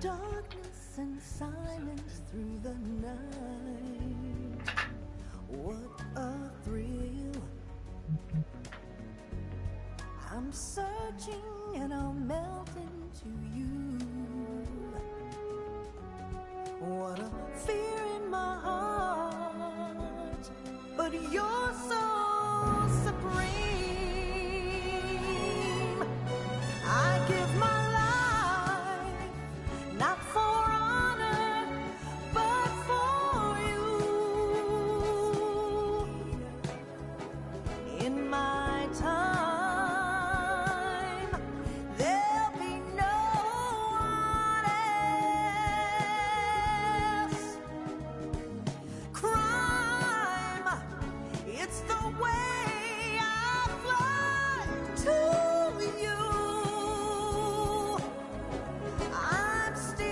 darkness and silence through the night. What a thrill. I'm searching and I'll melt into you. What a fear in my heart, but you're so supreme. I give my life, not for honor, but for you. In my time, there'll be no one else. Crime, it's the way I fly to you. I'm still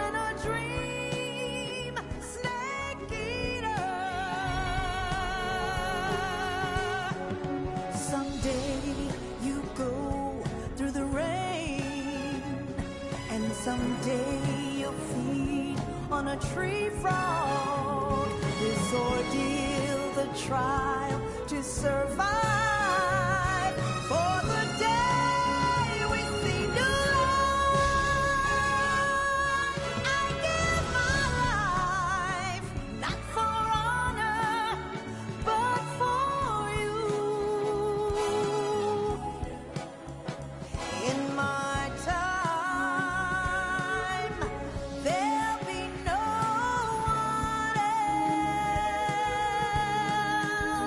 in a dream, snake eater. Someday you go through the rain, and someday you'll feed on a tree frog. This ordeal, the trial to survive, for the day we see new light. I give my life, not for honor, but for you. In my time, there'll be no one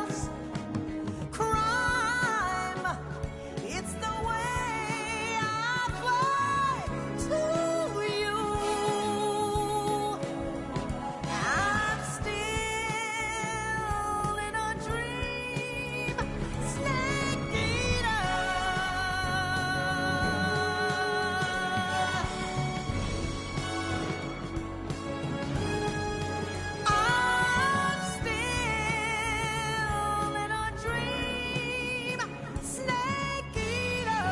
else. Crime, it's the way I fly to you. I'm still in a dream, snake eater. I'm still in a dream, snake eater.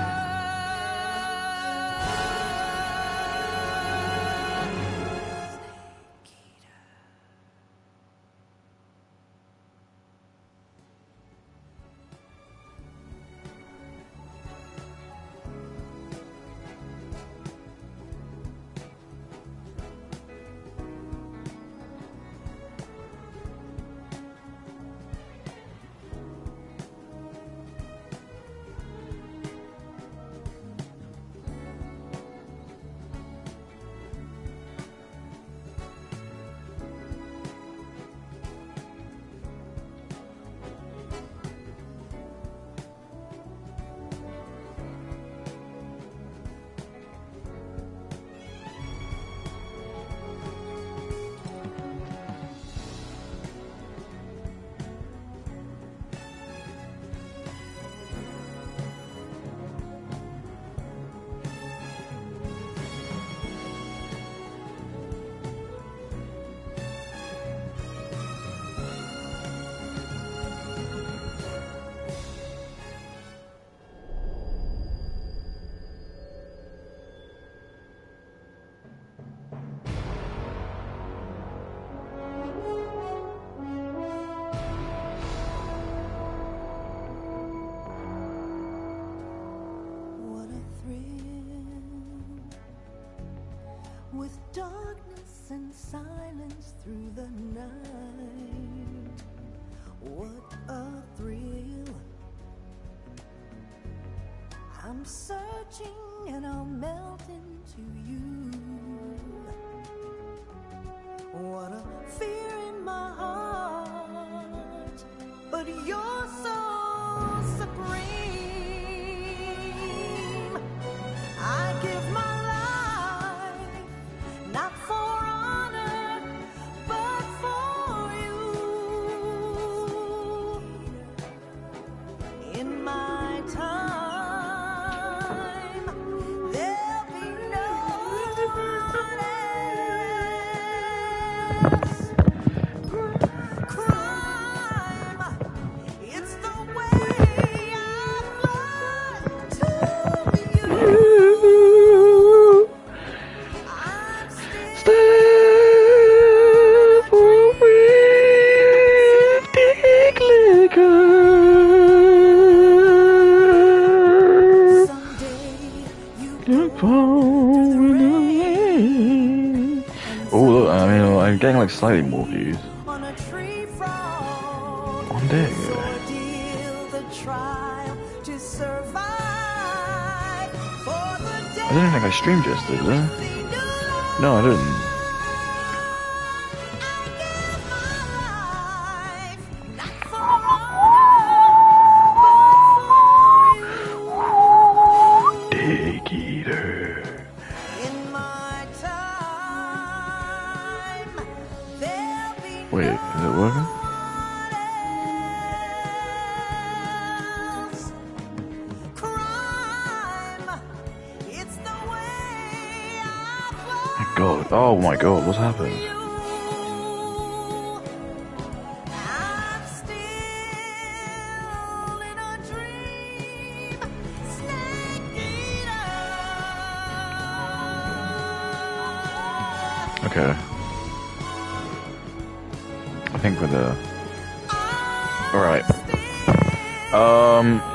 What a thrill, with darkness and silence through the night. What a thrill. I'm searching and I'll melt into you. What a fear in my heart, but you're so supreme. I give my life, not for honor, but for you. In my time, there'll be no one else. Oh, look, I mean, I'm getting like slightly more views. On a tree frog. One day. Ordeal, the trial to survive. For the I didn't think I streamed yesterday, did I? No, I didn't. Dig eater. In my time, there'll be Wait, is it working? else. Crime, it's the way I My God. Oh my God, what's happened? you. I'm still in a dream, snake eater. Okay. I think we're there. Alright.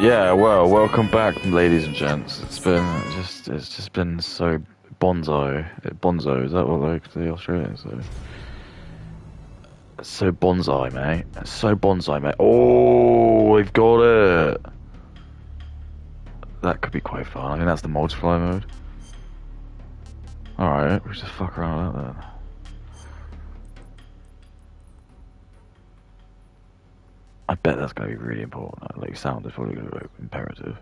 Yeah, well, welcome back, ladies and gents. It's just been so bonzo. Bonzo, is that what like the Australians say? It's so bonsai, mate. It's so bonsai, mate. Oh, we've got it. That could be quite fun. I think that's the multiply mode. Alright, we just fuck around with that then. I bet that's gonna be really important. Like sound is probably gonna be like, imperative.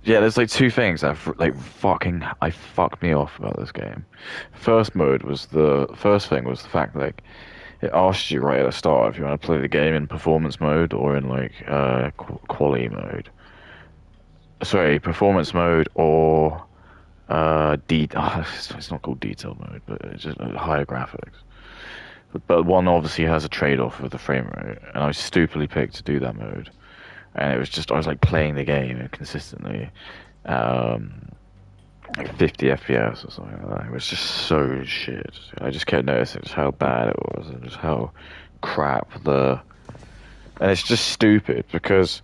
Yeah, there's like two things that like fucked me off about this game. First thing was the fact that like it asked you right at the start if you want to play the game in performance mode or in like quality mode. Sorry, performance mode or it's not called detail mode, but it's just higher graphics. But one obviously has a trade-off with the frame rate, and I stupidly picked to do that mode. And it was just, I was like playing the game consistently, like 50 FPS or something like that. It was just so shit. I just kept noticing just how bad it was and just how crap and it's just stupid because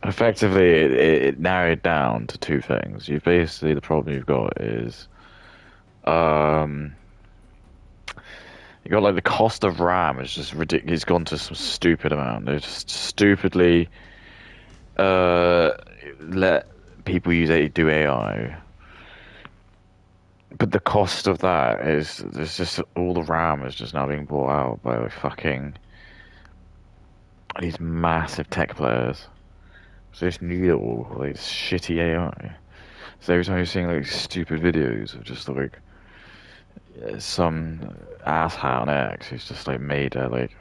effectively it narrowed down to two things. You basically, the problem you've got is, you got like the cost of RAM is just ridiculous. It's gone to some stupid amount. They just stupidly let people do AI, but the cost of that is there's just all the RAM is just now being bought out by like fucking these massive tech players. So they just need it all like shitty AI. So every time you're seeing like stupid videos of just like some asshat on X who's just like made like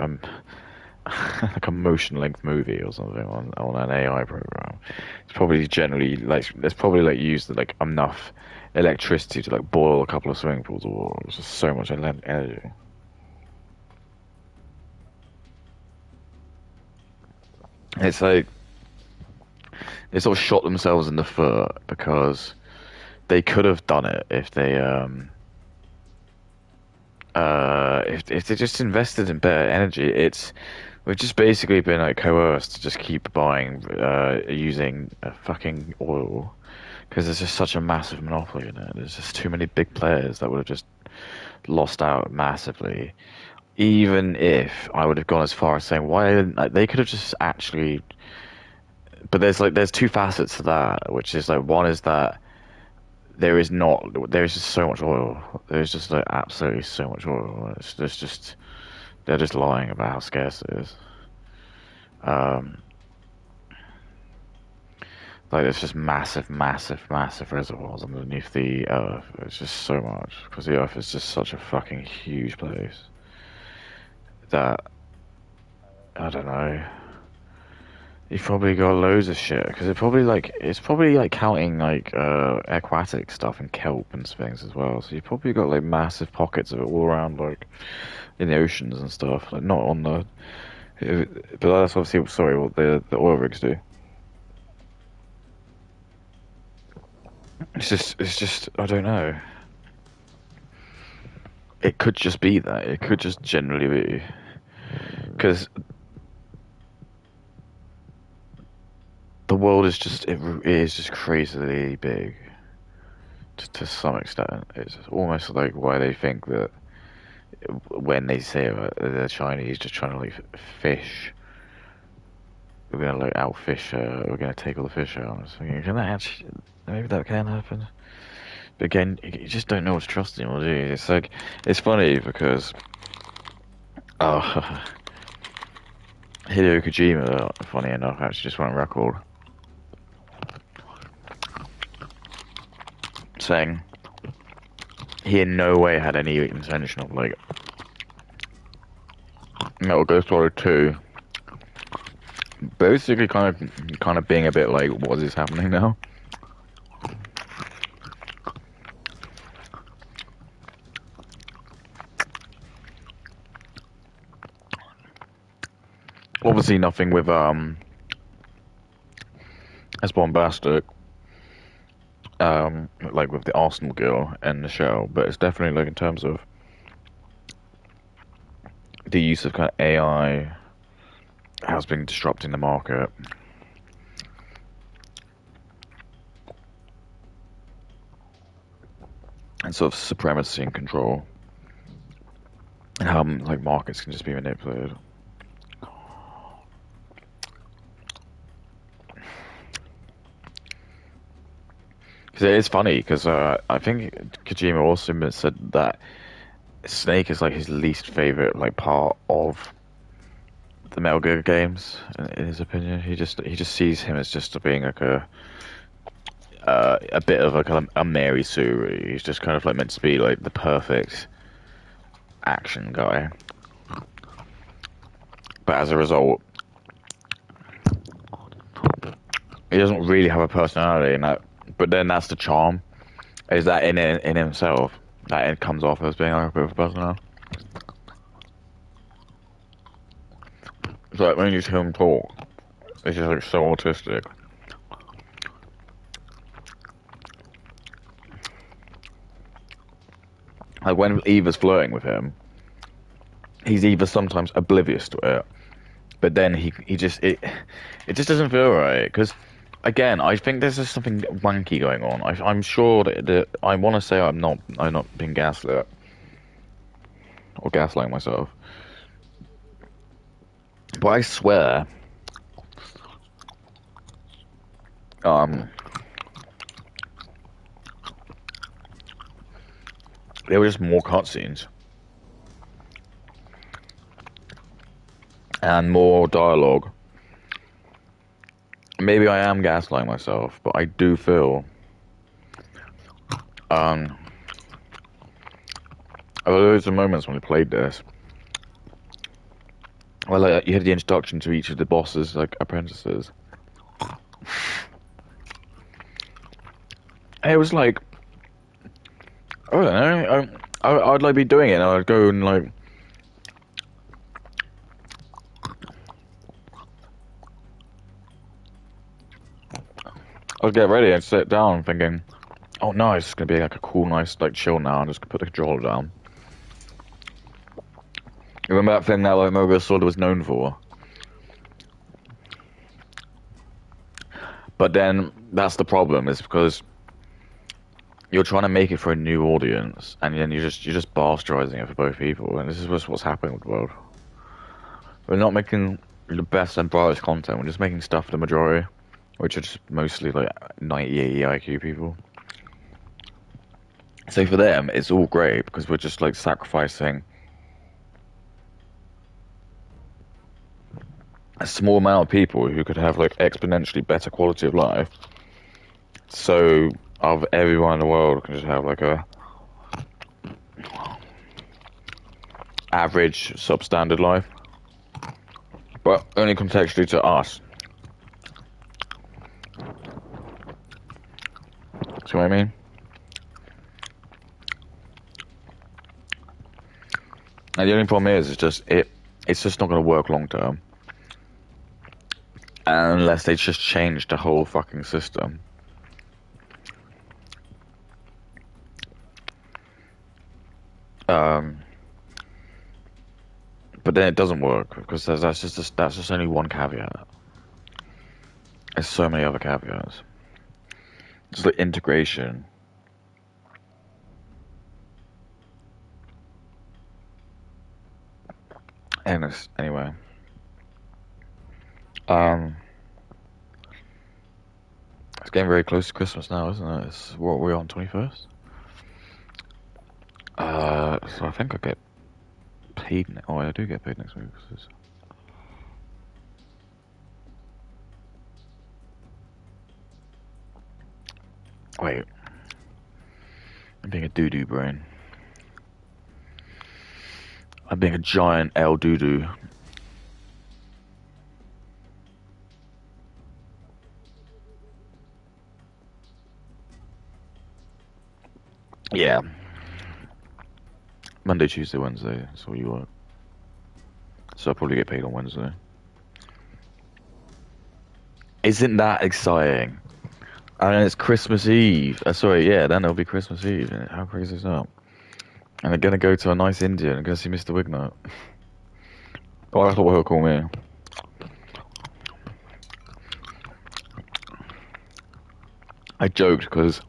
like a motion length movie or something on an AI program. It's probably generally like there's probably like used like enough electricity to like boil a couple of swimming pools of water. It's just so much energy. It's like they sort of shot themselves in the foot because they could have done it if they if they just invested in better energy. We've just basically been like coerced to just keep buying using fucking oil because there's just such a massive monopoly in it. There's just too many big players that would have just lost out massively. Even if I would have gone as far as saying why didn't like, they could have just actually. But there's two facets to that, which is like one is that there's just so much oil. There's just like absolutely so much oil. There's just they're just lying about how scarce it is. Like there's just massive, massive, massive reservoirs underneath the Earth. It's just so much because the Earth is just such a fucking huge place that I don't know. You've probably got loads of shit because it's probably like counting like aquatic stuff and kelp and things as well. So you've probably got like massive pockets of it all around like in the oceans and stuff. Like not on the, but that's obviously what the oil rigs do. It's just I don't know. It could just be that. It could just generally be because the world is just it is just crazily big. to some extent. It's almost like why they think that when they say they're Chinese, just trying to like fish. We're gonna like outfish. We're gonna take all the fish out. I was thinking, can that actually? Maybe that can happen. But again, you just don't know what to trust anymore, do you? It's like it's funny because oh, Hideo Kojima, funny enough, actually just went on record saying he in no way had any intention of like Metal Gear Solid 2 basically kind of being a bit like, what is happening now? Obviously nothing with as bombastic like with the Arsenal girl and the show, but it's definitely like in terms of the use of kind of AI has been disrupting the market. And sort of supremacy and control. And how like markets can just be manipulated. Because it is funny, because I think Kojima also said that Snake is like his least favorite like part of the Metal Gear games. In his opinion, he just sees him as just being like a bit of a kind of a Mary Sue. He's just kind of like meant to be like the perfect action guy, but as a result, he doesn't really have a personality. And that, but then that's the charm, is that in himself that it comes off as being like a bit of a personality. It's like when you hear him talk, it's just like so autistic. Like when Eva's flirting with him, he's either sometimes oblivious to it, but then he just it just doesn't feel right. Because again, I think there's just something wanky going on. I'm sure that I want to say I'm not being gaslit or gaslighting myself, but I swear, there were just more cutscenes and more dialogue. Maybe I am gaslighting myself, but I do feel there were loads of moments when we played this. Well, like, you had the introduction to each of the bosses, like apprentices. And it was like, I don't know, I'd like be doing it, and I'd go and like, I'd get ready and sit down thinking, oh nice, it's gonna be like a cool, nice, like chill now, and just put the controller down. You remember that thing that like Metal Gear Solid was known for? But then that's the problem, is because you're trying to make it for a new audience, and then you're just bastardizing it for both people, and this is what's happening with the world. We're not making the best and brightest content. We're just making stuff for the majority, which are just mostly like 90, 80 IQ people. So for them, it's all great because we're just like sacrificing a small amount of people who could have like exponentially better quality of life. So of everyone in the world can just have like a average substandard life, but only contextually to us. See what I mean? And the only problem is, it's just not going to work long term, unless they just change the whole fucking system. But then it doesn't work because that's just only one caveat. There's so many other caveats. It's like integration. Anyway, um, it's getting very close to Christmas now, isn't it? It's what we're on 21st. So I think I get paid. Oh, I do get paid next week. Wait, I'm being a doo-doo brain. I'm being a giant L doo-doo. Yeah. Monday, Tuesday, Wednesday. That's all you work. So I'll probably get paid on Wednesday. Isn't that exciting? And it's Christmas Eve. Sorry, yeah, then it'll be Christmas Eve. How crazy is that? And they're gonna go to a nice Indian and go see Mr. Wignut. Oh, that's what he'll call me. I joked because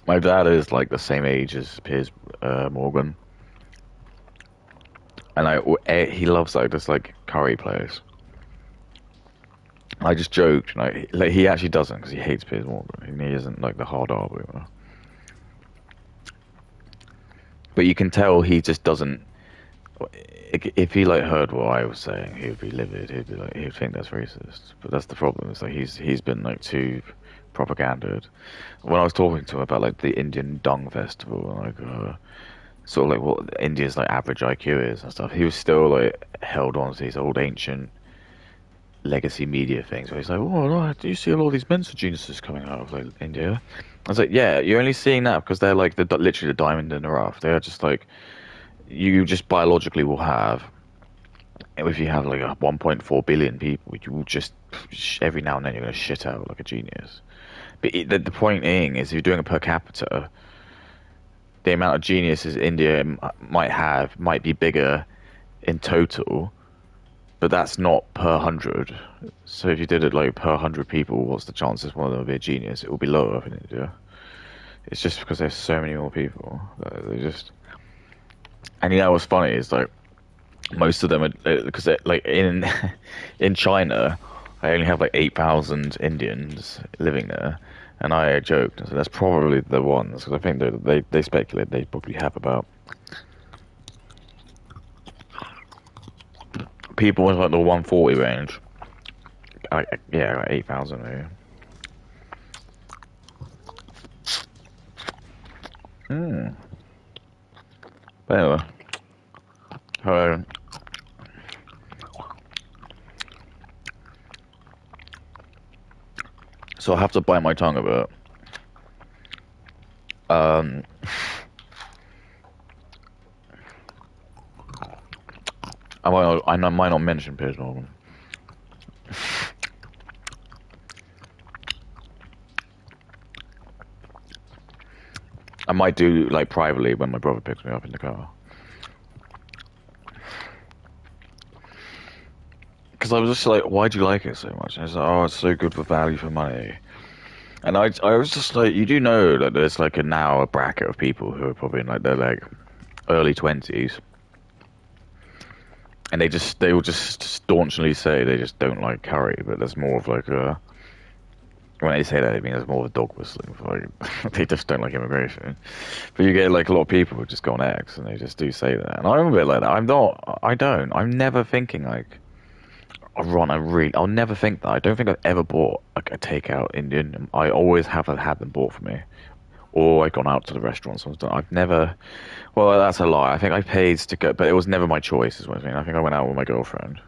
my dad is like the same age as Piers Morgan, and he loves like this like curry place. I just joked, like he actually doesn't because he hates Piers Morgan. He isn't like the hard R, but you can tell he just doesn't. If he like heard what I was saying, he would be livid. He'd think that's racist. But that's the problem. Is like he's been like too propagandaed. When I was talking to him about like the Indian Dung Festival and like sort of like what India's like average IQ is and stuff, he was still like held on to these old ancient legacy media things where he's like, "Oh, no, do you see a lot of these mental geniuses coming out of like India?" I was like, "Yeah, you're only seeing that because they're like literally the diamond in the rough. They're just like you just biologically will have. If you have like 1.4 billion people, you will just every now and then you're going to shit out like a genius. But the point being is, if you're doing it per capita, the amount of geniuses India might have might be bigger in total, but that's not per 100. So if you did it like per 100 people, what's the chances one of them will be a genius? It will be lower in India. It's just because there's so many more people. They just, and you know what's funny is like most of them are because like in in China, I only have like 8,000 Indians living there, and I joked, so that's probably the ones because I think they speculate they probably have about people in like the 140 range. Yeah, like 8,000 maybe. Hmm. But anyway, so, so I have to bite my tongue a bit. Um, I might not mention Piers Morgan. I might do like privately when my brother picks me up in the car. Because I was just like, why do you like it so much? And it's like, oh, it's so good for value for money. And I was just like, you do know that there's like a bracket of people who are probably in like their like early 20s, and they will just staunchly say they just don't like curry, but there's more of like a when they say that, I mean there's more of a dog whistling for like they just don't like immigration. But you get like a lot of people who just go on X and they just do say that, and I'm a bit like that. I'm never thinking like. Oh, Ron, I'll never think that. I don't think I've ever bought like a takeout Indian. I always have had them bought for me, or I've gone out to the restaurants. I've never. Well, that's a lie. I think I paid to go, but it was never my choice. Is what I mean. I think I went out with my girlfriend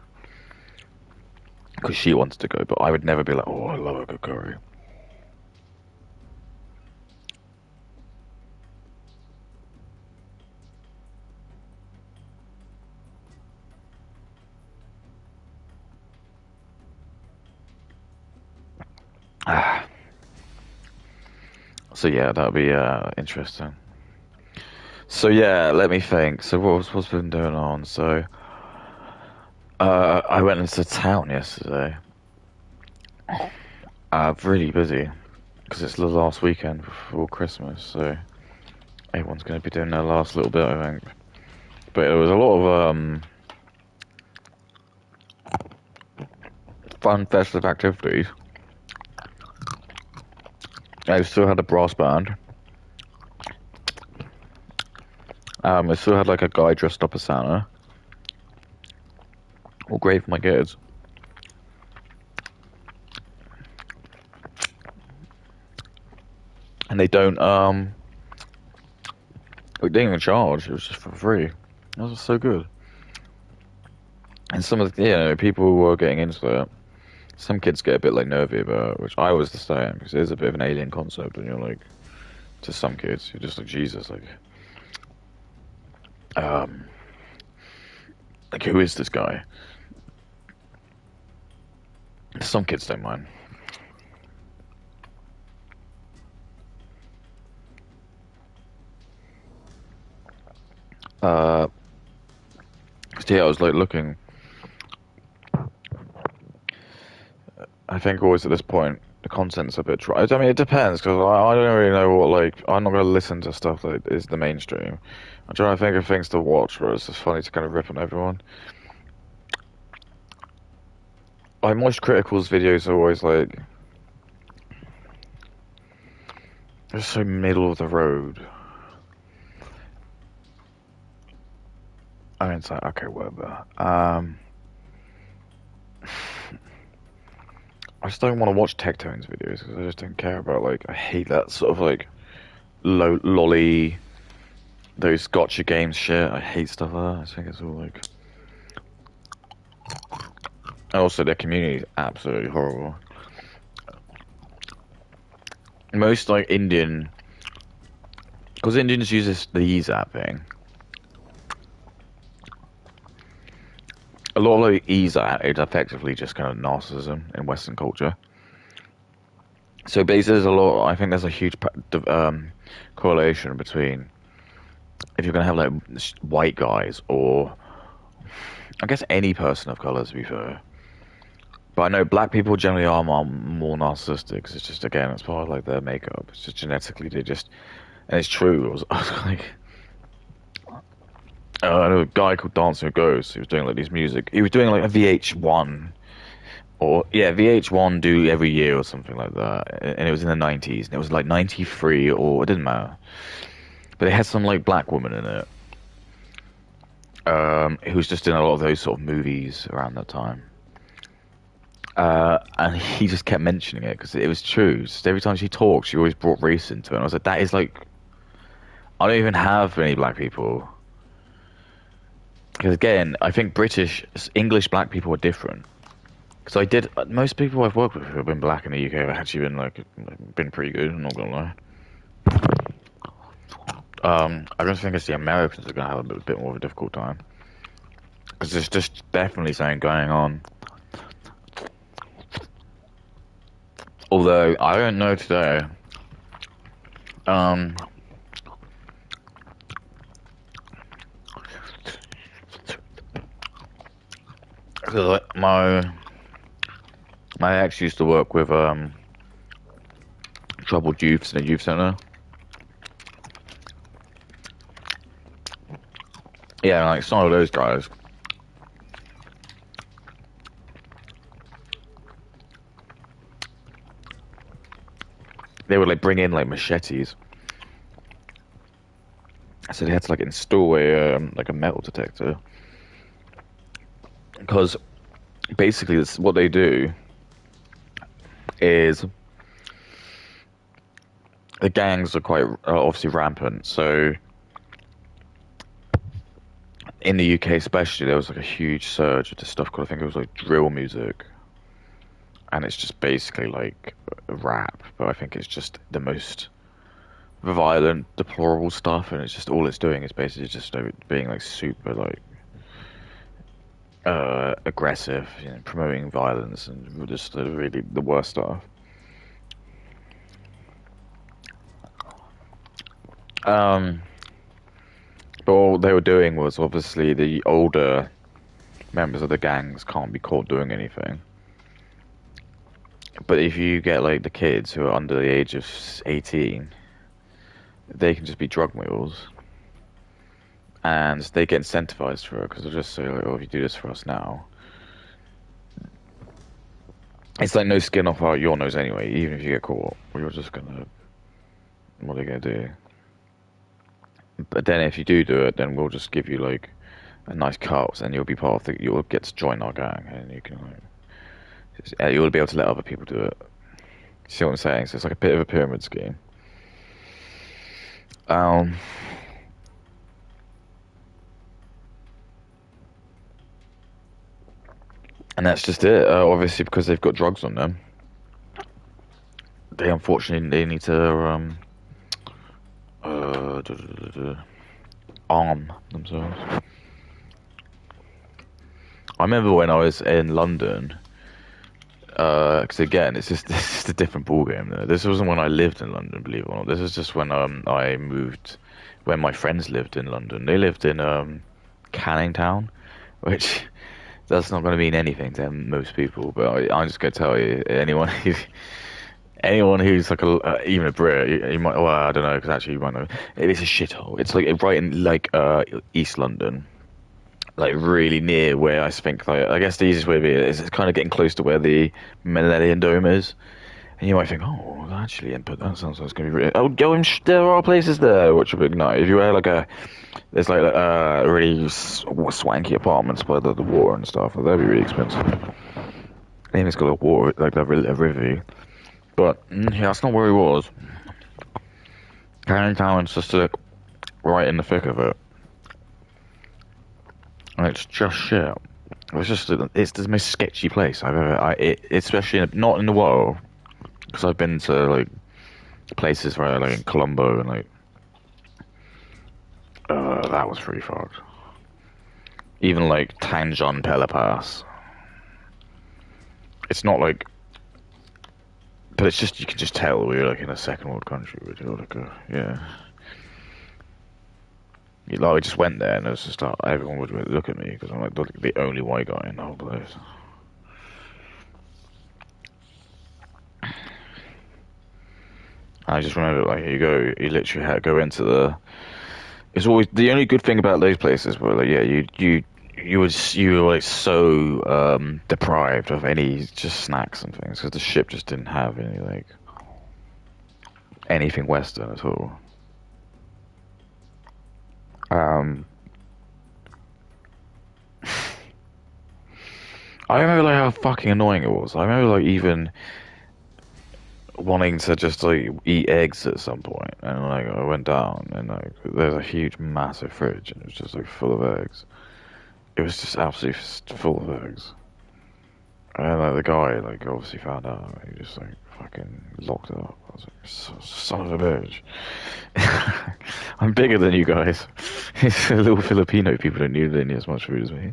because she wanted to go, but I would never be like, oh, I love a good curry. Ah. So yeah, that'll be interesting. So yeah, let me think. So what's been going on? So I went into town yesterday. Really busy because it's the last weekend before Christmas. So everyone's going to be doing their last little bit, I think. But there was a lot of fun festive activities. I still had a brass band. I still had like a guy dressed up as Santa. All great for my kids. And they didn't even charge. It was just for free. That was so good. And some of the, people were getting into it. Some kids get a bit like nervy about it, which I was the same, because it is a bit of an alien concept, and you're like, to some kids, you're just like, Jesus, like who is this guy? Some kids don't mind. So yeah, I was like looking. I think always at this point the content's a bit dry. I mean, it depends because I don't really know what like. I'm not gonna listen to stuff that is the mainstream. I'm trying to think of things to watch where it's just funny to kind of rip on everyone. Like Moist Critical's videos are always like they're so middle of the road. I mean, it's like okay, whatever. I just don't want to watch Tectone's videos because I just don't care about like I hate that sort of like lolly those gotcha games shit. I hate stuff like that. I think it's all like. And also, their community is absolutely horrible. Most like Indian, because Indians use the Ease app thing. A lot of like Ease app is effectively just kind of narcissism in Western culture. So basically, there's a lot. I think there's a huge correlation between if you're gonna have like white guys or I guess any person of color, to be fair. But I know black people generally are more narcissistic. 'Cause it's just again, it's part of like their makeup. It's just genetically they just, and it's true. I was like, I know a guy called Dancing with Ghosts. He was doing like these music. He was doing like a VH1 or yeah, VH1 do every year or something like that. And it was in the 90s. And it was like 93 or it didn't matter. But it had some like black woman in it. Who was just in a lot of those sort of movies around that time. And he just kept mentioning it because it was true. Just every time she talked, she always brought race into it. And I was like, that is like, I don't even have any black people. Because again, I think English black people are different. Because most people I've worked with who have been black in the UK have actually been pretty good, I'm not gonna lie. I don't think it's the Americans that are gonna have a bit more of a difficult time. Because there's just definitely something going on. Although, I don't know today. Like my ex used to work with troubled youths in a youth center. Yeah, like some of those guys. They would like bring in like machetes. So they had to like install a metal detector. Because basically what they do is the gangs are quite obviously rampant. So in the UK especially, there was like a huge surge of this stuff called I think it was like drill music. And it's just basically like rap, but I think it's just the most violent, deplorable stuff, and it's just all it's doing is basically just being like super like aggressive, promoting violence and just really the worst stuff. But all they were doing was obviously the older members of the gangs can't be caught doing anything. But if you get like the kids who are under the age of 18, they can just be drug mules. and they get incentivized for it because they'll just say, like, "Oh, if you do this for us now, it's like no skin off your nose anyway. Even if you get caught, well, you're just gonna what are you gonna do?" But then if you do it, then we'll just give you like a nice cut, and you'll be part of the. You'll get to join our gang, and you can you'll be able to let other people do it. See what I'm saying? So it's like a bit of a pyramid scheme. Um, and that's just it. Obviously, because they've got drugs on them, they unfortunately they need to uh, arm themselves. I remember when I was in London, because again, it's just a different ball game there. This wasn't when I lived in London, believe it or not. This is just when I moved, when my friends lived in London. They lived in Canning Town, which that's not going to mean anything to most people. But I'm just going to tell you, anyone who's like even a Brit, you might. Well, I don't know, because actually you might know. It is a shithole. It's like right in like East London, like really near where I think. Like I guess the easiest way to be is it's kind of getting close to where the Millennium Dome is. And you might think, oh, well, actually, but that sounds like it's going to be really. Oh, go and there are places there which are big night. If you were like there's like really swanky apartments by the water and stuff. That'd be really expensive. I think it's got a water like a river. But yeah, that's not where he was. Canning Town's just like right in the thick of it, and it's just shit. It's the most sketchy place I've ever. Especially not in the world, because I've been to like places where like in Colombo and like that was pretty fucked. Even like Tanjong Pelepas. It's not like, but it's just you can just tell we're like in a second world country. We're like yeah. Like I just went there and it was just like, everyone would look at me because I'm like the only white guy in the whole place. I just remember like you literally had to go into the. It's always the only good thing about those places were like yeah you were like so deprived of any just snacks and things because the ship just didn't have any like anything Western at all. Um, I remember like how fucking annoying it was. I remember like even wanting to just like eat eggs at some point, and like I went down and like there's a huge massive fridge and it was just like full of eggs. It was just absolutely full of eggs. And like the guy like obviously found out and he just like fucking locked it up. I was like, son of a bitch. I'm bigger than you guys. It's a little Filipino people don't need nearly as much food as me.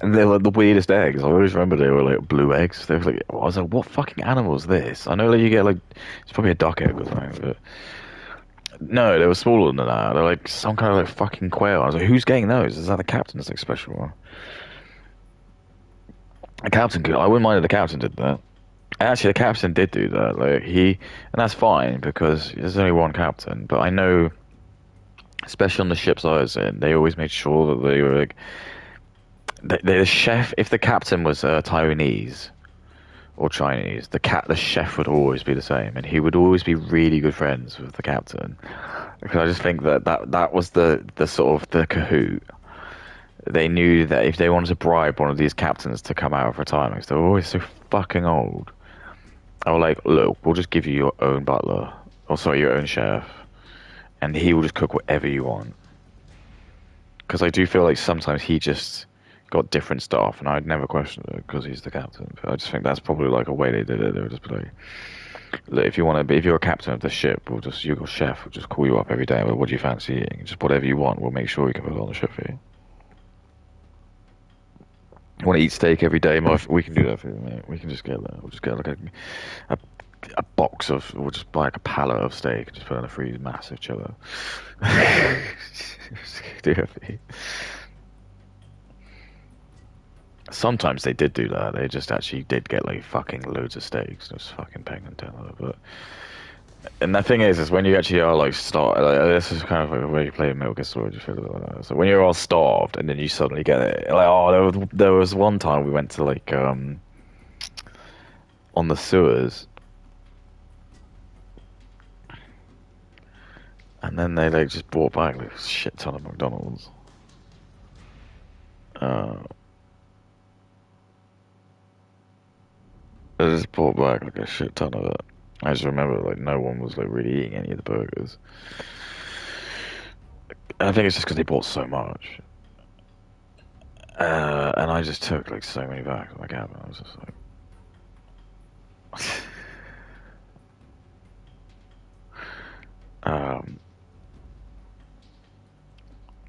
And they're like the weirdest eggs. I always remember they were like blue eggs. They were like, I was like, what fucking animal is this? I know like you get like, it's probably a duck egg or something, but no, they were smaller than that. They're like some kind of like fucking quail. I was like, who's getting those? Is that the captain's like special one? The captain could. I wouldn't mind if the captain did that. Actually, the captain did do that. Like and that's fine because there's only one captain. But I know, especially on the ships I was in, they always made sure that they were like the chef. If the captain was Taiwanese or Chinese, the chef would always be the same, and he would always be really good friends with the captain. Because I just think that was the sort of the cahoot. They knew that if they wanted to bribe one of these captains to come out of retirement, 'cause they were always so fucking old. I was like, look, we'll just give you your own butler, or sorry, your own chef, and he will just cook whatever you want. Because I do feel like sometimes he just got different stuff, and I'd never question it because he's the captain. But I just think that's probably like a way they did it. They would just be like, look, if you want to be, if you're a captain of the ship, your chef will just call you up every day. Well, what do you fancy eating? Just whatever you want. We'll make sure you can put it on the ship for you. You want to eat steak every day, we can do that for you, mate. We can just get that. We'll just get like a, a box of, we'll just buy like a pallet of steak and just put it in the freezer, massive chiller. Do it for you. Sometimes they did do that. They just actually did get like fucking loads of steaks. It was fucking paying them $10, but And the thing is when you actually are like starved, like, this is kind of like the way you play Metal Gear Solid. You feel like that. So when you're all starved and then you suddenly get it, like oh, there was one time we went to like on the sewers, and then they like just brought back like a shit ton of McDonald's. Uh, they just brought back like a shit ton of it. I just remember like no one was like really eating any of the burgers. I think it's just because they bought so much. And I just took like so many back to my cabin. I was just like, um,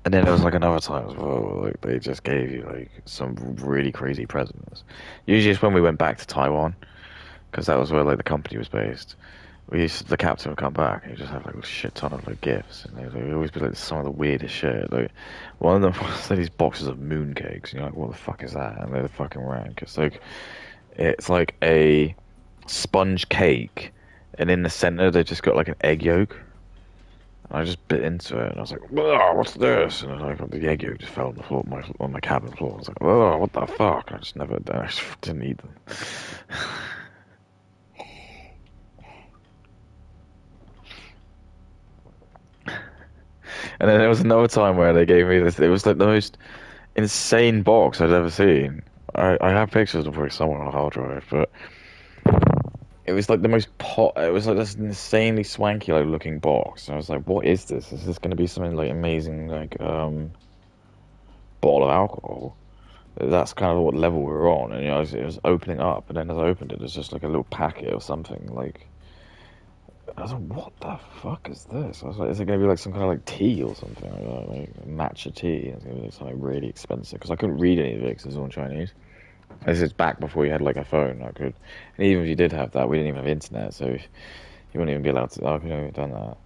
and then there was like another time as well, like they just gave you like some really crazy presents. Usually it's when we went back to Taiwan, because that was where like the company was based. The captain would come back and he'd just have like a shit ton of like gifts, and they'd always be like some of the weirdest shit. Like one of them was like these boxes of moon cakes, and you're like, what the fuck is that? And they're the fucking rank. It's like a sponge cake, and in the center they just got like an egg yolk. And I just bit into it, and I was like, "Oh, what's this?" And then like the egg yolk just fell on the floor, on my cabin floor. I was like, "Oh, what the fuck?" And I just didn't eat them. And then there was another time where they gave me this. It was like the most insane box I'd ever seen. I have pictures of it somewhere on a hard drive, but it was like the most pot. It was like this insanely swanky like looking box. And I was like, "What is this? Is this going to be something like amazing, like bottle of alcohol?" That's kind of what level we were on. And it was opening up, and then as I opened it, there's just like a little packet or something. Like I was like, "What the fuck is this?" I was like, "Is it going to be like some kind of like tea or something like matcha tea?" And it's going to be like something really expensive because I couldn't read any of it because it was all in Chinese. This is back before you had like a phone. I could, and even if you did have that, we didn't even have internet, so you wouldn't even be allowed to. Oh, I've never done that.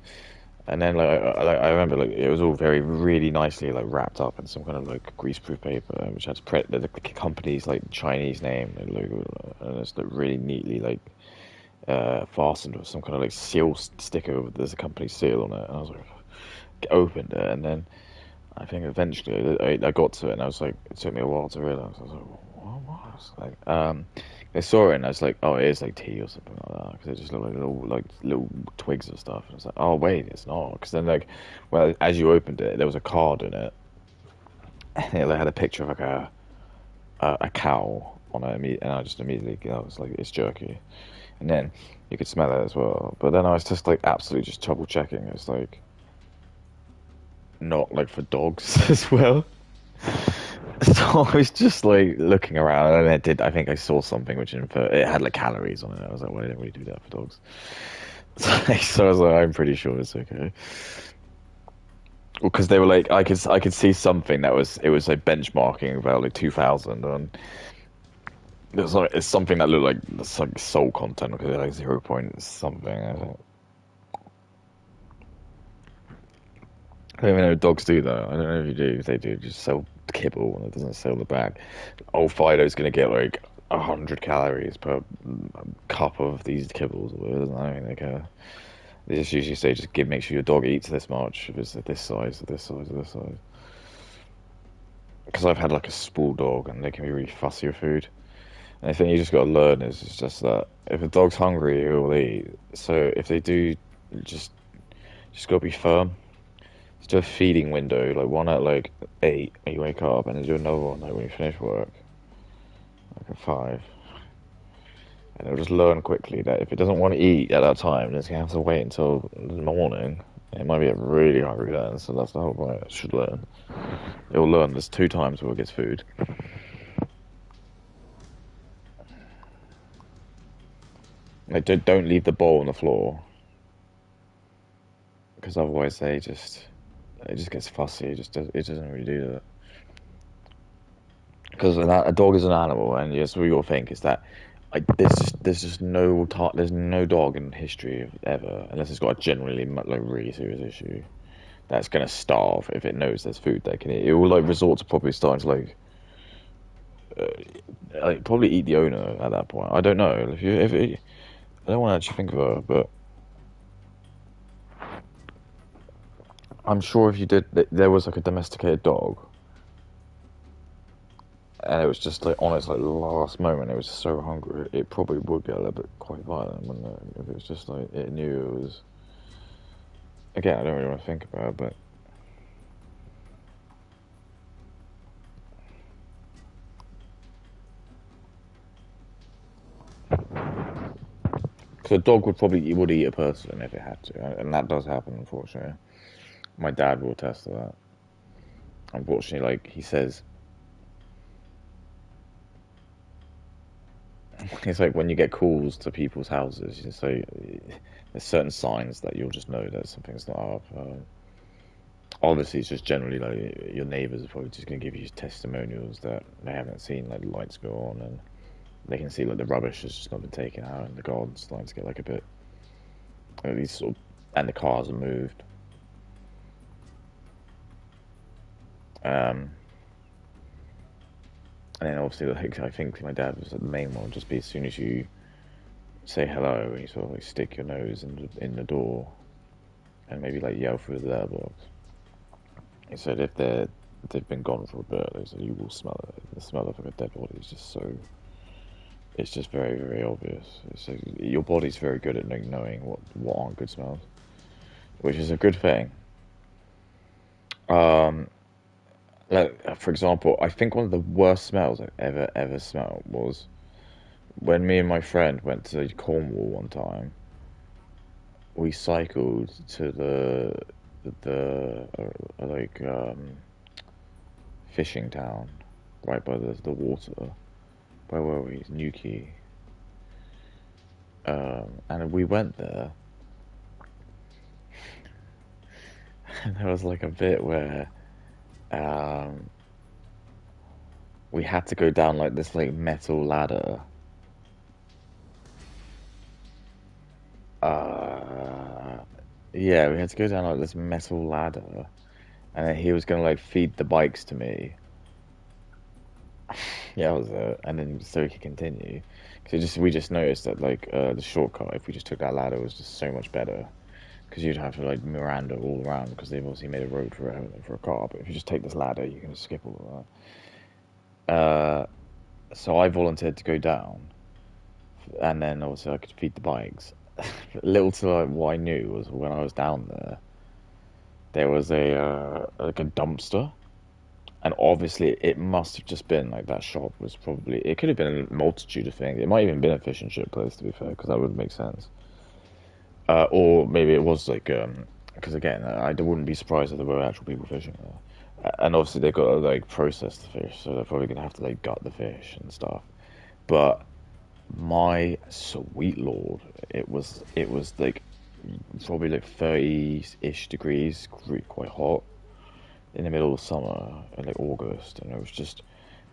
And then I remember like it was all very really nicely like wrapped up in some kind of like greaseproof paper, which had the company's like Chinese name and logo, and it's like really neatly like fastened with some kind of like seal sticker with there's a company seal on it. And I was like, opened it, and then I think eventually I got to it, and I was like, it took me a while to realize. I was like, what was like, I saw it, and I was like, oh, it is like tea or something like that, because it just looked like little twigs and stuff. And I was like, oh wait, it's not, because then like, well, as you opened it, there was a card in it, and it had a picture of like a cow on it, and I just immediately, I was like, it's jerky, and then you could smell it as well. But then I was just like absolutely just trouble checking. It's like not like for dogs as well. So I was just like looking around, and it did. I think I saw something which it had like calories on it. I was like, well, I don't really do that for dogs. So I was like, I'm pretty sure it's okay. Because they were like, I could see something it was like benchmarking about like 2000, and it was like it's something that looked like it's like soul content because it's like 0 point something. I think. I don't even know if dogs do that. I don't know if you do. If they do, just sell kibble and it doesn't sell the bag. Old Fido's gonna get like 100 calories per cup of these kibbles. Or whatever, doesn't I mean, like, they just usually say just make sure your dog eats this much. If it's this size, or this size, or this size. Because I've had like a spool dog and they can be really fussy with food. And the thing you just got to learn is just that if a dog's hungry, he will eat. So if they do, just just gotta be firm. Just do a feeding window, like one at like 8 when you wake up, and then do another one like when you finish work, like at 5. And it'll just learn quickly that if it doesn't want to eat at that time, then it's gonna have to wait until the morning. It might be really hungry then, so that's the whole point. It should learn. It'll learn there's 2 times where it gets food. Like don't leave the bowl on the floor, because otherwise it just gets fussy. It doesn't really do that. Because a dog is an animal, and yes, what you got to think is that there's just there's no dog in history ever, unless it's got a generally like really serious issue, that's gonna starve if it knows there's food they can eat. It will like resort to probably starting to like probably eat the owner at that point. I don't know if I don't want to actually think of it, but I'm sure if you did, there was like a domesticated dog, and it was just like on its like last moment, it was so hungry, it probably would get a little bit quite violent, wouldn't it? If it was just like it knew it was. Again, I don't really want to think about it, but because a dog would eat a person if it had to, and that does happen, unfortunately. My dad will attest to that. Unfortunately, like he says, it's like when you get calls to people's houses, you say there's certain signs that you'll just know that something's not up. Obviously, it's just generally like your neighbours are probably just going to give you testimonials that they haven't seen like the lights go on, and they can see like the rubbish has just not been taken out, and the garden's starting to get like a bit, these sort of, and the cars are moved. Um, and then obviously, like, I think my dad was the main one. Would just be as soon as you say hello, and you sort of like stick your nose in the door, and maybe like yell through the letterbox. He said if they've been gone for a bit, they said you will smell it. The smell of like a dead body is just so. It's just very very obvious. It's like, your body's very good at knowing what aren't good smells, which is a good thing. Um, like, for example, I think one of the worst smells I've ever smelled was when me and my friend went to Cornwall one time. We cycled to the like fishing town right by the water. Where were we? Newquay. And we went there, and there was like a bit where um, we had to go down like this like metal ladder. Uh, yeah, we had to go down like this metal ladder, and then he was gonna like feed the bikes to me. Yeah, that was it. And then so we could continue. Because we just noticed that like the shortcut, if we just took that ladder, was just so much better. Because you'd have to like Miranda all around because they've obviously made a road for a car. But if you just take this ladder, you can just skip all of that. So I volunteered to go down, and then also I could feed the bikes. Little to like, what I knew was when I was down there, there was a like a dumpster, and obviously it must have just been like that shop was probably it could have been a multitude of things. It might even been a fish and chip place to be fair, because that would make sense. Or maybe it was like because again, I wouldn't be surprised if there were actual people fishing there. And obviously they've got to like process the fish, so they're probably gonna have to like gut the fish and stuff. But my sweet lord, it was like probably like 30-ish degrees, quite hot in the middle of summer in like August, and it was just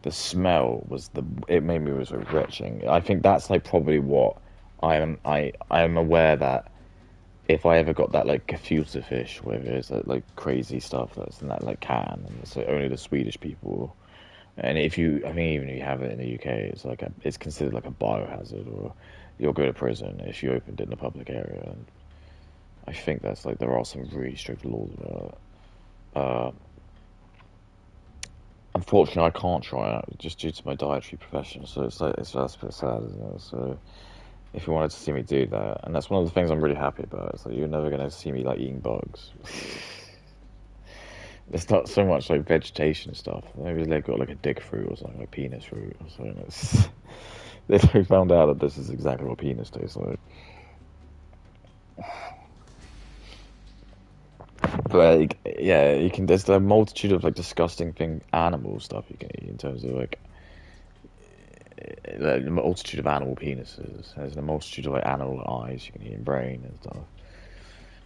the smell was it made me was like retching. I think that's like probably what I am aware that if I ever got that like gefilte fish where there's like crazy stuff that's in that like can, and it's like only the Swedish people. And if you, I think even if you have it in the UK, it's like it's considered like a biohazard, or you'll go to prison if you opened it in a public area. And I think that's like there are some really strict laws about it. Uh, Unfortunately, I can't try it just due to my dietary profession. So it's like that's a bit sad, isn't it? So if you wanted to see me do that, and that's one of the things I'm really happy about. It's like you're never gonna see me like eating bugs. It's not so much like vegetation stuff. Maybe they've got like a dick fruit or something, like penis fruit or something. They found out that this is exactly what penis tastes like. But like, yeah, you can. There's a multitude of like disgusting animal stuff you can eat in terms of like a multitude of animal penises. There's a multitude of like animal eyes you can eat in brain and stuff.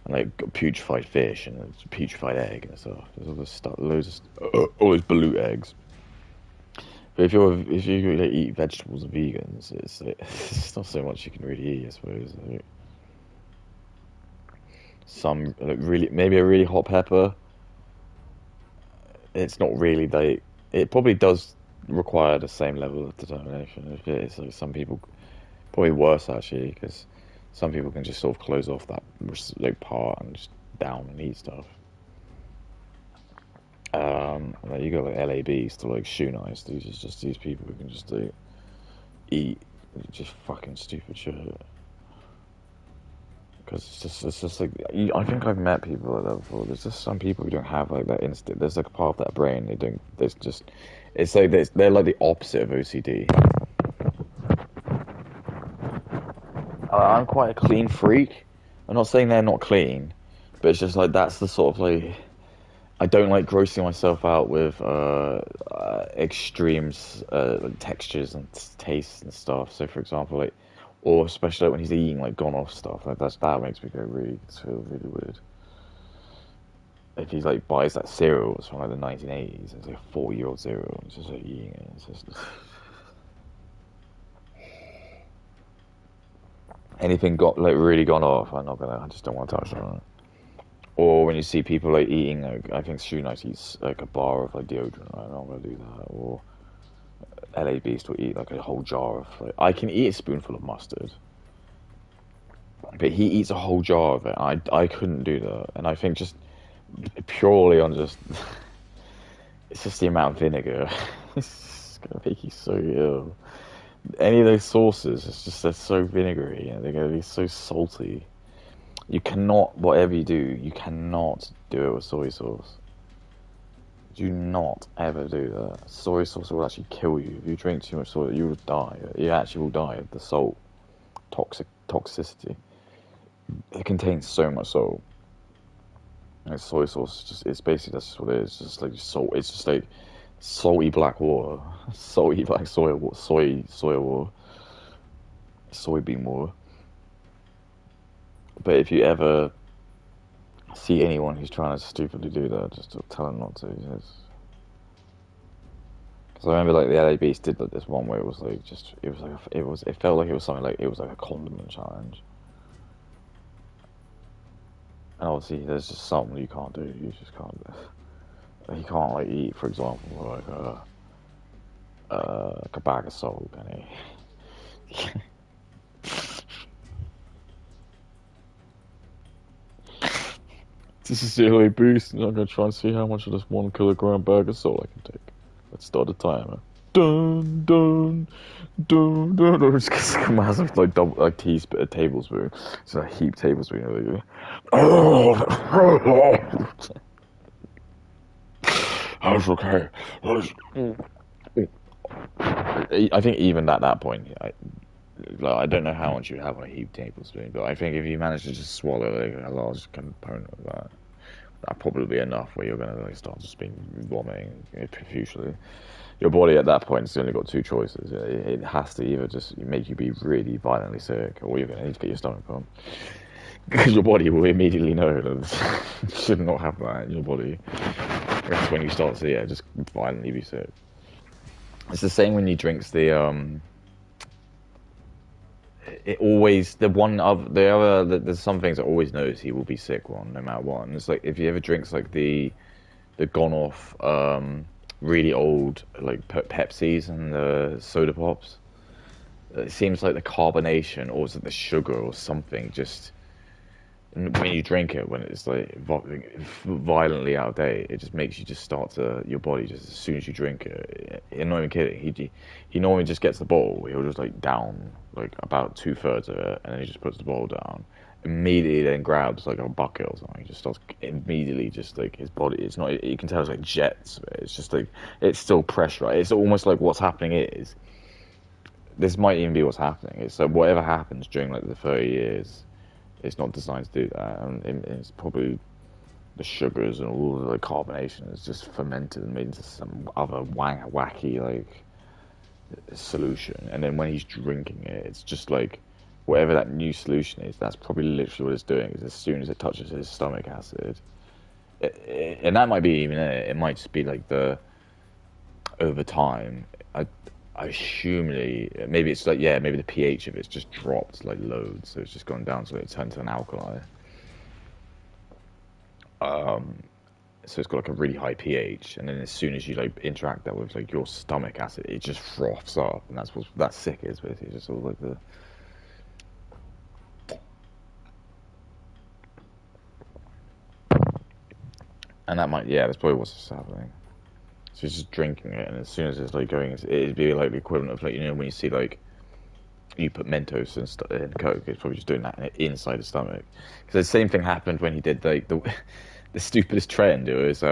And like putrefied fish and a putrefied egg and stuff. There's all this stuff, loads of all those balut eggs. But if you like, eat vegetables and vegans, it's like, it's not so much you can really eat, I suppose. Like, some like really maybe a really hot pepper. It's not really like it probably does require the same level of determination. If it's like some people probably worse actually because some people can just sort of close off that like part and just down and eat stuff. Like you got like LABs to like shoe nice. These are just these people who can just like eat just fucking stupid shit. Because it's just like I think I've met people like that before. There's just some people who don't have like that instinct. There's like a part of that brain they don't. There's just it's like they're like the opposite of OCD. I'm quite a clean freak. I'm not saying they're not clean, but it's just like that's the sort of like I don't like grossing myself out with extremes, like textures and tastes and stuff. So, for example, like, or especially like when he's eating like gone off stuff, like that makes me go really feel really weird. If he like buys that cereal, it's from like the 1980s. It's like a 4-year-old cereal, and it's just like eating it. It's just anything got like really gone off. I'm not gonna. I just don't want to touch on it. Or when you see people like eating, like I think Stu Knight eats like a bar of like deodorant. Right? I'm not gonna do that. Or LA Beast will eat like a whole jar of. Like, I can eat a spoonful of mustard, but he eats a whole jar of it. I couldn't do that, and I think just purely on just it's just the amount of vinegar. It's gonna make you so ill. Any of those sauces, it's just they're so vinegary and they're gonna be so salty. You cannot, whatever you do, you cannot do it with soy sauce. Do not ever do that. Soy sauce will actually kill you. If you drink too much soy, you will die. You actually will die of the salt toxicity. It contains so much salt. And soy sauce just it's basically that's just what it is. It's just like salt. It's just like salty black water, salty black soy water, soybean water. But if you ever see anyone who's trying to stupidly do that, just tell them not to. Because I remember like the LA Beast did like this one where it was like just it was like it felt like it was something like it was like a condiment challenge. And obviously there's just something you can't do. You just can't. You can't like eat, for example, like a bag of salt, can he? This is the LA Beast, and I'm gonna try and see how much of this 1 kilogram bag of salt I can take. Let's start a timer. Dun dun dun dun. Or it's just like a massive like double like teaspoon, a tablespoon. It's a heap tablespoon. Oh, that's okay. I think even at that point, like, I don't know how much you have on a heap tablespoon, but I think if you manage to just swallow like, a large component of that, that'd probably be enough where you're gonna like start just being vomiting profusely. Your body at that point has only got two choices. It has to either just make you be really violently sick, or you're gonna need to get your stomach pumped. Because your body will immediately know that you should not have that in your body. That's when you start to just violently be sick. It's the same when you drink it always the one of the other. There's some things I always notice he will be sick one no matter what. And it's like if he ever drinks like the gone off really old like Pepsis and the soda pops. It seems like the carbonation or is it the sugar or something just when you drink it when it's like violently out of date, it just makes you just start to your body just as soon as you drink it. I'm not even kidding. He normally just gets the bottle. He'll just like down like about 2/3 of it, and then he just puts the bottle down. Immediately, then grabs like a bucket or something. He just starts immediately just like his body. It's not. You can tell it's like jets. It's just like it's still pressure. It's almost like what's happening is this might even be what's happening. It's like whatever happens during like the 30 years it's not designed to do that, and it's probably the sugars and all of the carbonation is just fermented and made into some other wacky like solution. And then when he's drinking it, it's just like whatever that new solution is. That's probably literally what it's doing. Is as soon as it touches his stomach acid, and that might be even it. It might just be like the over time. I assumedly maybe it's like maybe the pH of it's just dropped like loads, so it's just gone down, so it turned to an alkali. So it's got like a really high pH, and then as soon as you like interact that with like your stomach acid, it just froths up, and that's what that sick is basically. It's just all like the And that might, yeah, that's probably what's happening. So he's just drinking it, and as soon as it's like going, it'd be like the equivalent of like, you know, when you see like you put Mentos in Coke, it's probably just doing that inside the stomach. Because the same thing happened when he did like the the stupidest trend. It was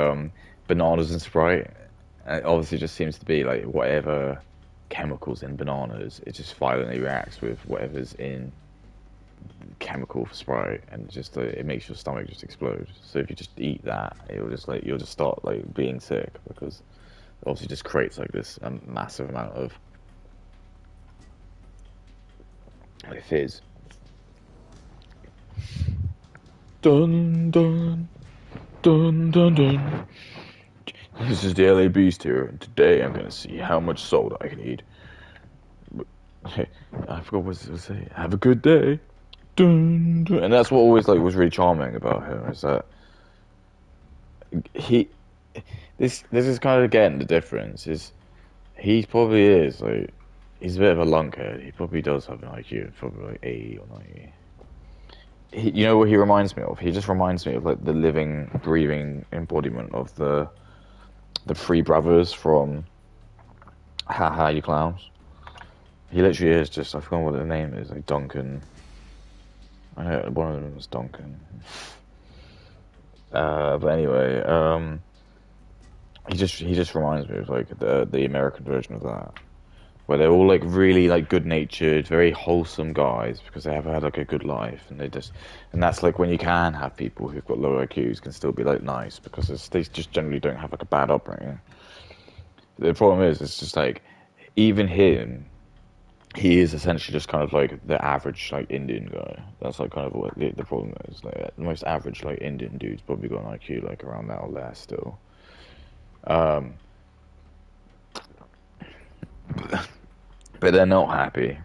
bananas and Sprite. And it obviously just seems to be like whatever chemicals in bananas, it just violently reacts with whatever's in chemical for Sprite, and just it makes your stomach just explode. So if you just eat that, it'll just like you'll just start like being sick because it obviously just creates like this massive amount of like fizz. Dun dun dun dun dun. This is the LA Beast here, and today I'm gonna see how much salt I can eat. I forgot what to say. Have a good day. Dun, dun. And that's what always like was really charming about him is that he this is kind of again the difference is he probably is like he's a bit of a lunkhead. He probably does have an IQ of probably like 80 or 90. You know what he reminds me of? He just reminds me of like the living, breathing embodiment of the three brothers from Ha Ha You Clowns. He literally is just I forgot what their name is, like Duncan. I know one of them was Duncan. But anyway, he just reminds me of like the American version of that, where they're all like really like good natured, very wholesome guys because they have had like a good life, and and that's like when you can have people who've got low IQs can still be like nice because they just generally don't have like a bad upbringing. The problem is, it's just like even him, he is essentially just kind of like the average like Indian guy. That's like kind of what the problem is. Like the most average like Indian dude's probably got an IQ like around that or less still. Um, but they're not happy.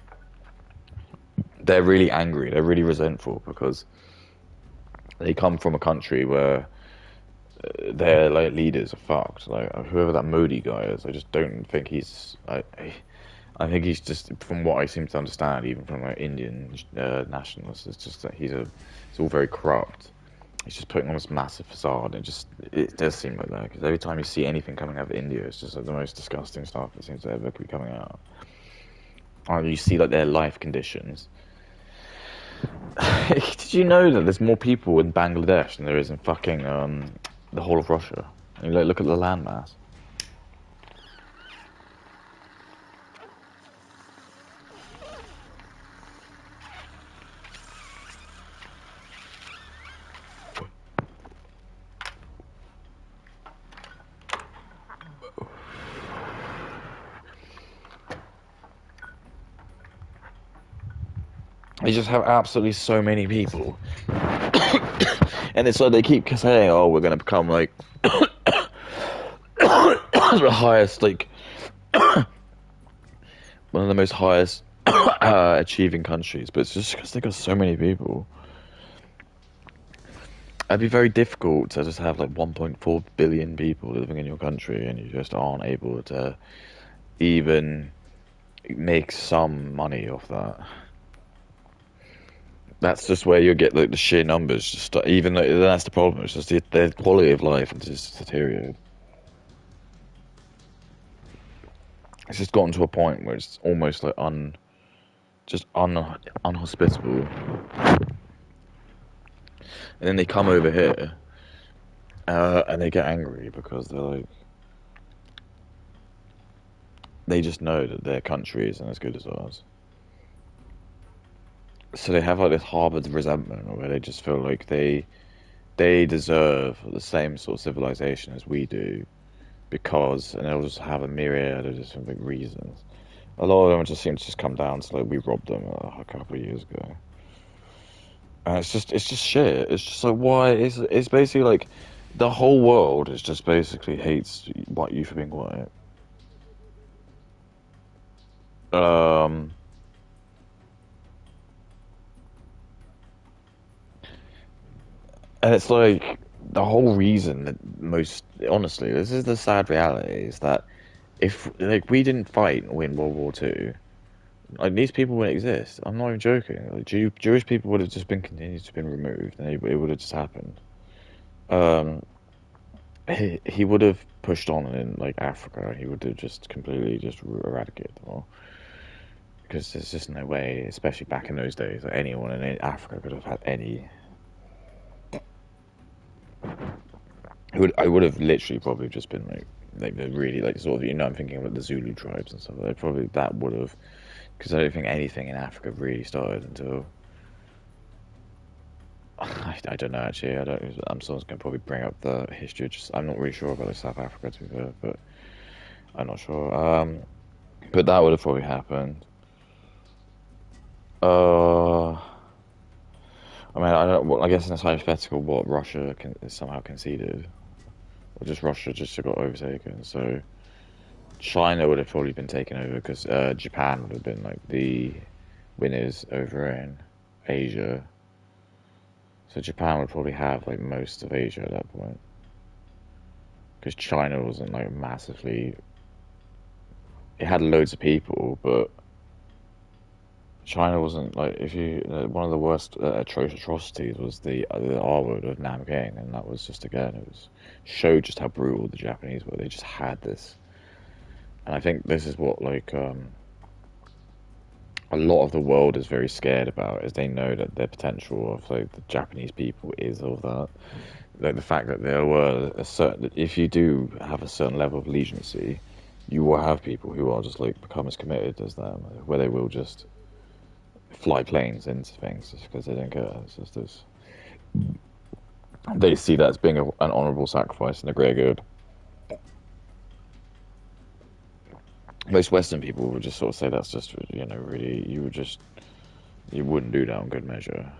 They're really angry. They're really resentful because they come from a country where their like leaders are fucked. Like whoever that Modi guy is, I just don't think he's. I think he's just, from what I seem to understand, even from like Indian nationalists, it's just that it's all very corrupt. He's just putting on this massive facade, and it does seem like that because every time you see anything coming out of India, it's just like the most disgusting stuff that seems to ever be coming out. Or you see like their life conditions. Did you know that there's more people in Bangladesh than there is in fucking the whole of Russia? And you like look at the landmass. They just have absolutely so many people, and it's like they keep saying, "Oh, we're going to become like the highest, like one of the most highest achieving countries," but it's just because they got so many people. It'd be very difficult to just have like 1.4 billion people living in your country, and you just aren't able to even make some money off that. That's just where you get like the sheer numbers. Just even though that's the problem. It's just the quality of life has just deteriorated. It's just gotten to a point where it's almost like unhospitable. And then they come over here, and they get angry because they're like, they just know that their country isn't as good as ours. So they have like this harbored resentment where they just feel like they deserve the same sort of civilization as we do because, and they'll just have a myriad of different big reasons. A lot of them just seem to just come down to like we robbed them a couple of years ago. And it's just shit. It's just like why it's basically like the whole world is just basically hates white you for being white. Um, and it's like the whole reason that most honestly, this is the sad reality is that if like we didn't fight and win World War Two, like these people wouldn't exist. I'm not even joking. Like Jewish people would have just been continued to been removed, and it would have just happened. Um, he would have pushed on in like Africa. He would have just completely just eradicated them all. Because there's just no way, especially back in those days, that anyone in Africa could have had any. I would have literally probably just been like the really like sort of I'm thinking about the Zulu tribes and stuff. Like probably that would have because I don't think anything in Africa really started until I don't know actually. I don't. I'm someone's gonna probably bring up the history. Just I'm not really sure about like South Africa to be fair, but I'm not sure. But that would have probably happened. Uh, I mean, I don't. Well, I guess in this hypothetical, what Russia somehow conceded, or just Russia just got overtaken. So China would have probably been taken over because Japan would have been like the winners over in Asia. So Japan would probably have like most of Asia at that point because China wasn't like massively. It had loads of people, but China wasn't like if you one of the worst atrocities was the R word of Nanking, and that was just again it was showed just how brutal the Japanese were. They just had this, and I think this is what like a lot of the world is very scared about, is they know that the potential of like the Japanese people is of that, like the fact that there were a certain if you do have a certain level of legiancy, you will have people who are just like become as committed as them, where they will just fly planes into things just because they don't care. It's just this. They see that as being an honourable sacrifice and a great good. Most Western people would just sort of say that's just really you wouldn't do that on good measure.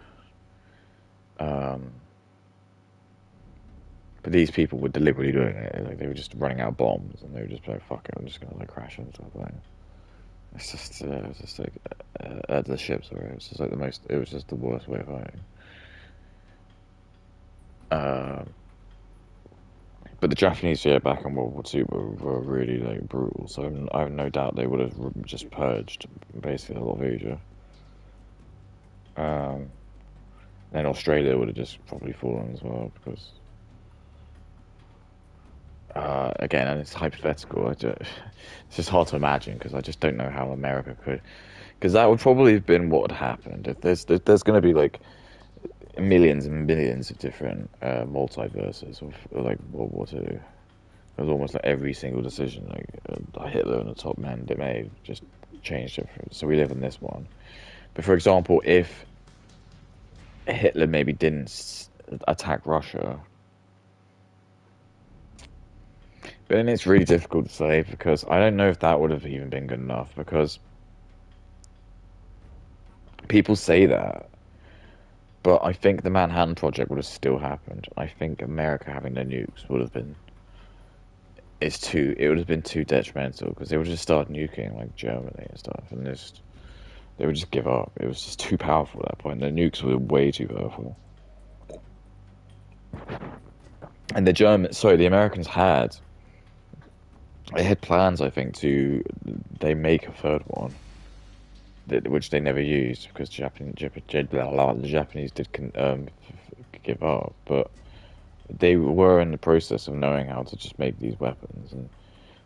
Um, but these people were deliberately doing it. Like they were just running out of bombs and they were just like, "Fuck it, I'm just gonna like crash into a plane." It's just like the ships were. It was just like the most. It was just the worst way of fighting. Um, But the Japanese, yeah, back in World War II were really like brutal. So I have no doubt they would have just purged basically a lot of Asia. Um, then Australia would have just probably fallen as well because, again, and it's hypothetical. It's just hard to imagine because I just don't know how America could. Because that would probably have been what had happened. If there's going to be like millions and millions of different multiverses of like World War II. It was almost like every single decision like Hitler and the top men they made just changed it. So we live in this one. But for example, if Hitler maybe didn't attack Russia, but then it's really difficult to say because I don't know if that would have even been good enough because people say that, but I think the Manhattan Project would have still happened. I think America having the nukes would have been it would have been too detrimental because they would just start nuking like Germany and stuff and just they would just give up. It was just too powerful at that point. The nukes were way too powerful. And the Americans they had plans, I think, to they make a third one, which they never used because the Japanese did give up. But they were in the process of knowing how to just make these weapons, and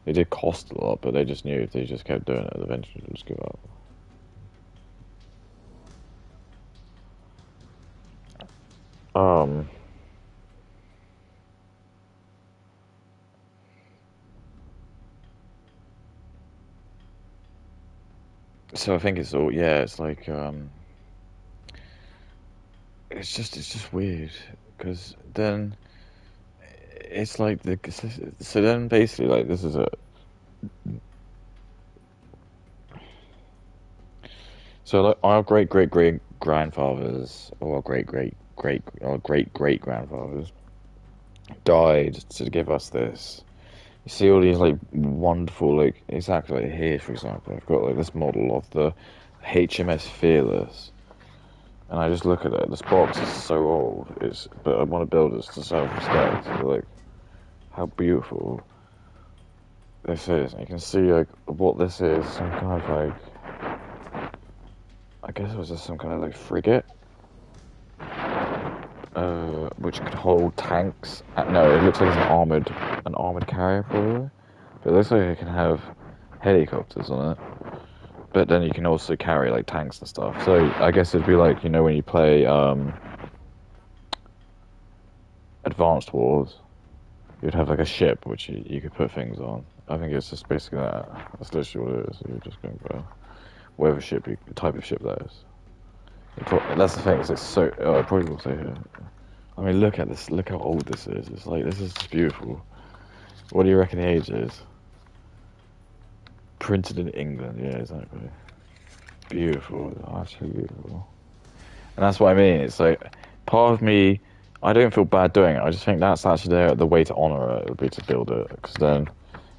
they did cost a lot, but they just knew if they just kept doing it, eventually they'd just give up. Um, so I think it's all yeah. It's like it's just weird because then it's like so then basically like this is a so like our great grandfathers or our great great grandfathers died to give us this. You see all these like wonderful like exactly like here for example I've got like this model of the HMS Fearless and I just look at it. This box is so old. It's but I want to build it to self-respect. So, like how beautiful this is. And you can see like what this is. Some kind of like I guess it was just some kind of like frigate. which could hold tanks. No, it looks like it's an armored carrier probably. But it looks like it can have helicopters on it. But then you can also carry like tanks and stuff. So I guess it'd be like, you know, when you play Advanced Wars, you'd have like a ship which you could put things on. I think it's just basically that. That's literally what it is. You're just going by whatever ship, the type of ship that is. That's the thing. It's so. Oh, I probably will say here. I mean, look at this. Look how old this is. It's like this is just beautiful. What do you reckon the age is? Printed in England. Yeah, exactly. Beautiful. Absolutely beautiful. And that's what I mean. It's like part of me. I don't feel bad doing it. I just think that's actually the way to honor it would be to build it because then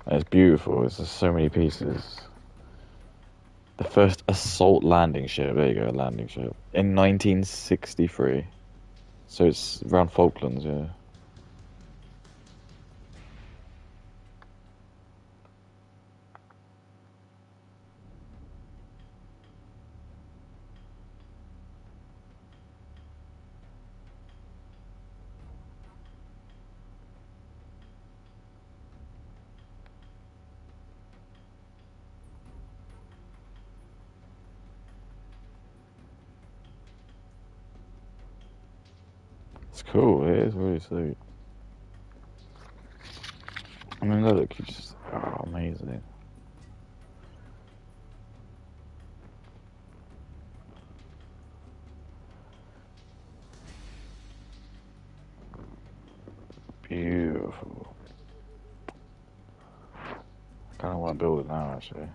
it's beautiful. It's just so many pieces. The first assault landing ship. There you go, landing ship in 1963. So it's around Falklands, yeah. It's cool. It is really sweet. I mean, look, you just amazing. Beautiful. I kind of want to build it now, actually.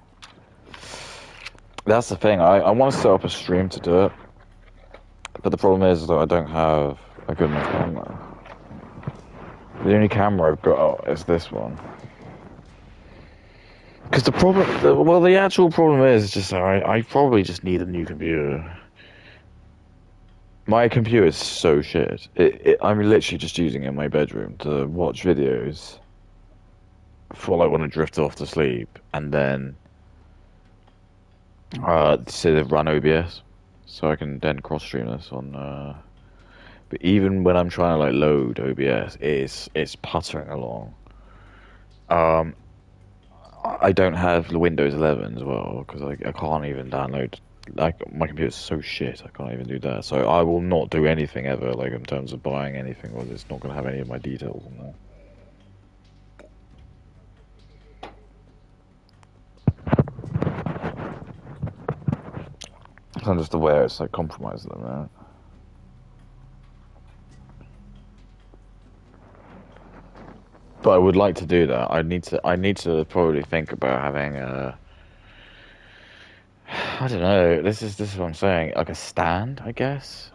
That's the thing. I want to set up a stream to do it, but the problem is that I don't have a good enough camera. The only camera I've got is this one. Because the actual problem is just I probably just need a new computer. My computer is so shit. I'm literally just using it in my bedroom to watch videos for like when I drift off to sleep, and then to run OBS, so I can then cross stream this on. But even when I'm trying to like load OBS, it's puttering along. Um, I don't have the Windows 11 as well because I can't even download. Like my computer's so shit, I can't even do that. So I will not do anything ever, like in terms of buying anything, or it's not going to have any of my details on there. I'm just aware it's like compromised at the minute. But I would like to do that. I need to probably think about having a. I don't know. This is what I'm saying. Like a stand, I guess,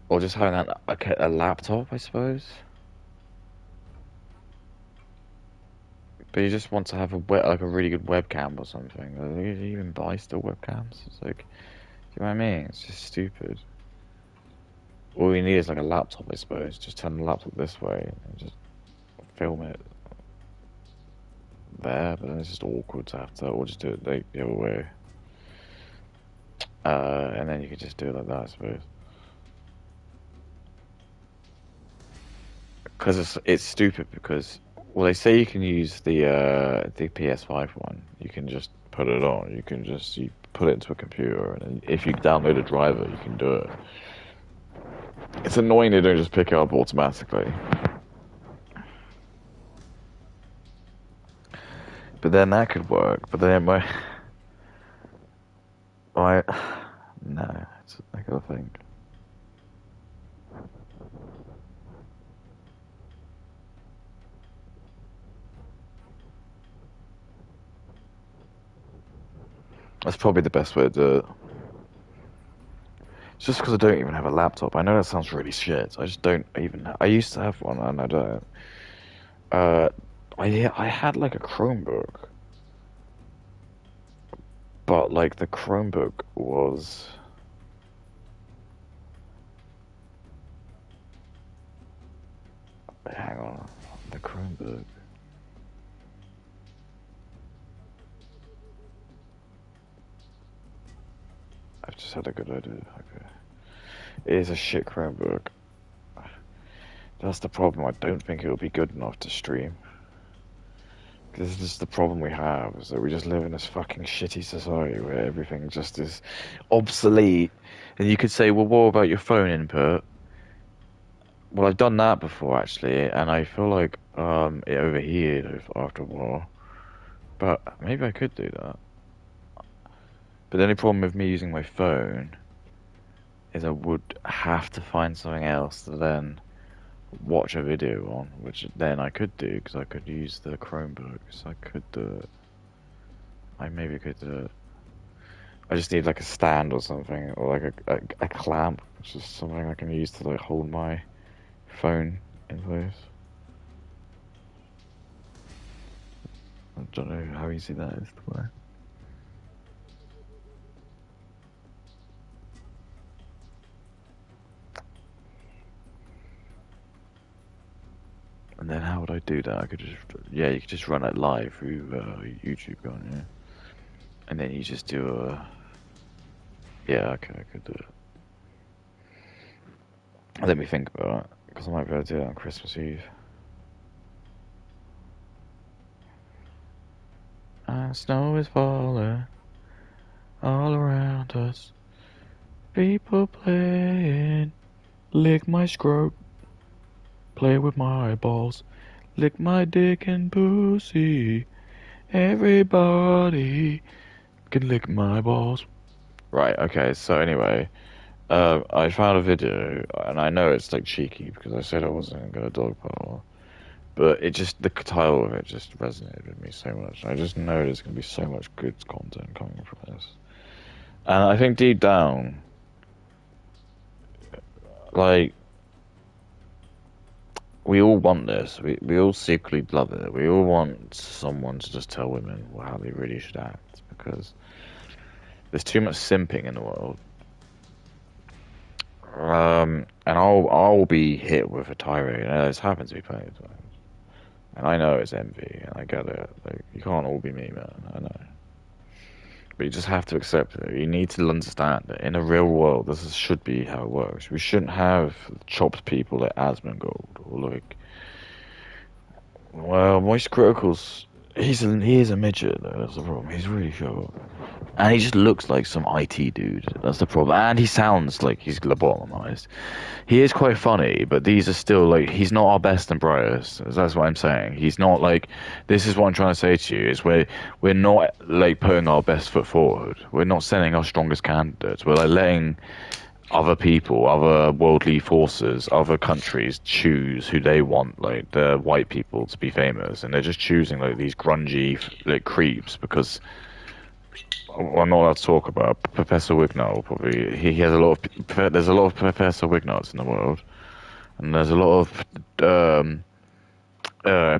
or just having a laptop, I suppose. But you just want to have like a really good webcam or something. Like, you even buy still webcams. It's like, you know what I mean? It's just stupid. All you need is like a laptop, I suppose. Just turn the laptop this way and just film it there. But then it's just awkward to have to, or just do it like the other way. And then you could just do it like that, I suppose. Because it's stupid because well they say you can use the PS5 one. You can just put it on. You put it into a computer and then if you download a driver, you can do it. It's annoying they don't just pick it up automatically. But then that could work. But then my no, I gotta think. That's probably the best way to do it. It's just because I don't even have a laptop. I know that sounds really shit. I just don't even. I used to have one, and I don't. Uh, I had like a Chromebook, but like the Chromebook was. Hang on, the Chromebook. I've just had a good idea. Okay. It is a shit Chromebook. That's the problem. I don't think it will be good enough to stream. This is the problem we have, is that we just live in this fucking shitty society where everything just is obsolete. And you could say, well, what about your phone input? Well, I've done that before actually, and I feel like it overheated after a while. But maybe I could do that. But the only problem with me using my phone is I would have to find something else to then watch a video on, which then I could do because I could use the Chromebook, so I could do it. I maybe could do it. I just need like a stand or something, or like a clamp, which is something I can use to like hold my phone in place. I don't know how easy that is to wear. And then how would I do that? I could just, yeah, you could just run it live through YouTube, can't you? And then you just do a, yeah, okay, I could do it. Let me think about it, because I might be able to do it on Christmas Eve. And snow is falling all around us. People playing, lick my scrot, play with my balls, lick my dick and pussy. Everybody can lick my balls. Right, okay, so anyway, I found a video, and I know it's like cheeky because I said I wasn't gonna dogpile, but it just, the title of it just resonated with me so much. I just know there's gonna be so much good content coming from this. And I think deep down, like, we all want this. We all secretly love it. We all want someone to just tell women how they really should act because there's too much simping in the world. And I'll be hit with a tirade, and it's happened to me plenty of times. And I know it's envy, and I get it. Like, you can't all be me, man. I know. But you just have to accept it. You need to understand that in a real world, should be how it works. We shouldn't have chopped people like Asmongold or like, well, Moist Critical's. He is a midget though. That's the problem. He's really short, and he just looks like some IT dude. That's the problem. And he sounds like he's lobotomized. He is quite funny, but these are still like he's not our best and brightest. That's what I'm saying. He's not like this is what I'm trying to say to you is we're not like putting our best foot forward. We're not sending our strongest candidates. We're like letting other people, other worldly forces, other countries choose who they want, like the white people, to be famous, and they're just choosing like these grungy like creeps because well, I'm not allowed to talk about Professor Wignall. Probably he has a lot of there's a lot of Professor Wignalls in the world, and there's a lot of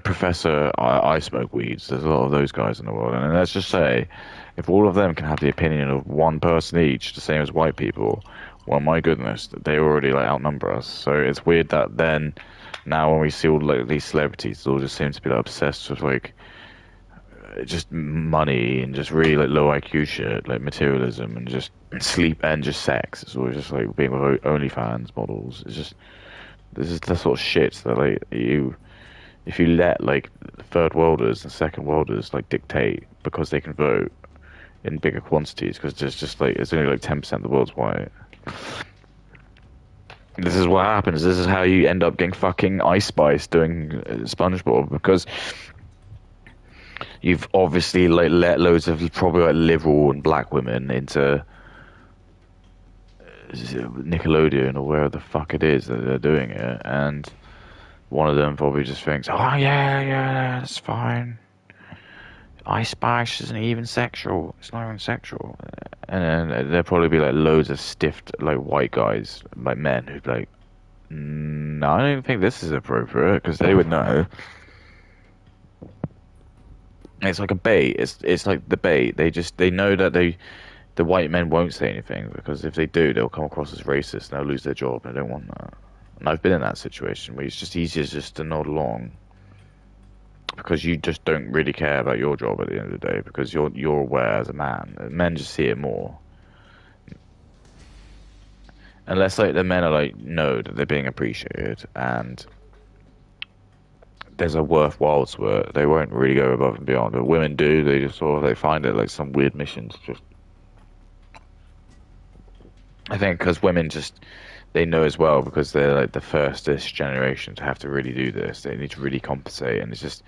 Professor I smoke weeds. There's a lot of those guys in the world, and let's just say, if all of them can have the opinion of one person each, the same as white people, well, my goodness, they already like outnumber us. So it's weird that then, now when we see all like these celebrities, they all just seem to be like obsessed with like just money and just really like low IQ shit, like materialism and just sleep and just sex. It's always just like being with OnlyFans models. It's just this is the sort of shit that like if you let like third worlders and second worlders like dictate because they can vote in bigger quantities because there's just like it's only like 10% of the world's white. This is what happens. This is how you end up getting fucking Ice Spice doing SpongeBob because you've obviously like let loads of probably like liberal and black women into Nickelodeon or wherever the fuck it is that they're doing it, and one of them probably just thinks, "Oh yeah, that's fine. Ice Spice isn't even sexual. It's not even sexual." And then there'll probably be like loads of stiff like white guys, like men, who'd be like, "No, I don't think this is appropriate," because they would know. It's like a bait. It's like the bait. They know that the white men won't say anything because if they do, they'll come across as racist and they'll lose their job, and they don't want that. And I've been in that situation where it's just easier just to nod along because you just don't really care about your job at the end of the day because you're aware as a man. Men just see it more. unless like the men are like know that they're being appreciated and there's a worthwhile to it, they won't really go above and beyond. But women do. They just sort of they find it like some weird mission to just. I think because women just they know as well because they're like the first-ish generation to have to really do this. They need to really compensate, and it's just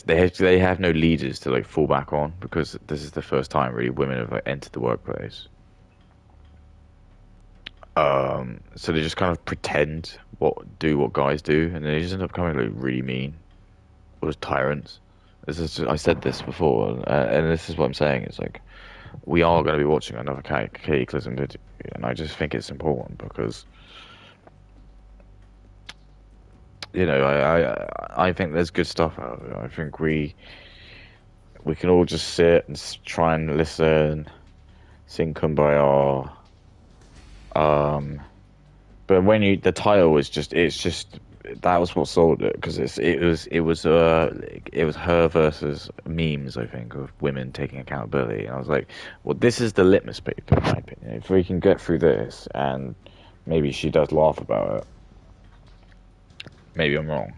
they have no leaders to like fall back on because this is the first time really women have like entered the workplace. So they just kind of pretend do what guys do, and they just end up becoming like really mean or tyrants. I said this before, and this is what I'm saying. It's like we are going to be watching another Cataclysm video, and I just think it's important because I think there's good stuff out of it. I think we can all just sit and try and listen, sing Kumbaya. But when the title is just it's just that was what sold it because it was her versus memes I think of women taking accountability, and I was like, well, this is the litmus paper in my opinion. If we can get through this, and maybe she does laugh about it, maybe I'm wrong.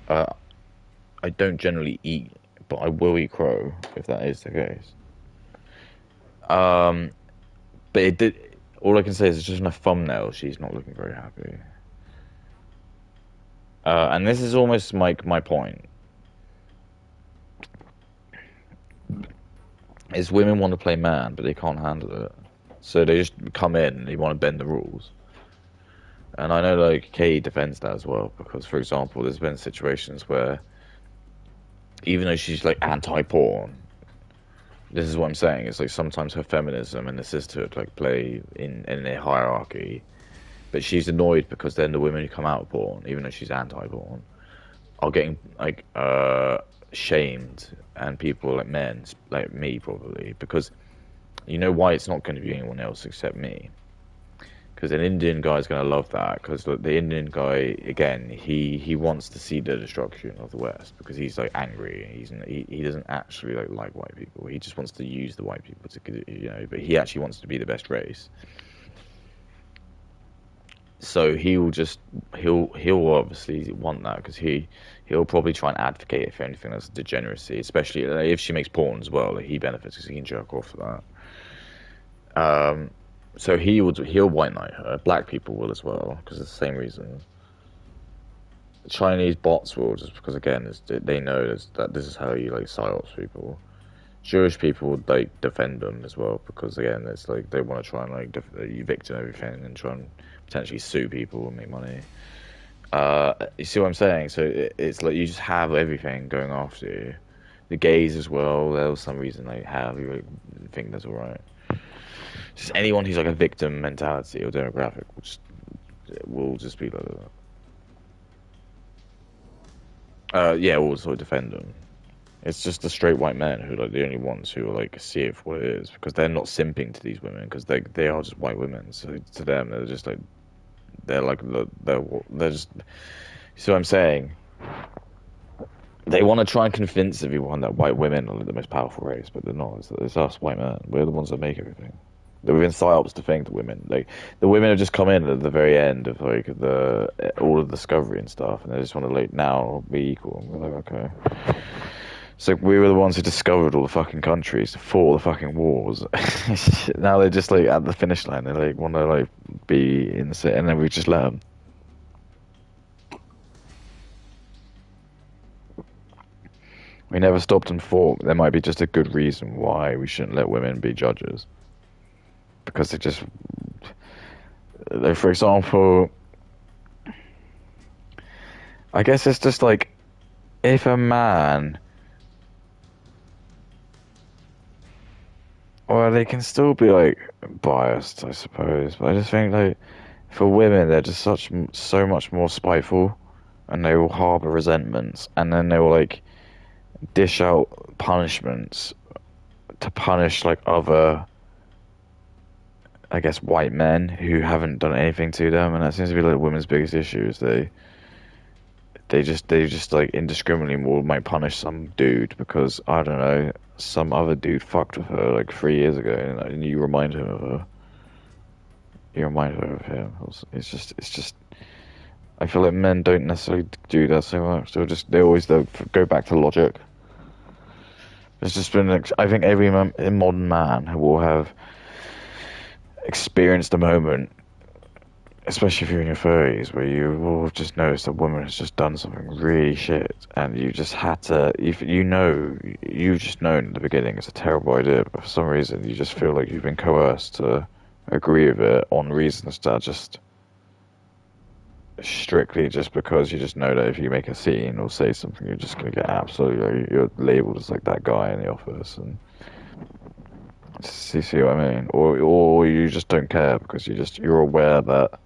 I don't generally eat, but I will eat crow if that is the case. Um, but it did. All I can say is it's just in a thumbnail. She's not looking very happy. And this is almost my point. Is women want to play man, but they can't handle it. So they just come in and they want to bend the rules. And I know like Katie defends that as well because, for example, there's been situations where even though she's like anti-porn, this is what I'm saying. It's like sometimes her feminism and the sisterhood like play in a hierarchy, but she's annoyed because then the women who come out of porn, even though she's anti-porn, are getting like shamed, and people like men like me probably because you know why it's not going to be anyone else except me. Because an Indian guy is going to love that. Because the Indian guy, again, he wants to see the destruction of the West because he's like angry. He doesn't actually like white people. He just wants to use the white people to But he actually wants to be the best race. So he'll obviously want that because he'll probably try and advocate for anything that's degeneracy, especially if she makes porn as well. Like, he benefits because he can jerk off for that. So he'll white knight her. Black people will as well because it's the same reason. Chinese bots will just because again they know that this is how you like psyops people. Jewish people would like defend them as well because again it's like they want to try and like victim everything and try and potentially sue people and make money. You see what I'm saying? So it's like you just have everything going after you. The gays as well. There's some reason they have you think that's alright. Just anyone who's like a victim mentality or demographic will just be like that. Yeah, will sort of defend them. It's just the straight white men who are like the only ones who like see it for what it is because they're not simping to these women because they are just white women. So to them, they're just like they're just. You see what I'm saying? They want to try and convince everyone that white women are the most powerful race, but they're not. It's us white men. We're the ones that make everything. We've been psyops to think the women the women have just come in at the very end of like all of the discovery and stuff, and they just want to like now be equal. And we're like, okay. So we were the ones who discovered all the fucking countries, fought all the fucking wars. Now they're just like at the finish line. They like want to like be in the city, and then we just let them. We never stopped and thought there might be just a good reason why we shouldn't let women be judges. Because they just, like, for example, I guess it's just like, if a man, well, they can still be like biased, I suppose, but I just think like, for women, they're just so much more spiteful, and they will harbor resentments, and then they will like dish out punishments to punish like other, I guess, white men who haven't done anything to them, and that seems to be like women's biggest issues. They just like indiscriminately might punish some dude because I don't know some other dude fucked with her like 3 years ago, and you remind him of her. you remind her of him. It's just. I feel like men don't necessarily do that so much. They always go back to logic. There's just been, I think every modern man will have experienced a moment, especially if you're in your 30s, where you will just notice a woman has just done something really shit, and you just had to, if you know, you just known at the beginning it's a terrible idea, but for some reason you just feel like you've been coerced to agree with it on reasons that are just strictly just because you just know that if you make a scene or say something, you're just gonna get absolutely, you're labeled as like that guy in the office, and see what I mean, or you just don't care because you're aware that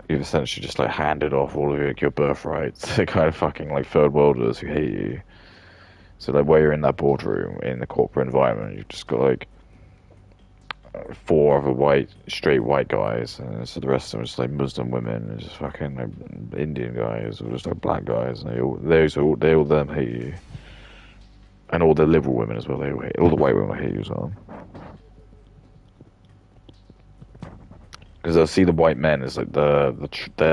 you've essentially just like handed off all of your birthright to kind of fucking like third worlders who hate you. So like while you're in that boardroom in the corporate environment, you've just got like four other straight white guys, and so the rest of them are just like Muslim women and just fucking like Indian guys or just like black guys, and they all them hate you, and all the liberal women as well. All the white women hate you as well. Because they'll see the white men as like they're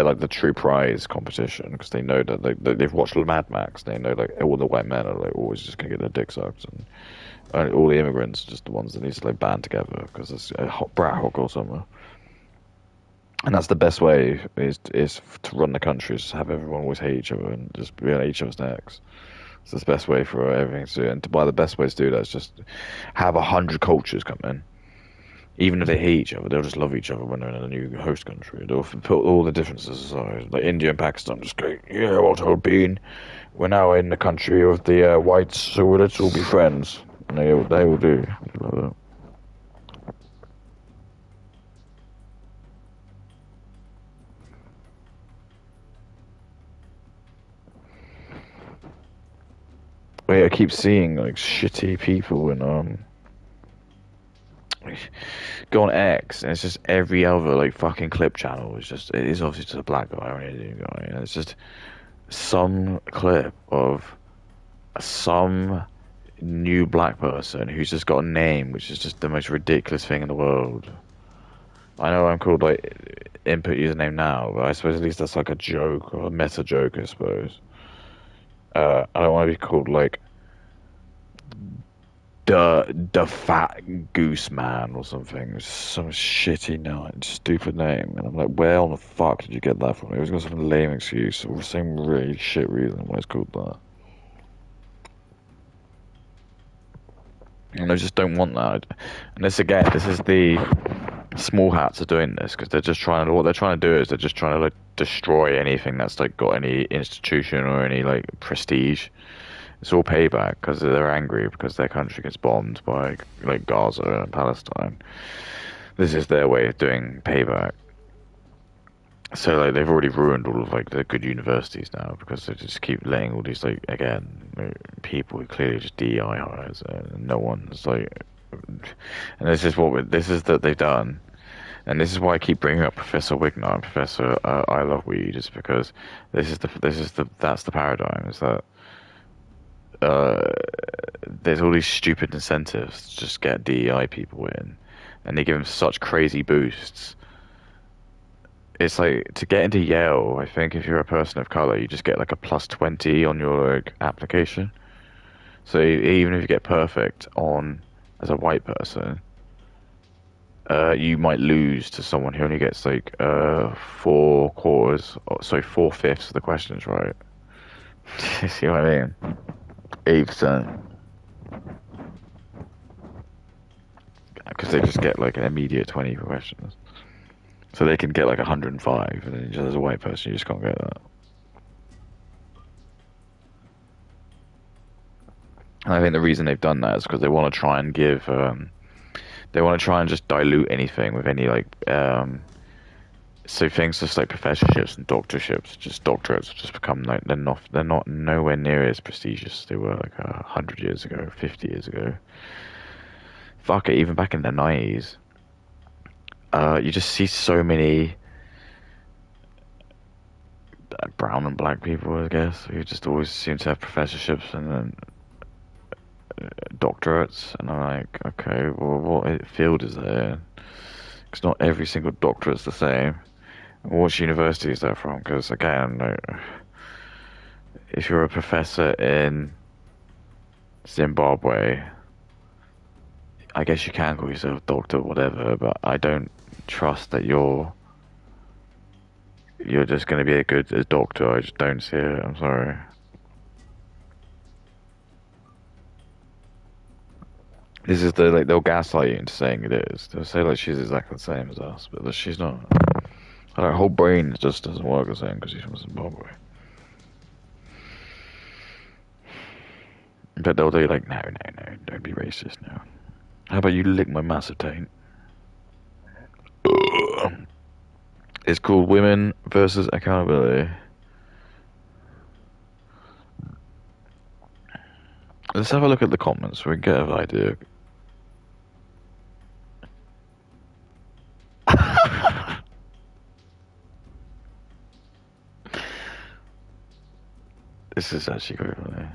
like the true prize competition because they know that they've watched Mad Max. They know like all the white men are like always just gonna get their dick sucked, and all the immigrants are just the ones that need to like band together because it's a hot brat hawk or somewhere. And that's the best way is to run the country, is to have everyone always hate each other and just be on each other's necks. It's the best way for everything to do. And to buy the best way to do that is just have 100 cultures come in. Even if they hate each other, they'll just love each other when they're in a new host country. They'll put all the differences aside. Like India and Pakistan just go, yeah, what old bean. We're now in the country of the whites, so let's all be friends. And they will do. Like that. Wait, I keep seeing like shitty people and go on X, and it's just every other like fucking clip channel it is obviously just a black guy or an Indian guy, and it's just some clip of some new black person who's just got a name which is just the most ridiculous thing in the world. I know I'm called like input username now, but I suppose at least that's like a joke or a meta joke, I suppose. I don't want to be called like the fat goose man or something. Some shitty stupid name, and I'm like, where on the fuck did you get that from? It was got some lame excuse or some really shit reason why it's called that. And I just don't want that. And this is the small hats are doing this because they're just trying to. What they're trying to do is they're just trying to like destroy anything that's like got any institution or any like prestige. It's all payback because they're angry because their country gets bombed by like Gaza and Palestine. This is their way of doing payback. So like they've already ruined all of like the good universities now because they just keep letting all these like again people who clearly just DEI hires and no one's like. And this is that they've done, and this is why I keep bringing up Professor Wigner and Professor I Love Weed, is because that's the paradigm, is that there's all these stupid incentives to just get DEI people in, and they give them such crazy boosts. It's like to get into Yale, I think if you're a person of color, you just get like a +20 on your like application. So even if you get perfect on as a white person, you might lose to someone who only gets like 4/5 of the questions right. You see what I mean? 8%. Because they just get like an immediate 20 for questions. So they can get like 105, and then just as a white person, you just can't get that. And I think the reason they've done that is because they want to try and they want to try and just dilute anything with any like, so things just like professorships and doctorships, just doctorates, just become like they're not nowhere near as prestigious as they were like 100 years ago, 50 years ago. Fuck it, even back in the 90s, you just see so many brown and black people, I guess, who just always seem to have professorships and then doctorates, and I'm like, okay, well, what field is there? Because not every single doctor is the same. Which university is that from? Because again, like, if you're a professor in Zimbabwe, I guess you can call yourself doctor, whatever. But I don't trust that you're just going to be a good a doctor. I just don't see it. I'm sorry. This is the like they'll gaslight you into saying it is. They'll say like she's exactly the same as us, but she's not. Her whole brain just doesn't work the same because she's from Zimbabwe. But they'll do like, no, no, no, don't be racist now. How about you lick my massive taint? It's called Women versus Accountability. Let's have a look at the comments so we can get an idea. This is actually quite funny.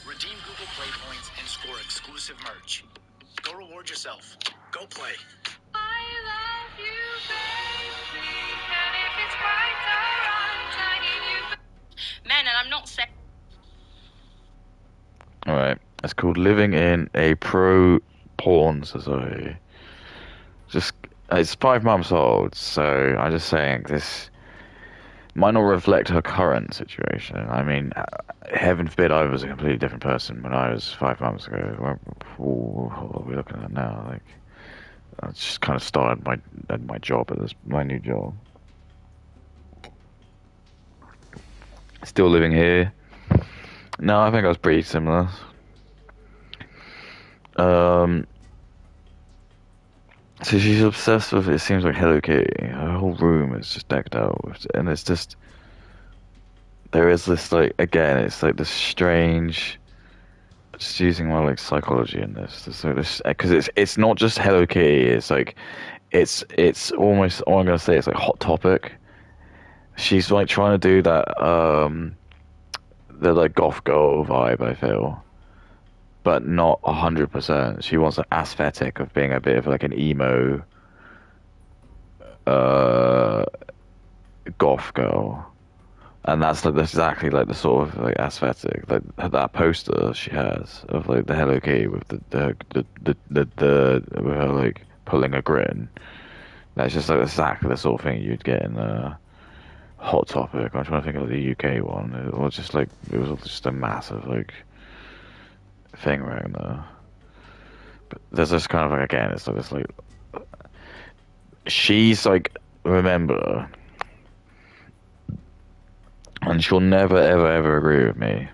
Redeem Google Play points and score exclusive merch. Go reward yourself. Go play. I love you, baby, and if it's brighter, I need you. Man, and I'm not saying. Alright, it's called Living in a Pro Porn Society. Just, it's 5 months old, so I'm just saying this might not reflect her current situation. I mean, heaven forbid I was a completely different person when I was 5 months ago. What are we looking at now? Like, I just kind of started my job at my new job. Still living here. No, I think I was pretty similar. So she's obsessed with it seems like Hello Kitty. Her whole room is just decked out with, and it's just there is this like again, it's like this strange. Just using my like psychology in this, so this because it's not just Hello Kitty. It's like it's almost all I'm gonna say is like Hot Topic. She's like trying to do that the like goth girl vibe, I feel, but not 100%. She wants an aesthetic of being a bit of like an emo uh goth girl, and that's like exactly like the sort of like aesthetic like that poster she has of like the Hello Kitty with the with her like pulling a grin. That's just like exactly the sort of thing you'd get in the Hot Topic. I'm trying to think of the UK one. It was just like it was just a massive like thing around there. But there's this kind of like again, it's like this like she's like remember, and she'll never ever ever agree with me.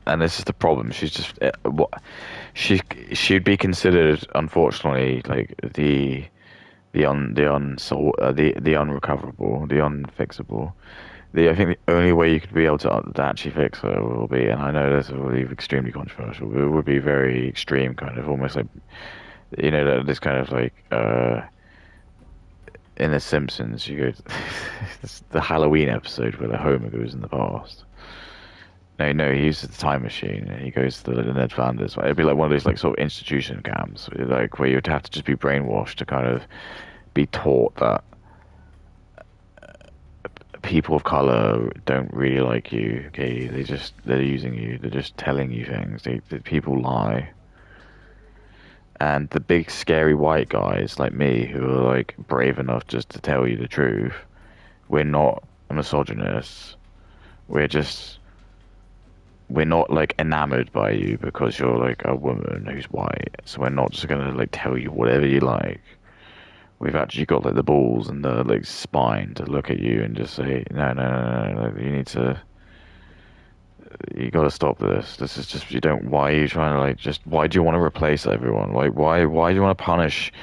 And this is the problem. She's just what she'd be considered, unfortunately, like the unrecoverable, the unfixable. I think the only way you could be able to actually fix her will be, and I know this will be extremely controversial, but it would be very extreme, kind of almost like this kind of like in The Simpsons, you go the Halloween episode where the Homer goes in the past. No, he uses the time machine and he goes to the Ned Flanders. It'd be like one of those like sort of institution camps, like where you'd have to just be brainwashed to kind of be taught that people of color don't really like you. Okay, they're using you. They're just telling you things. People lie. And the big scary white guys like me who are like brave enough just to tell you the truth, we're not misogynists. We're not like enamored by you because you're like a woman who's white. So we're not just gonna like tell you whatever you like. We've actually got like the balls and the like spine to look at you and just say, no, no, no, no, no, you gotta stop this. This is just, you don't, why are you trying to like, just, why do you want to replace everyone? Like, why do you want to punish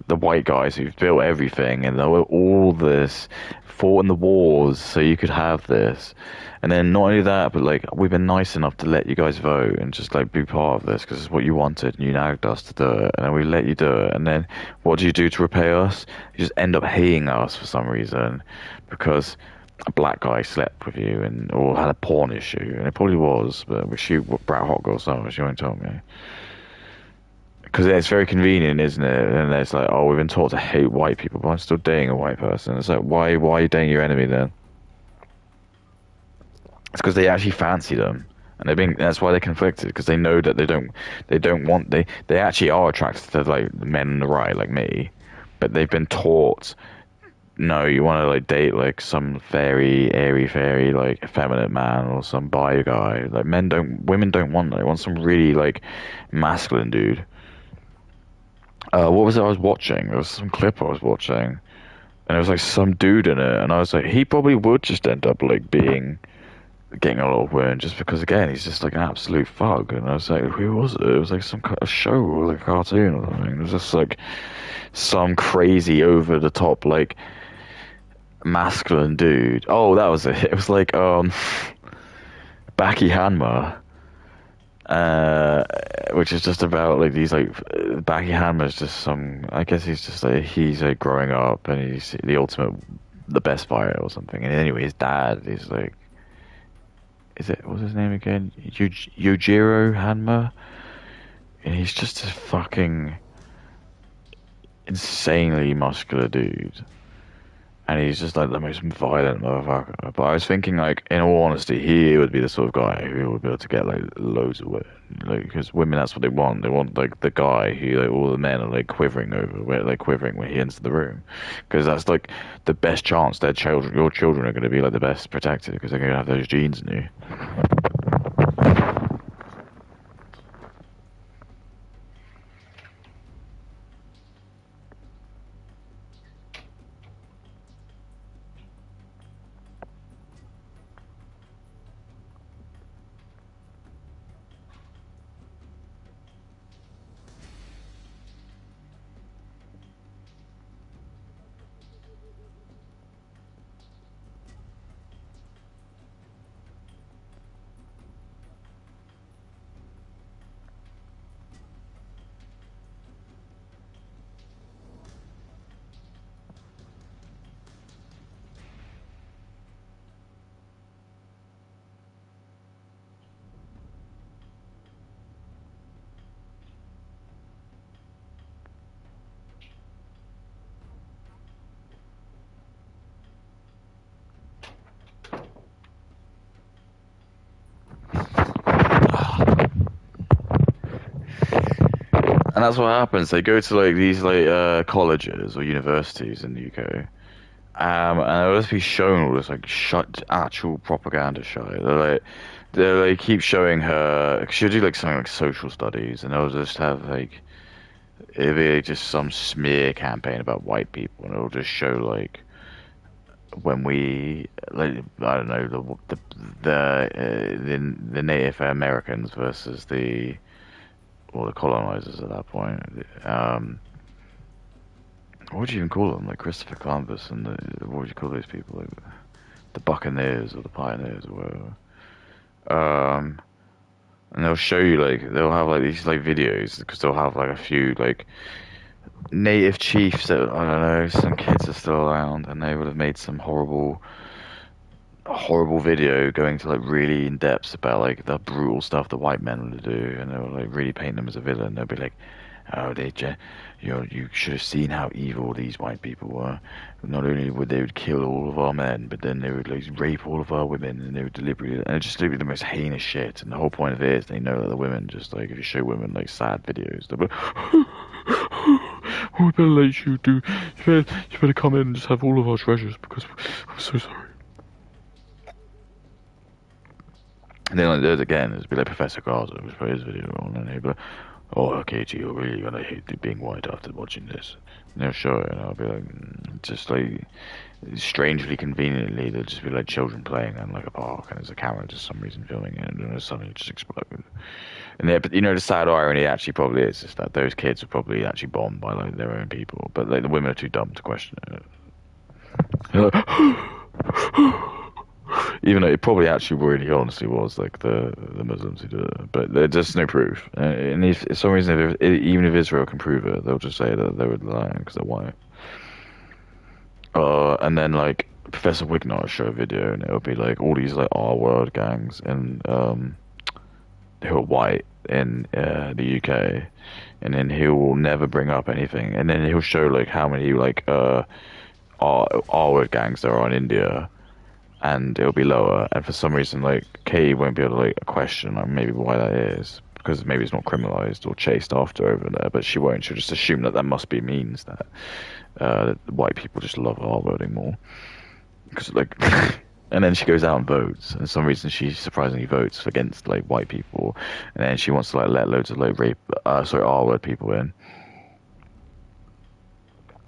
the white guys who've built everything and all this, fought in the wars so you could have this. And then not only that, but like we've been nice enough to let you guys vote and just like be part of this because it's what you wanted and you nagged us to do it, and then we let you do it. And then what do you do to repay us? You just end up hating us for some reason because a black guy slept with you and or had a porn issue, and it probably was, but we shoot Brat Hot Girl so much, you won't tell me. Because it's very convenient, isn't it? And it's like, oh, we've been taught to hate white people, but I'm still dating a white person. It's like, why are you dating your enemy then? It's because they actually fancy them, and that's why they're conflicted, because they know that they actually are attracted to like men on the right, like me, but they've been taught, no, you want to like date like some airy fairy, like effeminate man or some bi guy. Like women don't want that. They want some really like masculine dude. What was it I was watching? There was some clip I was watching, and there was like some dude in it, and I was like, he probably would just end up like getting a lot of women just because again he's just like an absolute thug. And I was like, who was it? It was like some kind of show or like a cartoon or something. It was just like some crazy over the top like masculine dude. Oh, that was it. It was like Baki Hanma. Which is just about like these like Baki Hanma is just some, I guess he's like growing up and he's the best fighter or something. And anyway, his dad is like, what's his name again? Yujiro Hanma, and he's just a fucking insanely muscular dude. And he's just like the most violent motherfucker. But I was thinking, like, in all honesty, he would be the sort of guy who would be able to get like loads of women. Like, because women, that's what they want. They want like the guy who like all the men are like quivering when he enters the room. Because that's like the best chance your children are going to be like the best protected because they're going to have those genes in you. And that's what happens. They go to like these like colleges or universities in the UK, and they'll just be shown all this like actual propaganda shit. They keep showing her. She'll do like something like social studies, and they'll just have like it'll be just some smear campaign about white people, and it'll just show like when we like I don't know the Native Americans versus the colonizers at that point. What would you even call them? Like Christopher Columbus and what would you call those people? Like the Buccaneers or the Pioneers or whatever. And they'll show you they'll have like these like videos because they'll have like a few like native chiefs that I don't know, some kids are still around, and they would have made some horrible video going to like really in depth about like the brutal stuff the white men would do, and they would like really paint them as a villain. They'll be like, oh, you should have seen how evil these white people were. Not only would they kill all of our men, but then they would like rape all of our women, and they would deliberately, and it just be the most heinous shit. And the whole point of it is they know that the women just like if you show women like sad videos, they'll be like, oh, we better let you do. You better come in and just have all of our treasures because we're so sorry. And then like there's again, there's be like Professor Garza, who's put his video on, and he'll be like, oh, okay, you're really gonna hate being white after watching this. And they'll show it, and I'll be like, just like, strangely conveniently, there'll just be like children playing on like a park, and there's a camera just some reason filming it, and then suddenly just explode. And but you know, the sad irony actually probably is just that those kids were probably actually bombed by like their own people, but like the women are too dumb to question it. Even though it probably actually really honestly was like the Muslims who did it, but there's just no proof. And if for some reason, even if Israel can prove it, they'll just say that they were lying because they're white. And then like Professor Wigner will show a video, and it'll be like all these like R-word gangs and who are white in the UK, and then he will never bring up anything, and then he'll show like how many like R-word gangs there are in India, and it'll be lower, and for some reason like Katie won't be able to like question like maybe why that is, because maybe it's not criminalized or chased after over there, but she won't. She'll just assume that that must be means that white people just love R-wording more, because like. And then she goes out and votes, and for some reason she surprisingly votes against like white people, and then she wants to like let loads of like R-word people in,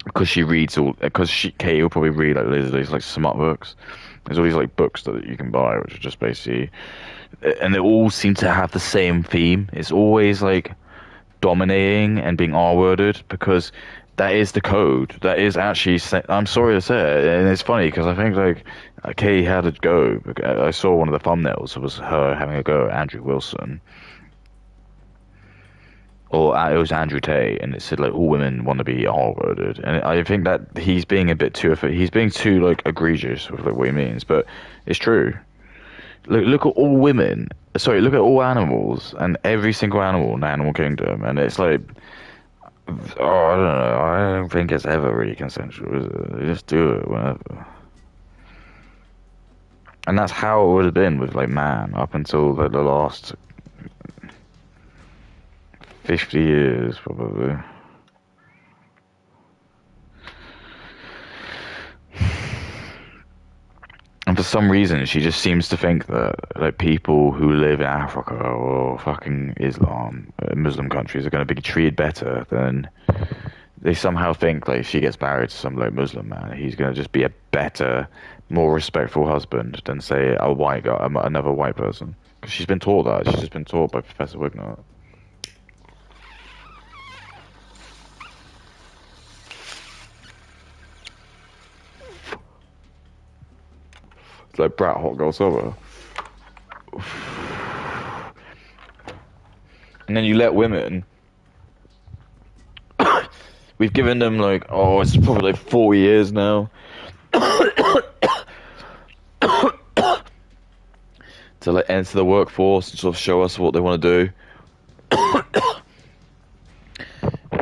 because she reads all, because Katie will probably read like these like smart books. There's all these like books that you can buy, which are just basically, and they all seem to have the same theme. It's always like dominating and being R-worded, because that is the code. That is actually, I'm sorry to say it, and it's funny because I think like Katie had a go. I saw one of the thumbnails. It was her having a go at Andrew Wilson, or it was Andrew Tate, and it said like all women want to be R-worded, and I think that he's being a bit too, he's being too like egregious with like what he means, but it's true. Look at all women. Sorry, look at all animals and every single animal in the animal kingdom, and it's like, oh, I don't know. I don't think it's ever really consensual, is it? They just do it whenever. And that's how it would have been with like man up until like, the last 50 years, probably. And for some reason, she just seems to think that like people who live in Africa or fucking Islam, Muslim countries, are going to be treated better than. They somehow think like if she gets married to some like Muslim man, he's going to just be a better, more respectful husband than say a white guy, another white person. Because she's been taught that. She's just been taught by Professor Wigner. It's like Brat Hot Girl Summer. And then you let women. We've given them like, oh, it's probably like 4 years now to like enter the workforce and sort of show us what they want to do.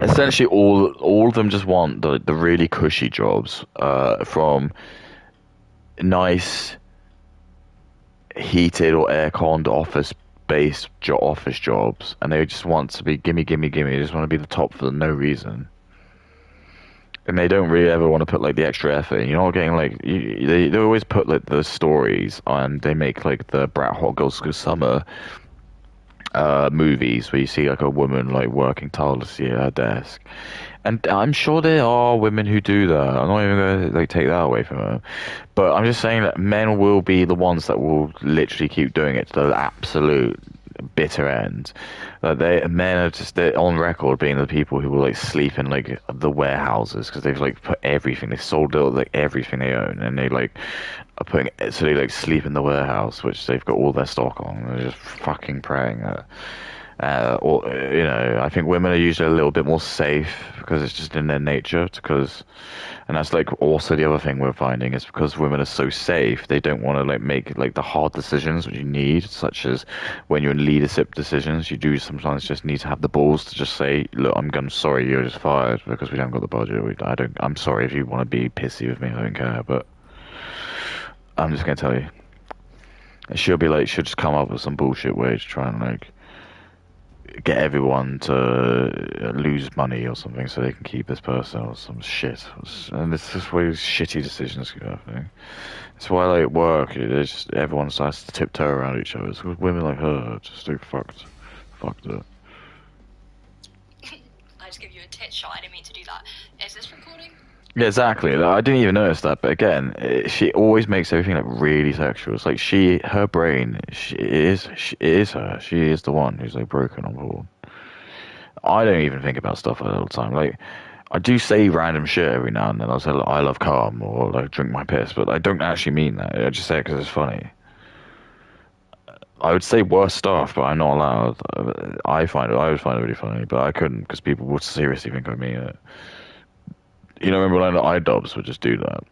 Essentially, all of them just want the really cushy jobs, from nice, heated or air-conned office-based office jobs, and they just want to be gimme. They just want to be the top for no reason. And they don't really ever want to put like the extra effort. You're not getting like they always put like the stories on. They make like the Brat Hot Girl School Summer movies where you see like a woman like working tirelessly at her desk, and I'm sure there are women who do that. I'm not even going to like take that away from her, but I'm just saying that men will be the ones that will literally keep doing it to the absolute bitter end. Like men are just, they're on record being the people who will like sleep in like the warehouses because they've like put everything, they've sold out like everything they own, and they like are putting, so they like sleep in the warehouse which they've got all their stock on. They're just fucking praying that or you know, I think women are usually a little bit more safe because it's just in their nature, and that's like also the other thing we're finding is because women are so safe, they don't want to like make like the hard decisions which you need, such as when you're in leadership decisions, you do sometimes just need to have the balls to just say, look, I'm sorry, you're just fired because we haven't got the budget. I'm sorry if you want to be pissy with me, I don't care, but I'm just gonna tell you. And she'll just come up with some bullshit way to try and like get everyone to lose money or something so they can keep this person or some shit. And it's just where shitty decisions keep happening. It's why like work, it's just everyone starts to tiptoe around each other. It's because women like her just do fucked it. I just give you a tit shot. I didn't mean to do that. Is this recording? Yeah, exactly. Like, I didn't even notice that, but again, she always makes everything like really sexual. It's like her brain, it is her. She is the one who's like broken on board. I don't even think about stuff like that all the time. Like, I do say random shit every now and then. I'll say like, I love calm or like drink my piss, but I don't actually mean that. I just say it because it's funny. I would say worse stuff, but I'm not allowed. I would find it really funny, but I couldn't because people would seriously think I mean it. You know, remember when iDubbbz would just do that?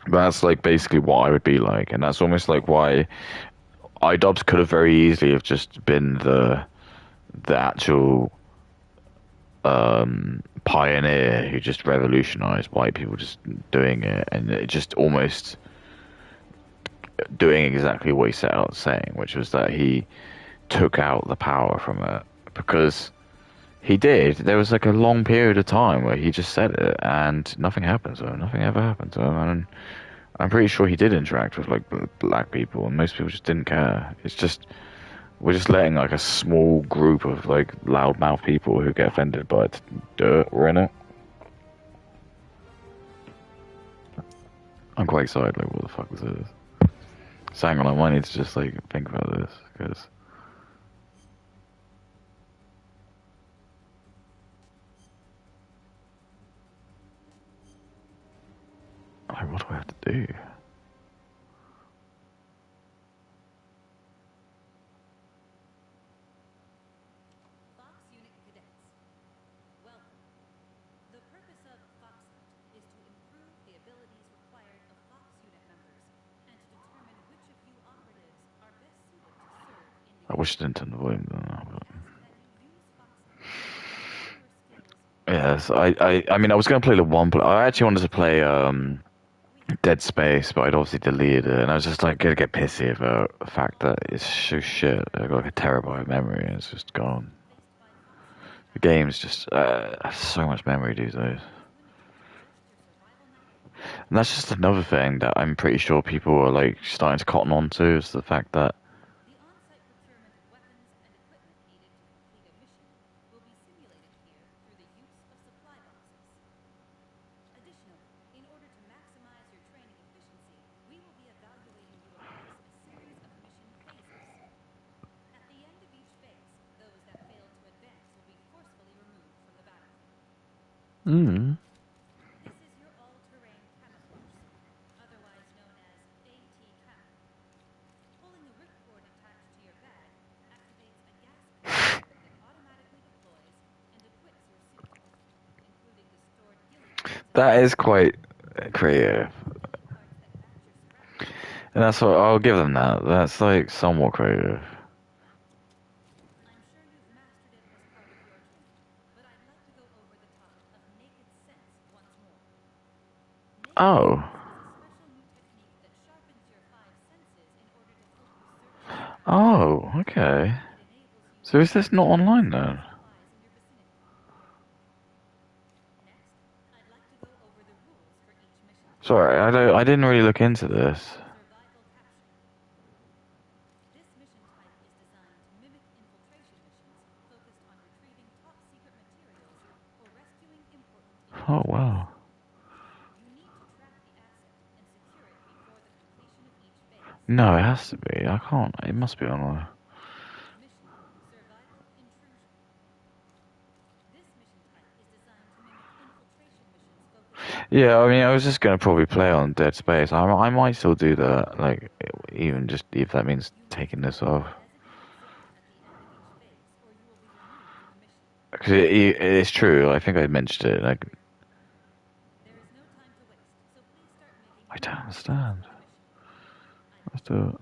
But that's like basically what I would be like, and that's almost like why iDubbbz could have very easily have just been the actual pioneer who just revolutionized white people just doing it, and it just almost doing exactly what he set out saying, which was that he took out the power from it because he did. There was like a long period of time where he just said it and nothing happened to him. Nothing ever happened to him, and I'm pretty sure he did interact with like black people, and most people just didn't care. It's just we're just letting like a small group of like loudmouth people who get offended by it do it. We're in it. I'm quite excited. Like, what the fuck is this? So hang on, I might need to just like think about this because like, what do I have to do? Fox Unit Cadets, welcome. The purpose of Foxhunt is to improve the abilities required of Fox Unit members and to determine which of you operatives are best suited to serve in the I wish I didn't turn the volume down. We ask that you use Foxhunt to hone your skills. Yes, I mean, I was going to play the one, but I actually wanted to play Dead Space, but I'd obviously deleted it, and I was just like gonna get pissy about the fact that it's so shit. I got like a terabyte of memory, and it's just gone. The game's just has so much memory these days, and that's just another thing that I'm pretty sure people are like starting to cotton on to is the fact that The on-site procurement of weapons and equipment needed to complete a mission will be simulated here through the use of supply boxes. Additionally, in order to maximize your training efficiency, we will be evaluating you across a series of mission phases. At the end of each phase, those that fail to advance will be forcefully removed from the battlefield. mm, This is your all-terrain camouflage suit, otherwise known as AT-Camo. Pulling the ripcord attached to your bag activates a gas pistol that automatically deploys and equips your suit, including the stored ghillie beans that is quite creative, parts that match your surroundings. and that's what I'll give them that. That's like somewhat creative. I'm sure you've mastered it as part of your training, but I'd like to go over the topic of naked sense once more. Naked Oh, sense is a special new technique that sharpens your five senses in order to help you search for oh, okay. It enables you So to is this not online then? supplies in your vicinity. Next, I'd like to go over the rules for each mission type. Sorry, I didn't really look into this. Survival capture. This mission type is designed to mimic infiltration missions focused on retrieving top secret materials or rescuing important Oh individuals. wow. You need to track the asset and secure it before the completion of each phase. No, it has to be. I can't. It must be online. Mission Survival Intrusion. This mission type is designed to mimic infiltration missions focused on Yeah, I mean, I was just gonna probably play on Dead Space. I might still do that. Like, even just if that means taking this off. designated zone at the end of each phase, or you will be removed from the mission. Because it's true. I think I mentioned it. Like, There is no time to waste, so please start making I your don't preparations understand. for the mission. Let's do it.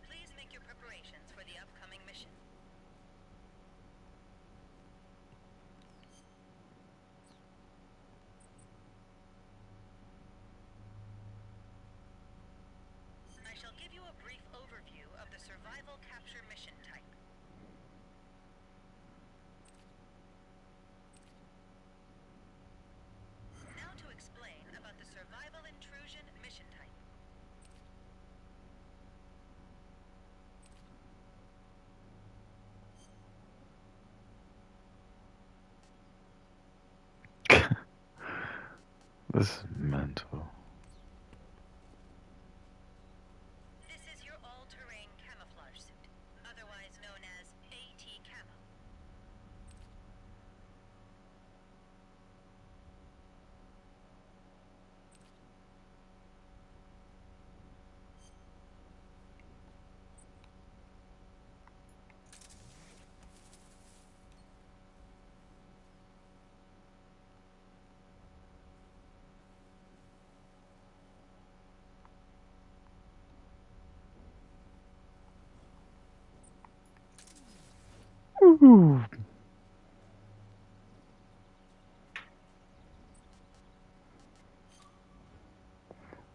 Please make your preparations for the upcoming mission. I shall give you a brief overview of the survival capture mission type. This is mental. This is your all-terrain camouflage suit, otherwise known as AT Camo.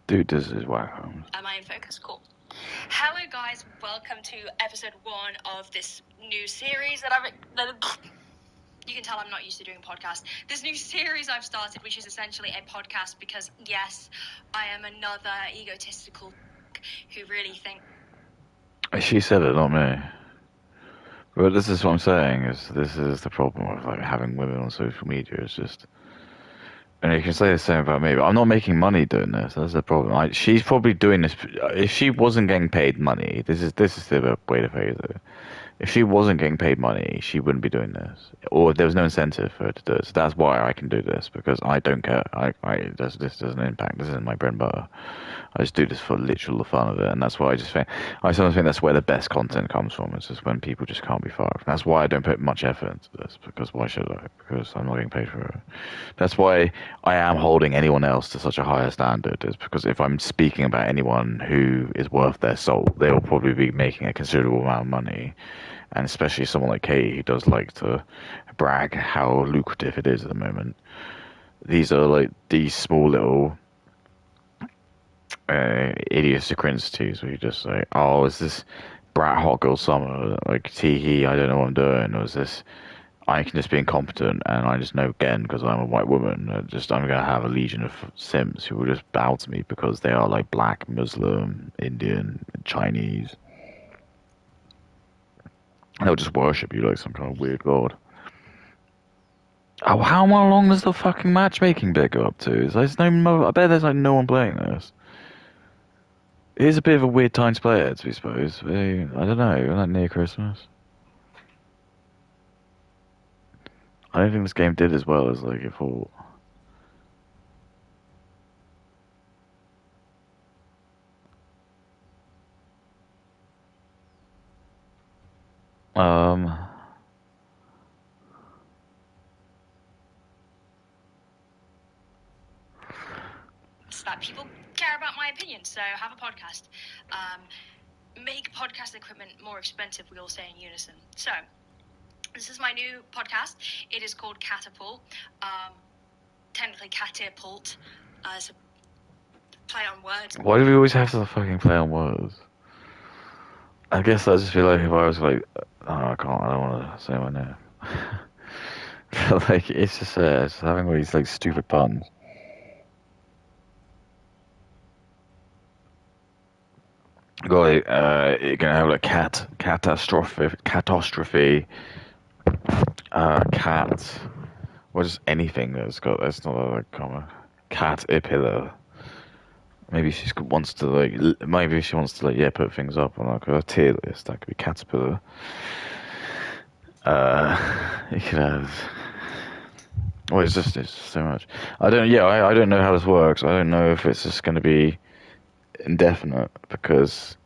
Dude, this is whack. Am I in focus? Cool. Hello, guys. Welcome to episode 1 of this new series you can tell I'm not used to doing podcasts. This new series I've started, which is essentially a podcast because, yes, I am another egotistical who really thinks. She said it, not me. But this is what I'm saying. This is the problem with like having women on social media. It's just, and you can say the same about me. But I'm not making money doing this. That's the problem. She's probably doing this. If she wasn't getting paid money, this is the way to phrase it. If she wasn't getting paid money, she wouldn't be doing this, or there was no incentive for her to do it. So that's why I can do this because I don't care. This doesn't impact. This isn't my bread and butter. I just do this for literal fun of it, and that's why I sometimes think that's where the best content comes from. It's just when people just can't be fucked. That's why I don't put much effort into this because why should I? Because I'm not getting paid for it. That's why I am holding anyone else to such a higher standard. Is because if I'm speaking about anyone who is worth their salt, they will probably be making a considerable amount of money. And especially someone like Katie who does like to brag how lucrative it is at the moment. These are like these small little idiosyncrasies where you just like, oh, is this brat hot girl summer? Like, tee I don't know what I'm doing. Or is this, I can just be incompetent and I just know again because I'm a white woman. I'm going to have a legion of simps who will just bow to me because they are like black, Muslim, Indian, Chinese. They'll just worship you like some kind of weird god. Oh, how long does the fucking matchmaking bit go up to? I bet there's like no one playing this. It is a bit of a weird time to play it, I suppose. I don't know, like near Christmas. I don't think this game did as well as like it thought. Um, That people care about my opinion, so have a podcast. Make podcast equipment more expensive, we all say in unison. So, this is my new podcast. It is called Catapult. Technically Catapult. It's a play on words. why do we always have to fucking play on words? I guess I just feel like if I was like, oh, I don't want to say my name. But like, it's just having all these like stupid puns. Like, you're gonna have like catastrophe, cat, or just anything that's not like common. Caterpillar. Maybe she wants to like, put things up on like a tier list. That could be caterpillar. You could have. Well, it's just so much. I don't know how this works. I don't know if it's just going to be indefinite because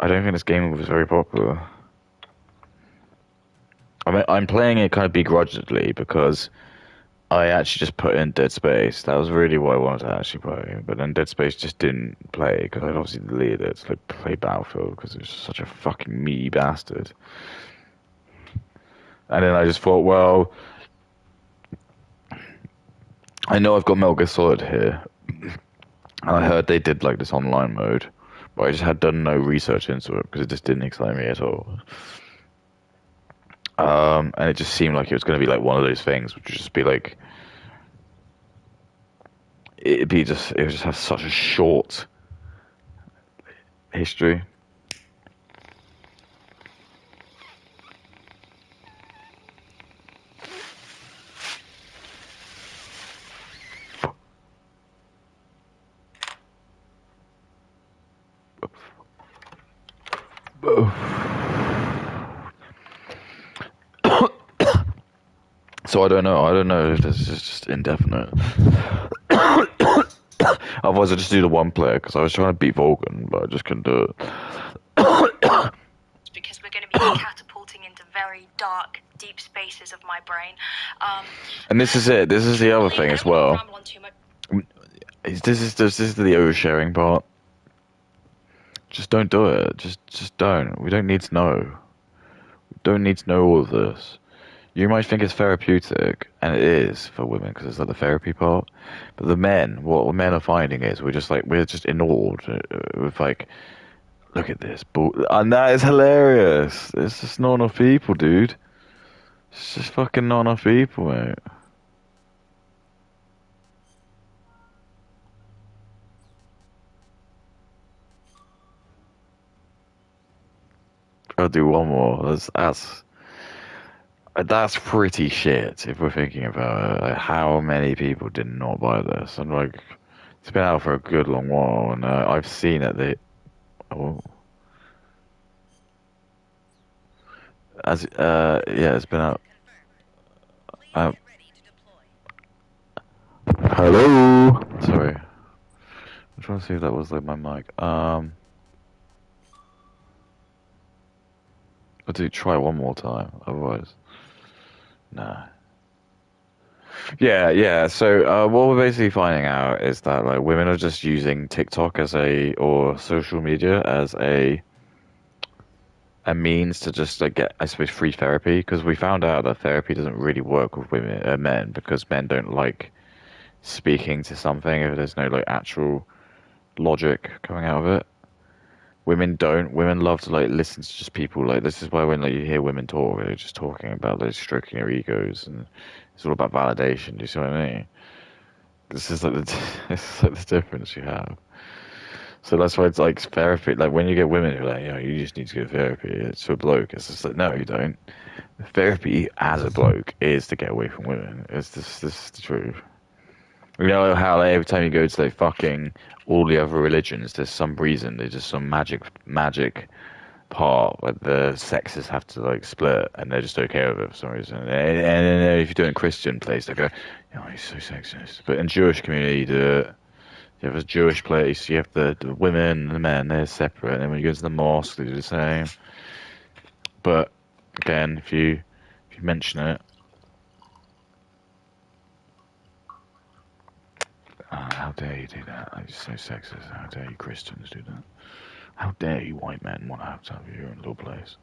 I don't think this game was very popular. I mean, I'm playing it kind of begrudgingly because I actually just put in Dead Space. That was really what I wanted to actually play. But then Dead Space just didn't play because I'd obviously deleted it to like, play Battlefield because it was such a fucking meaty bastard. And then I just thought, well, I know I've got Metal Gear Solid here. And I heard they did like this online mode. But I just had done no research into it because it just didn't excite me at all. And it just seemed like it was going to be like one of those things, which would just be like, it would just have such a short history. So I don't know. I don't know if this is just indefinite. Otherwise, I just do the one player because I was trying to beat Vulcan, but I just couldn't do it. because we're going to be catapulting into very dark, deep spaces of my brain. And this is it. This is the other thing I as don't wanna well. ramble on too much. This is the oversharing part. Just don't do it. Just don't. We don't need to know. We don't need to know all of this. You might think it's therapeutic, and it is for women because it's like the therapy part. But the men, what men are finding is we're just ignored with like, look at this, and that is hilarious. It's just not enough people, dude. It's just fucking not enough people, mate. I'll do one more. That's pretty shit if we're thinking about it. Like, how many people did not buy this? And like, it's been out for a good long while, and I've seen it. It's been out. Hello. Sorry, I'm trying to see if that was like my mic. I'll try one more time. Otherwise, nah. Yeah. So what we're basically finding out is that like women are just using TikTok or social media as a means to just like get, I suppose, free therapy, because we found out that therapy doesn't really work with men, because men don't like speaking to something if there's no like actual logic coming out of it. Women don't. Women love to like listen to just people. Like, this is why when like you hear women talk, they're just talking about like stroking their egos, and it's all about validation. Do you see what I mean? This is like this is like the difference you have. So that's why it's like therapy. Like when you get women who are like, you just need to go to therapy. It's for a bloke. It's just like, no, you don't. Therapy as a bloke is to get away from women. This is the truth. You know how like, every time you go to like fucking all the other religions, there's some reason, there's just some magic part where the sexes have to like split, and they're just okay with it for some reason. And then if you do it in Christian place, they go, you're so sexist. But in Jewish community, you do it. You have a Jewish place, you have the women and the men, they're separate. And then when you go to the mosque, they do the same. But again, if you mention it, how dare you do that? You're so sexist. How dare you Christians do that? How dare you white men want to have your own little place?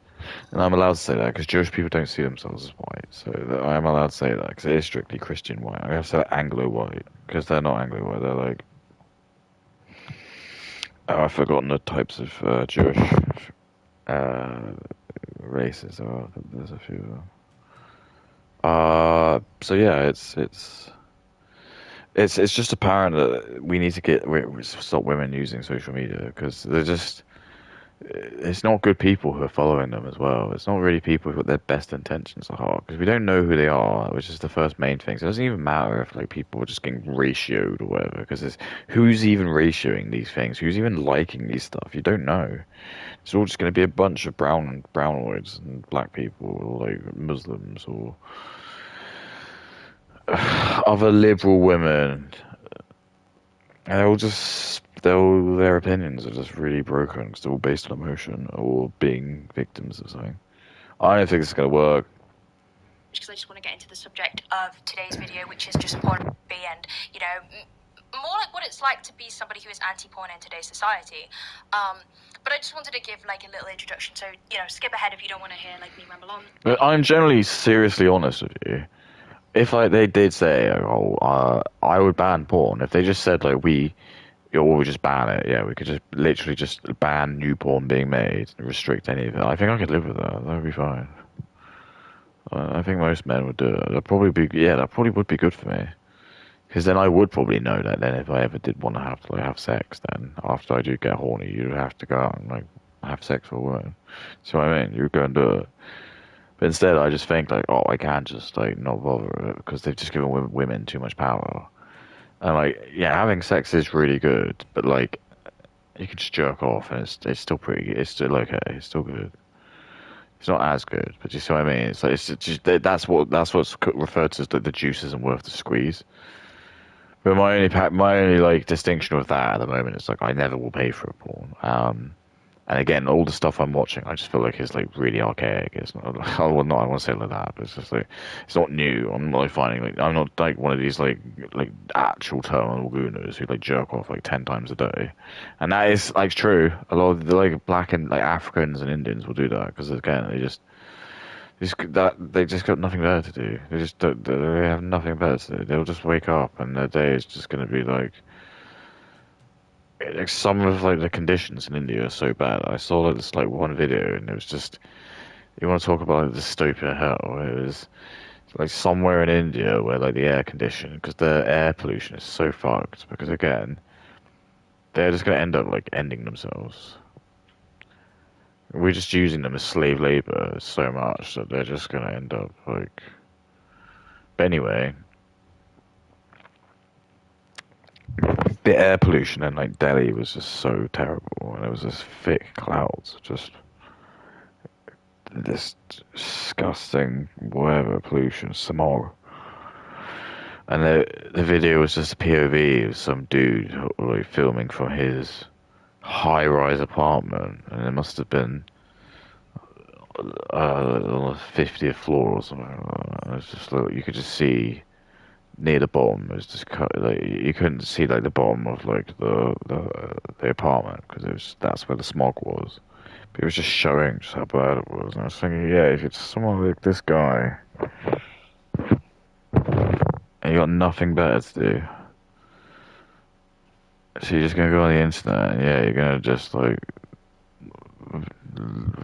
And I'm allowed to say that because Jewish people don't see themselves as white. So I'm allowed to say that because it is strictly Christian white. I have to say Anglo-white because they're not Anglo-white. They're like... Oh, I've forgotten the types of Jewish races. Oh, there's a few of them. So yeah, it's just apparent that we need to stop women using social media, because it's not good people who are following them as well. It's not really people who got their best intentions at heart, because we don't know who they are, which is the first main thing. So it doesn't even matter if like people are just getting ratioed or whatever, because who's even ratioing these things? Who's even liking these stuff? You don't know. It's all just going to be a bunch of brownoids and black people, or like Muslims, or other liberal women. And their opinions are just really broken because they're all based on emotion or being victims of something. I don't think it's going to work. Because I just want to get into the subject of today's video, which is just pornography and, more like what it's like to be somebody who is anti-porn in today's society. But I just wanted to give like a little introduction, so, skip ahead if you don't want to hear like me ramble on. But I'm generally seriously honest with you. If like they did say, I would ban porn. If they just said like we just ban it, yeah, we could just literally just ban new porn being made, restrict any of it. I think I could live with that. That would be fine. I think most men would do it. That probably would be good for me. Because then I would probably know that then if I ever did want to have sex, then after I do get horny, you'd have to go out and like have sex with a woman. See what I mean? You would go and do it. But instead, I just think like, I can't just like not bother with it, because they've just given women too much power. And like, yeah, having sex is really good, but like, you can just jerk off, and it's still pretty good. It's still okay. It's still good. It's not as good, but you see what I mean? It's like it's just that's what's referred to as the juice isn't worth the squeeze. But my only like distinction with that at the moment is like I never will pay for a porn. And again, all the stuff I'm watching, I just feel like it's like really archaic. It's not. I want to say it like that, but it's just like it's not new. I'm not like finding like I'm not like one of these like actual terminal gooners who like jerk off like 10 times a day, and that is like true. A lot of the like black and like Africans and Indians will do that because again they just got nothing better to do. They have nothing better to do. They'll just wake up and their day is just going to be like some of like the conditions in India are so bad. I saw like this like one video and it was just you want to talk about like dystopia hell. It was like somewhere in India where like the air condition because the air pollution is so fucked because again they're just going to end up like ending themselves. We're just using them as slave labor so much that they're just going to end up like. But anyway, the air pollution in like Delhi was just so terrible, and it was this thick clouds, just this disgusting whatever pollution, smog. And the video was just a POV of some dude like filming from his high-rise apartment, and it must have been on the 50th floor or something. It was just like, you could just see near the bottom. It was just like you couldn't see like the bottom of like the apartment because that's where the smog was. But it was just showing just how bad it was, and I was thinking, yeah, if it's someone like this guy, and you got nothing better to do. So you're just gonna go on the internet, and yeah, you're gonna just like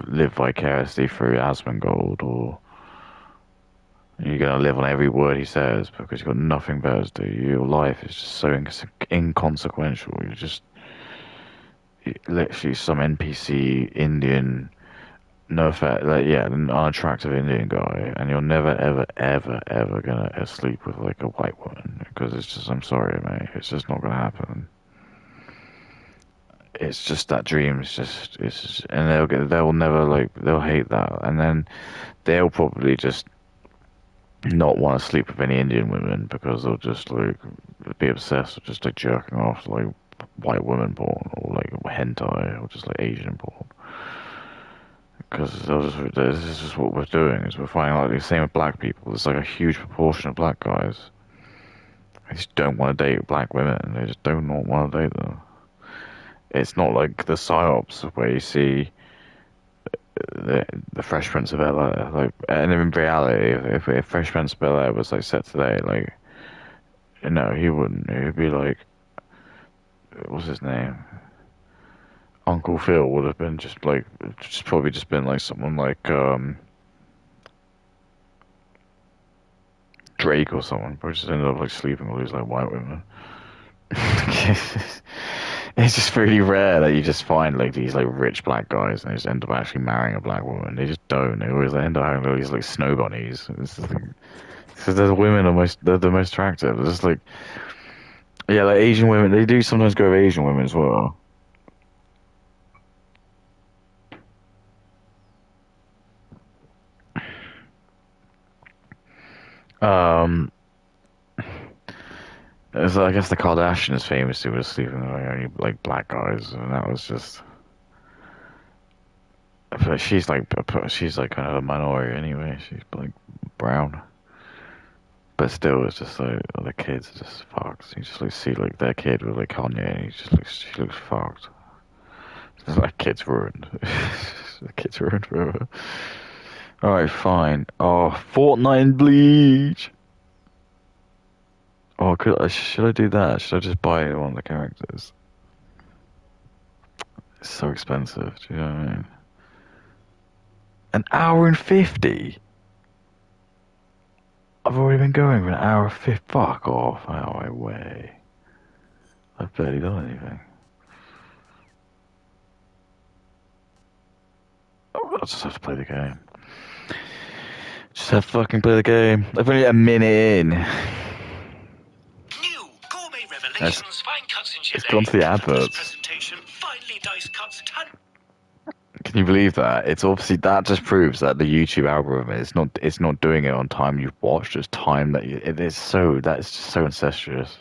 live vicariously through Asmongold, or you're gonna live on every word he says because you've got nothing better to do. Your life is just so inconsequential. You're just literally some NPC Indian, no offense, like yeah, an unattractive Indian guy, and you're never ever ever ever gonna sleep with like a white woman because it's just I'm sorry, mate, it's just not gonna happen. It's just that dream. It's just, and they'll never like, they'll hate that, and then they'll probably just not want to sleep with any Indian women because they'll just like be obsessed with just like jerking off to, like white women porn or like hentai or just like Asian porn. Because this is just what we're doing. Is we're finding like the same with black people. There's like a huge proportion of black guys. They just don't want to date black women. They just do not want to date them. It's not like the psyops where you see the Fresh Prince of Bel-Air, like, and in reality, if Fresh Prince of Bel-Air was like set today, like, no, he wouldn't. He would be like, what's his name? Uncle Phil would have been just probably just been like someone like Drake or someone, but just ended up like sleeping with these like white women. It's just really rare that you just find like these like rich black guys and they just end up actually marrying a black woman. They just don't. They always end up having all these like snow bunnies. It's just like, because the women are they're the most attractive. It's just like, yeah, like Asian women. They do sometimes go with Asian women as well. I guess the Kardashians famously were sleeping with only like black guys, and that was just. But she's like kind of a minority anyway. She's like brown, but still, it's just like the kids are just fucked. You just like see like their kid with like Kanye, and she looks fucked. It's like kid's ruined. The kid's ruined forever. All right, fine. Oh, Fortnite and Bleach. Oh, should I do that? Should I just buy one of the characters? It's so expensive, do you know what I mean? An hour and 50? I've already been going for an hour and 50. Fuck off, out of my way. I've barely done anything. Oh, I'll just have to play the game. Just have to fucking play the game. I've only a minute in. New gourmet revelations, fine cuts in It's gone to the adverts. Presentation finally dice cuts ton. Can you believe that? It's obviously that just proves that the YouTube algorithm it's not doing it on time you've watched. It's time that it is that's just so incestuous.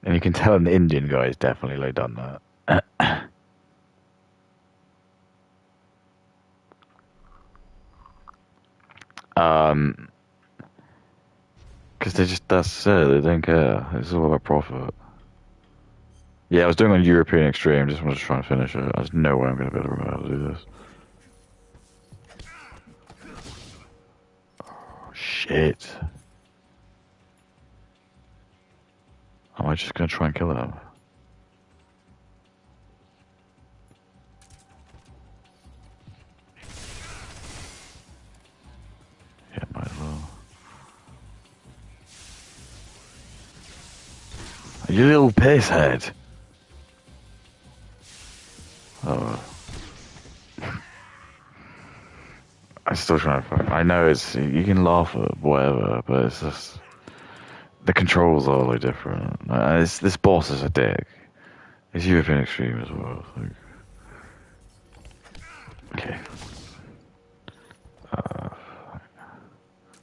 And you can tell an Indian guy's definitely like done that. Because that's it. They don't care. It's all about profit. Yeah, I was doing on European Extreme. Just wanted to try and finish it. There's no way I'm going to be able to remember how to do this. Oh, shit. Am I just going to try and kill him? Yeah, might as well. You little piss head. Oh. I'm still trying to find. I know you can laugh at whatever, but it's just the controls are like different. This boss is a dick. It's European Extreme as well. Like, okay. I'm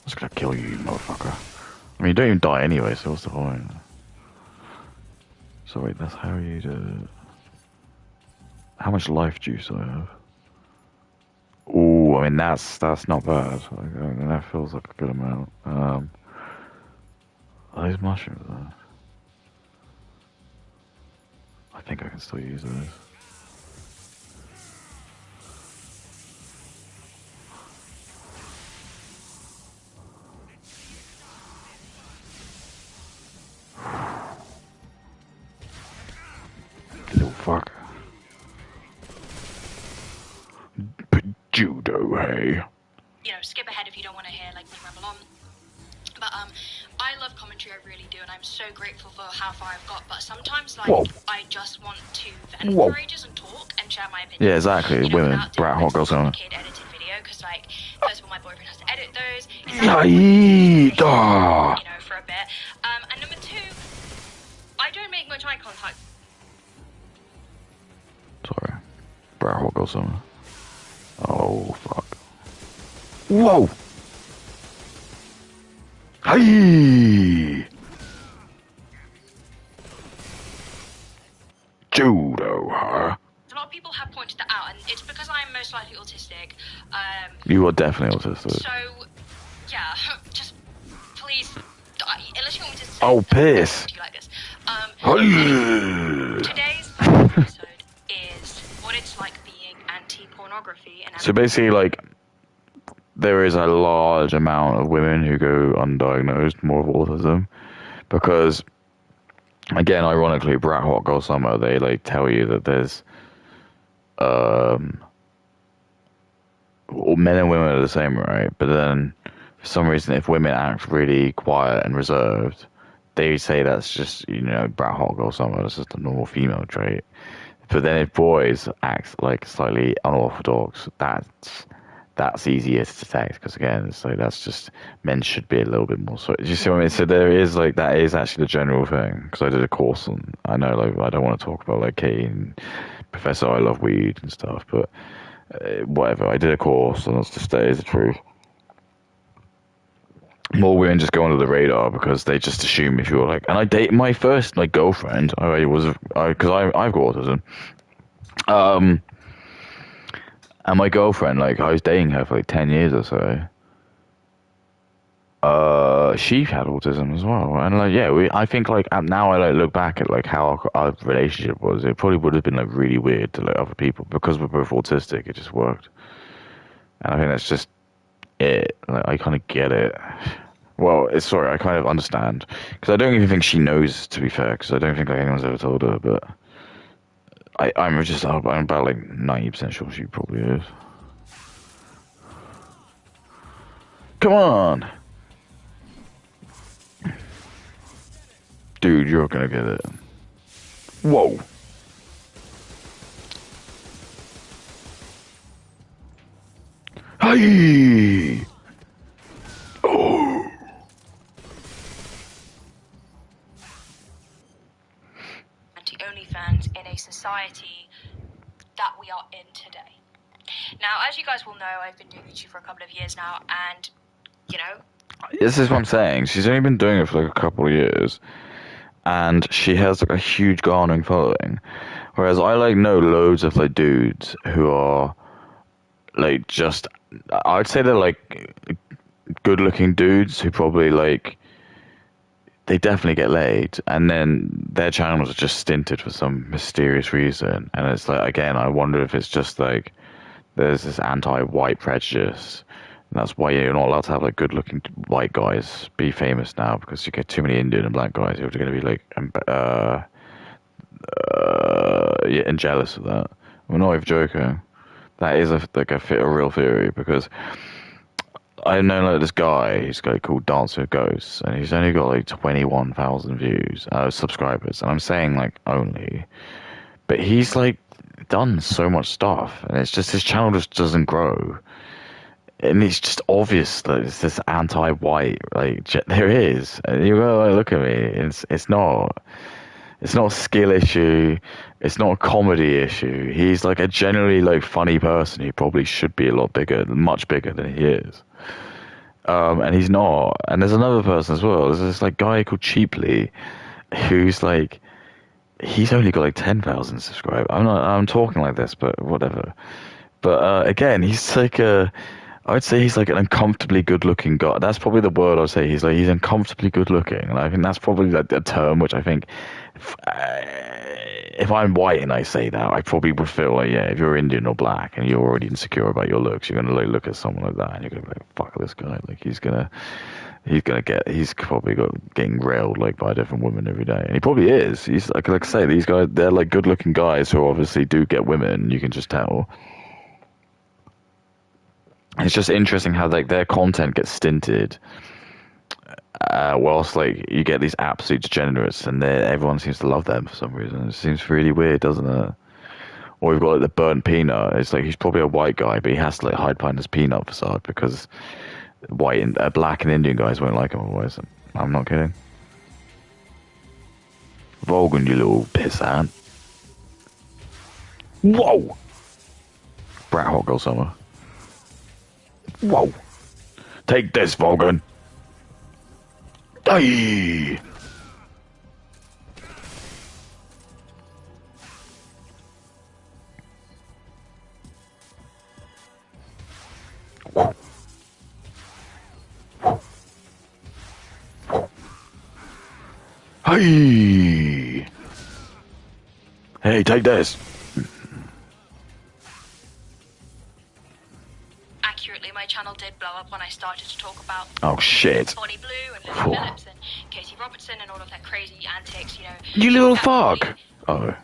just gonna kill you, motherfucker. I mean, you don't even die anyway, so what's the point? So wait, that's how you do it. How much life juice do I have? Ooh, I mean that's not bad. Like, that feels like a good amount. Are those mushrooms there? I think I can still use those. Little fucker. Judo, hey. You know, skip ahead if you don't want to hear like me ramble on. But I love commentary, I really do, and I'm so grateful for how far I've got. But sometimes, like, Whoa. I just want to vent Whoa. for ages and talk and share my opinions. Yeah, exactly. You know, Women, without doing, brat like, hot girls some on. kid edited video, because like, first of all, my boyfriend has to edit those. It's Yaita. you know, for a bit. And number two, I don't make much eye contact. Sorry. Brat hot girls on. Oh, fuck. Whoa! Hey! Judo, huh? A lot of people have pointed that out, and it's because I'm most likely autistic. You are definitely autistic. So, yeah, just please, unless you want me to say Oh, piss. to you like this. Hey! Today's episode is what it's like being anti-pornography and So basically, like, there is a large amount of women who go undiagnosed more of autism because, again, ironically, Brat Hot Girl Summer, they like tell you that there's men and women are the same, right? But then for some reason, if women act really quiet and reserved, they say that's just, you know, Brat Hot Girl Summer, that's just a normal female trait. But then if boys act like slightly unorthodox, that's easier to detect because again, it's like that's just men should be a little bit more. So do you see what I mean? So there is like that is actually the general thing because I did a course on. I know like I don't want to talk about like Kate and Professor I Love Weed and stuff, but whatever. I did a course and that's just that is the truth. More women just go under the radar because they just assume if you're like. And I date my first like girlfriend. Because I've got autism. And my girlfriend, like, I was dating her for like 10 years or so. She had autism as well, and like, yeah, I think like now I like look back at like how our relationship was. It probably would have been like really weird to like other people because we're both autistic. It just worked, and I think that's just it. Like, I kind of get it. Well, sorry, I kind of understand because I don't even think she knows. To be fair, because I don't think like, anyone's ever told her, but. I'm about like 90% sure she probably is. Come on! Dude, you're gonna get it. Whoa! Hey! Oh! Anti-OnlyFans in a society that we are in today. Now, as you guys will know, I've been doing YouTube for a couple of years now, and, you know, This is what I'm saying. She's only been doing it for like a couple of years, and she has like a huge garnering following. Whereas I like know loads of like dudes who are like just, I'd say they're like good looking dudes who probably like, they definitely get laid, and then their channels are just stinted for some mysterious reason. And it's like, again, I wonder if it's just like there's this anti-white prejudice, and that's why you're not allowed to have like good-looking white guys be famous now, because you get too many Indian and black guys who are going to be like yeah, and jealous of that. I'm not even joking. That is a real theory, because I know like this guy, he's got called Dancer with Ghosts, and he's only got like 21,000 views, subscribers, and I'm saying like only, but he's like done so much stuff, and it's just his channel just doesn't grow, and it's just obvious that it's this anti-white, like there is, and you go like, look at me, it's not a skill issue. It's not a comedy issue. He's like a generally like funny person. He probably should be a lot bigger, much bigger than he is. And he's not. And there's another person as well. There's this like guy called Cheaply, who's like, he's only got like 10,000 subscribers. I'm talking like this, but whatever. But again, I'd say he's like an uncomfortably good-looking guy. That's probably the word I'd say. He's uncomfortably good-looking, and I think that's probably like a term which I think, if I'm white and I say that, I probably would feel like, yeah, if you're Indian or black and you're already insecure about your looks, you're gonna like look at someone like that and you're gonna be like, fuck this guy. Like he's probably getting railed like by a different woman every day, and he probably is. He's like I say, these guys, they're like good-looking guys who obviously do get women. You can just tell. It's just interesting how like their content gets stinted, whilst like you get these absolute degenerates, and everyone seems to love them for some reason. It seems really weird, doesn't it? Or we've got like the burnt peanut. It's like he's probably a white guy, but he has to like hide behind his peanut facade because white and black and Indian guys won't like him otherwise. I'm not kidding. Volgan, you little pissant. Whoa! Brat Hot Girl Summer. Whoa! Take this, Volgan! Die! Hey! Hey, take this! accurately, my channel did blow up when I started to talk about Oh shit! Bonnie Blue and Lily Phillips and Katie Robertson and all of their crazy antics, you know. You little Absolutely- fuck! Oh.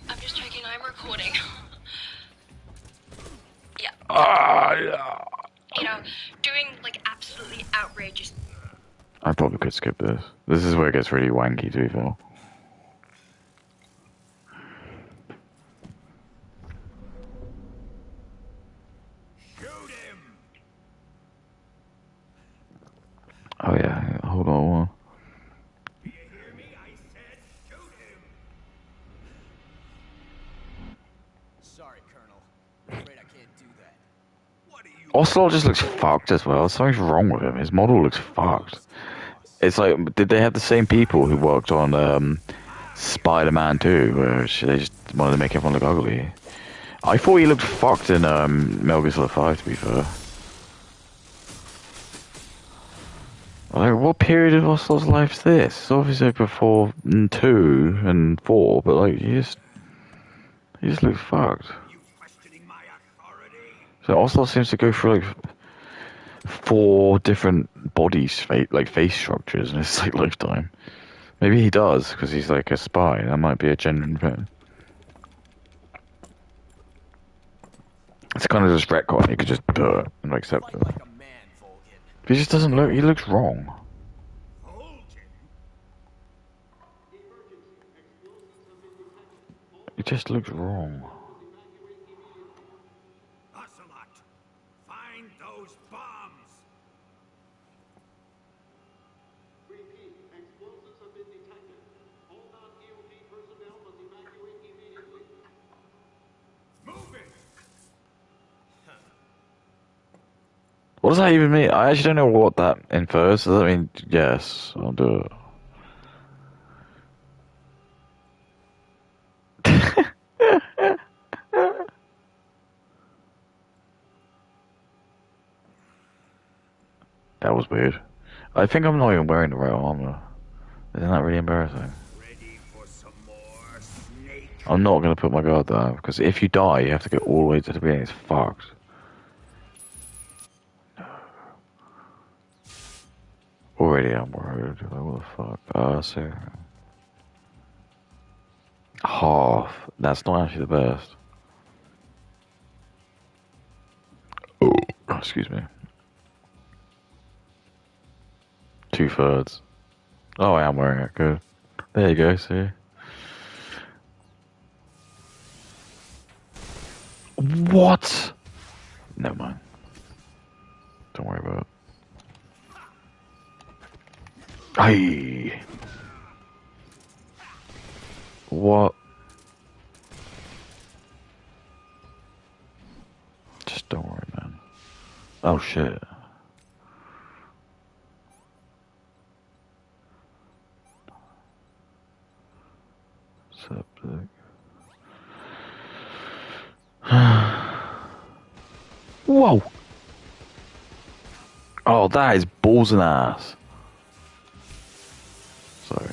I'm just checking I'm recording. Yeah. Yeah. You know, doing like absolutely outrageous. I probably could skip this. This is where it gets really wanky, to be fair. Shoot him! Oh yeah, hold on one. Do you hear me? I said shoot him! Sorry, Colonel. I'm afraid I can't do that. What are you... Ocelot just looks fucked as well. Something's wrong with him. His model looks fucked. It's like, did they have the same people who worked on Spider-Man 2, where they just wanted to make everyone look ugly? I thought he looked fucked in Metal Gear Solid 5, to be fair. Like, what period of Ocelot's life is this? It's obviously before 2 and 4, but like, he just looks fucked. You questioning my authority? So Ocelot seems to go through like 4 different bodies, like face structures in his like lifetime. Maybe he does because he's like a spy. That might be a genuine thing. It's kind of just retcon. You could just do it and accept Fight it. like a man, Volgin. He just doesn't look. He looks wrong. Hold him! He just looks wrong. Ocelot, find those bombs! Repeat, explosives have been detected. All non-EOD personnel must evacuate immediately. What does that even mean? I actually don't know what that infers. Does that mean yes? I'll do it. That was weird. I think I'm not even wearing the right armor. Isn't that really embarrassing? Ready for some more, snake? I'm not gonna put my guard down because if you die, you have to go all the way to the beginning. It's fucked. Already I'm worried. Like, what the fuck? So half. That's not actually the best. Oh, excuse me. 2/3. Oh, I am wearing it. Good. There you go. See. What? Never mind. Don't worry about it. Hey. What? Just don't worry, man. Oh shit. Septic. Whoa. Oh, that is balls and ass. Sorry.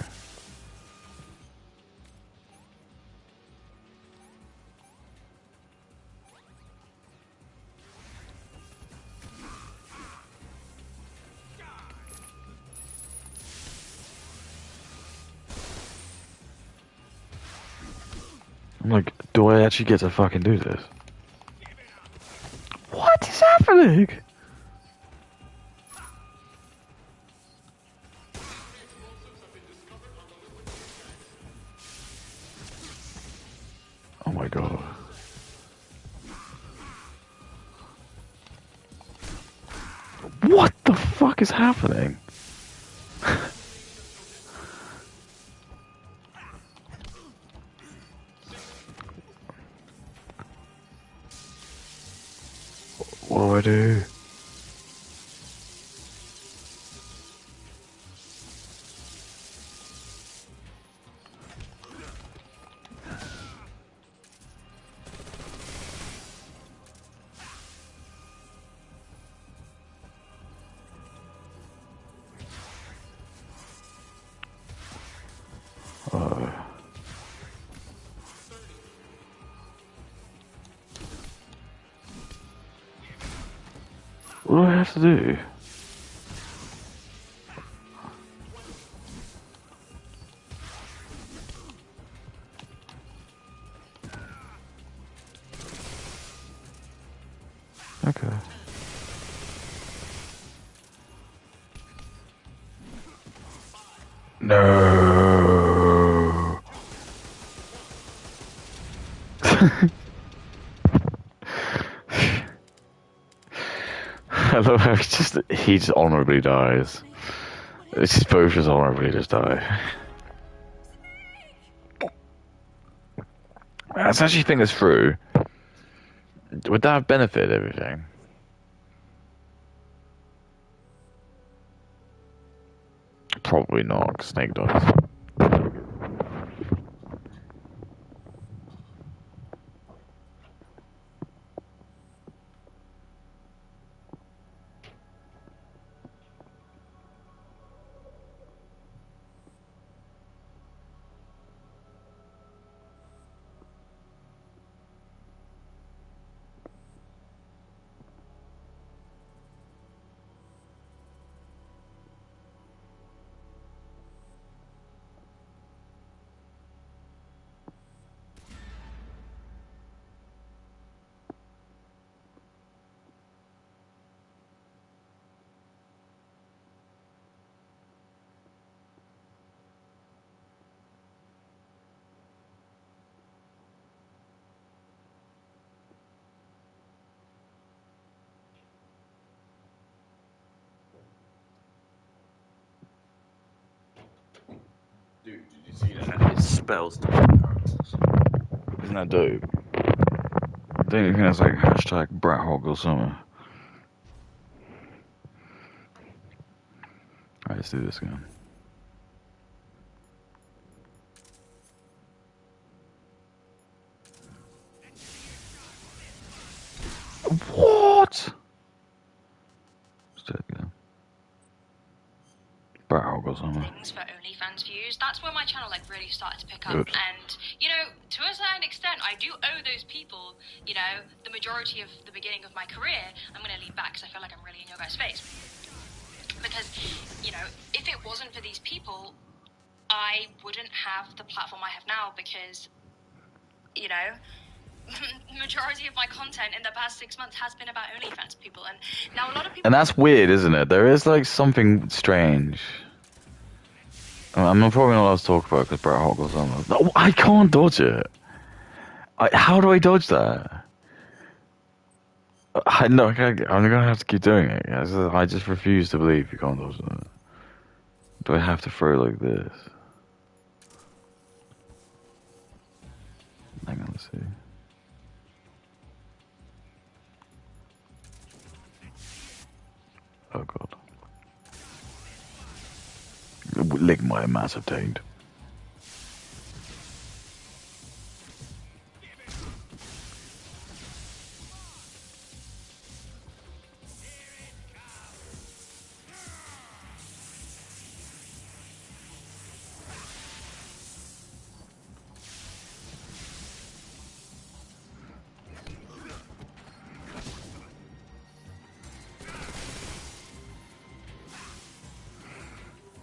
I'm like, do I actually get to fucking do this? What is happening? Oh my god. What the fuck is happening? What do I do? What do I have to do? Okay. No. I love how he just honorably dies. It's just both just honorably just die. Let's actually think this through. Would that have benefited everything? Probably not, 'cause Snake dies. Dude, did you see that? It spells Isn't that dope? I think that's like hashtag Brat Hog or something. let's do this again. What? Let's do it again. Brat Hog or something. things for OnlyFans views. That's where my channel like really started to pick up. Good. And you know, to a certain extent, I do owe those people, you know, the majority of the beginning of my career. I'm going to lean back because I feel like I'm really in your guys' face. Because, you know, if it wasn't for these people, I wouldn't have the platform I have now because, you know, the majority of my content in the past 6 months has been about OnlyFans people. And now a lot of people... And that's weird, isn't it? There is like something strange. I'm probably not allowed to talk about it because Brat Hog or something. No, I can't dodge it. How do I dodge that? I'm gonna have to keep doing it. I just refuse to believe you can't dodge that. Do I have to throw like this? Hang on, let's see. Oh god. Lick my massive taint.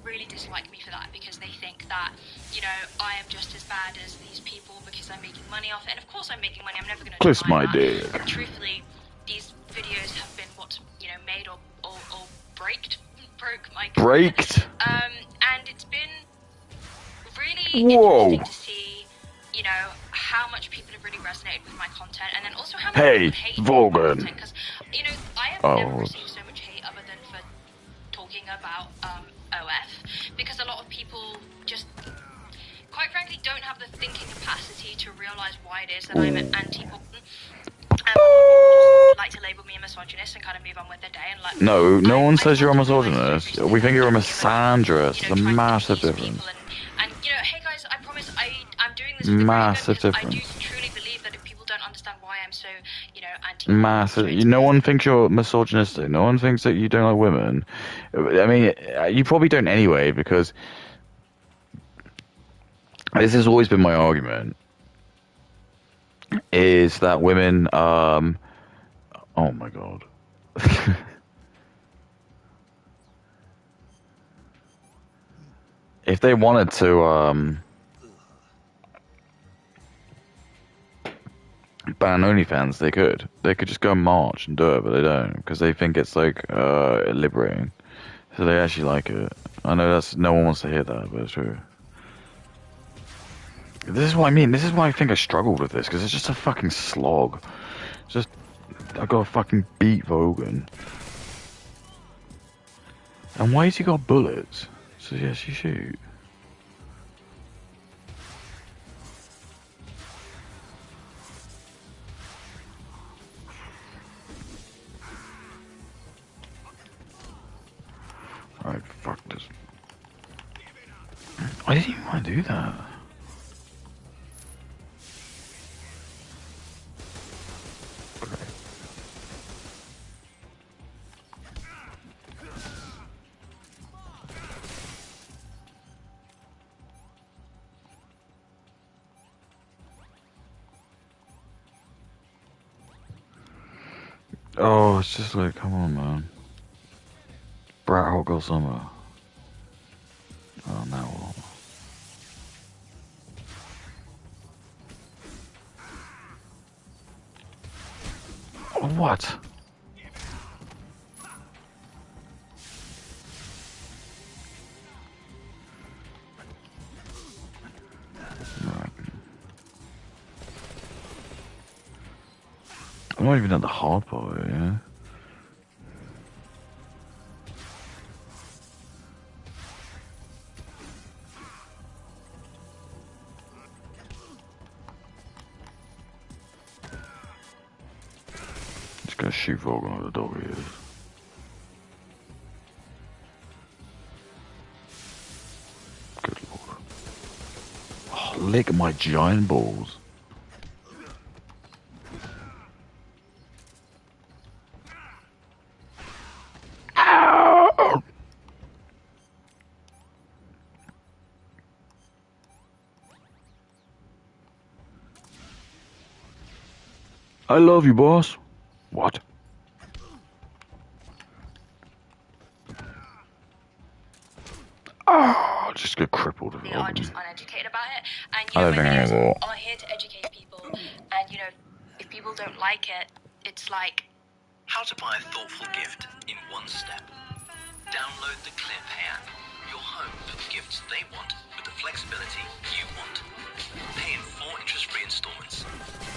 really dislike me for that because they think that, you know, I am just as bad as these people because I'm making money off it. And of course I'm making money, I'm never going to Kiss deny my that. dick. But truthfully, these videos have been what, you know, made or broke my career. Braked? And it's been really Whoa. interesting to see, you know, how much people have really resonated with my content, and then also how much Hey, people hate my Vogan. content. Because, you know, I have Oh. never received so much hate other than for talking about OF, because a lot of people just, quite frankly, don't have the thinking capacity to realise why it is that I'm an anti-Vogan. Just like to label me a misogynist and kind of move on with their day. And like, No one I says you're a can't do my misogynist. social We think you're a justice and, misandrist. you There's know, a trying to massive appease difference. people and you know, hey guys, I promise I'm doing this for the Massive greater good, because difference. I do truly believe that if people don't understand why I'm so, you know, anti Massive. No one thinks you're misogynistic. No one thinks that you don't like women. I mean, you probably don't anyway, because this has always been my argument, is that women, oh my god. If they wanted to, ban OnlyFans, they could. They could just go and march and do it, but they don't, because they think it's like liberating. So they actually like it. I know that's no one wants to hear that, but it's true. This is what I mean. This is why I think I struggled with this, because it's just a fucking slog. It's just I gotta fucking beat Vogan. And why has he got bullets? So yes, you shoot. Alright, fuck this. I didn't even want to do that. Great. Oh, it's just like, come on, man. Brat Hog or summer. Oh, now what? What? Right. I'm not even at the hard part, yeah? Just gonna shoot Vogan with the dog ears. lick my giant balls. Ow! I love you, boss. What? Oh, just get crippled. They are just uneducated about it. And I you know, don't my think I videos will. are here to educate people. And you know, if people don't like it, it's like How to buy a thoughtful gift in one step. Download the ClearPay app. Your home for the gifts they want with the flexibility you want. Pay in 4 interest-free installments.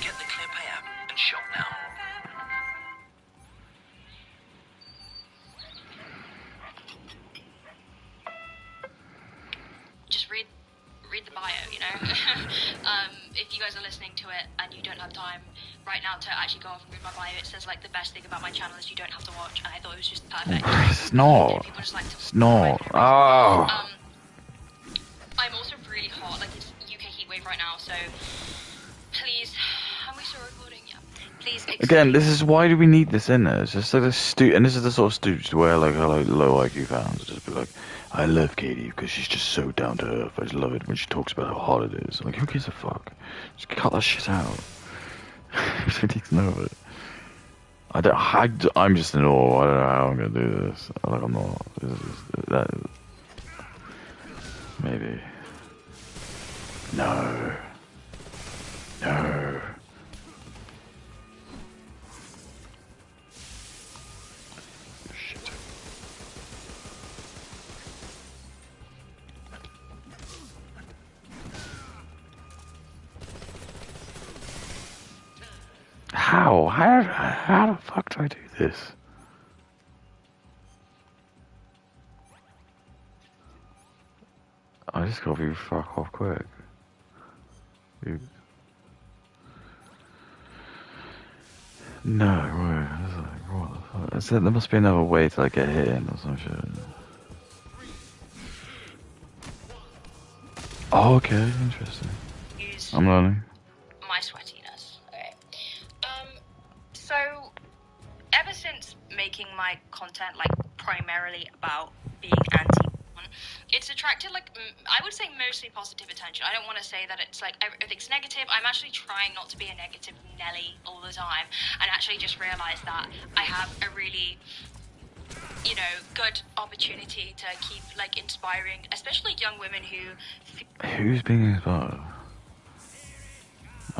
Get the ClearPay app and shop now. just read the bio, you know. If you guys are listening to it and you don't have time right now to actually go off and read my bio, it says like the best thing about my channel is you don't have to watch, and I thought it was just perfect. It's not. People just like to It's not. Oh. I'm also really hot, like it's UK heat wave right now, so please, are we still recording? Yeah. Please. Again, this is why do we need this in there? It's just like a and this is the sort of stooge where like low IQ fans will just be like, I love Katie because she's just so down to earth. I just love it when she talks about how hot it is. Like, who gives a fuck? Just cut that shit out. She needs to know it. I'm just in awe. I don't know how I'm gonna do this. Like, I'm not. Maybe. No. No. Shit. How? How the fuck do I do this? I just gotta be fuck off quick. You... No, right. What the fuck? There must be another way to like get hit in or some shit. Oh, okay, interesting. Use I'm learning. my sweatiness. Okay. So ever since making my content like primarily about being anti-porn, it's attracted like I would say mostly positive attention. I don't want to say that it's like everything's negative. I'm actually trying not to be a negative Nelly all the time, and actually just realize that I have a really, you know, good opportunity to keep like inspiring, especially young women who. Who's being inspired?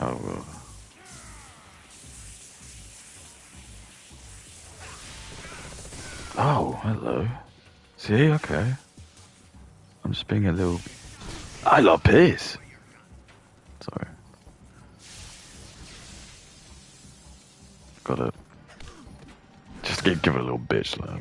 Oh, well. Oh, hello. See, okay. I'm just being a little... I love piss! Sorry. Gotta... Just give it a little bitch slap.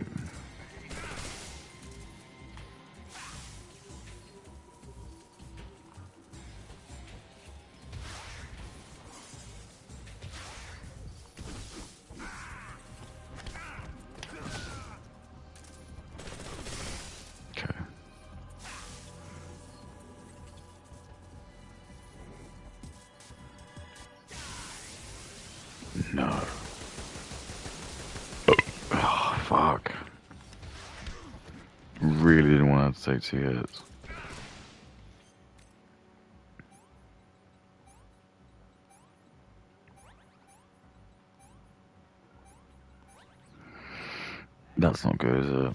Okay. No. Oh, fuck. Really didn't want to take 2 hits. That's not good, is it?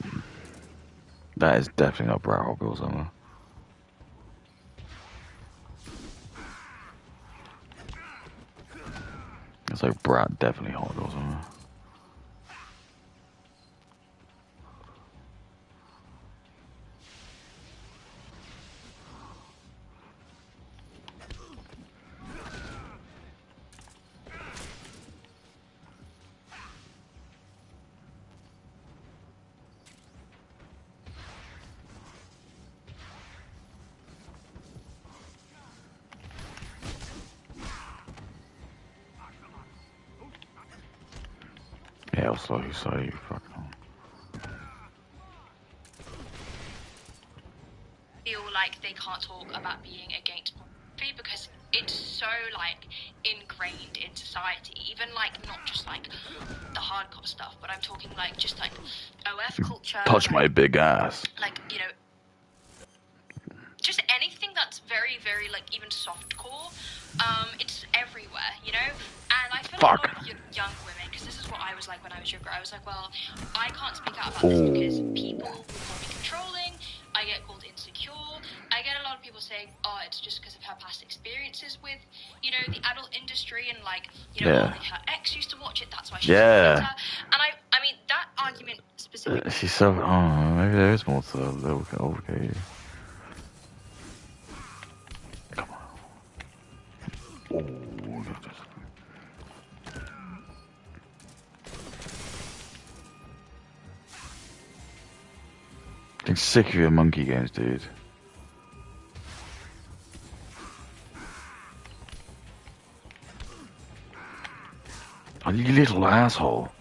That is definitely not Brat Hobby or something. It's like Brat definitely hot or something. Yeah, I'll slow you fucking on. Feel like they can't talk about being against porn. pornography because it's so like ingrained in society. Even like not just like the hardcore stuff, but I'm talking like just like OF culture. Touch my like, big ass. like, you know, just anything that's very, very like even softcore. It's everywhere, you know. And I feel like a lot of young women, because this is what I was like when I was younger. I was like, well, I can't speak out about this because people will call me controlling. I get called insecure. I get a lot of people saying, oh, it's just because of her past experiences with, you know, the adult industry and like, you know, Yeah. her ex used to watch it. That's why she's Yeah. bitter. And I mean, that argument specifically. She's so. Oh, maybe there is more to the little okay. Come on. Oh, look at this. I'm sick of your monkey games, dude. Oh, you little asshole.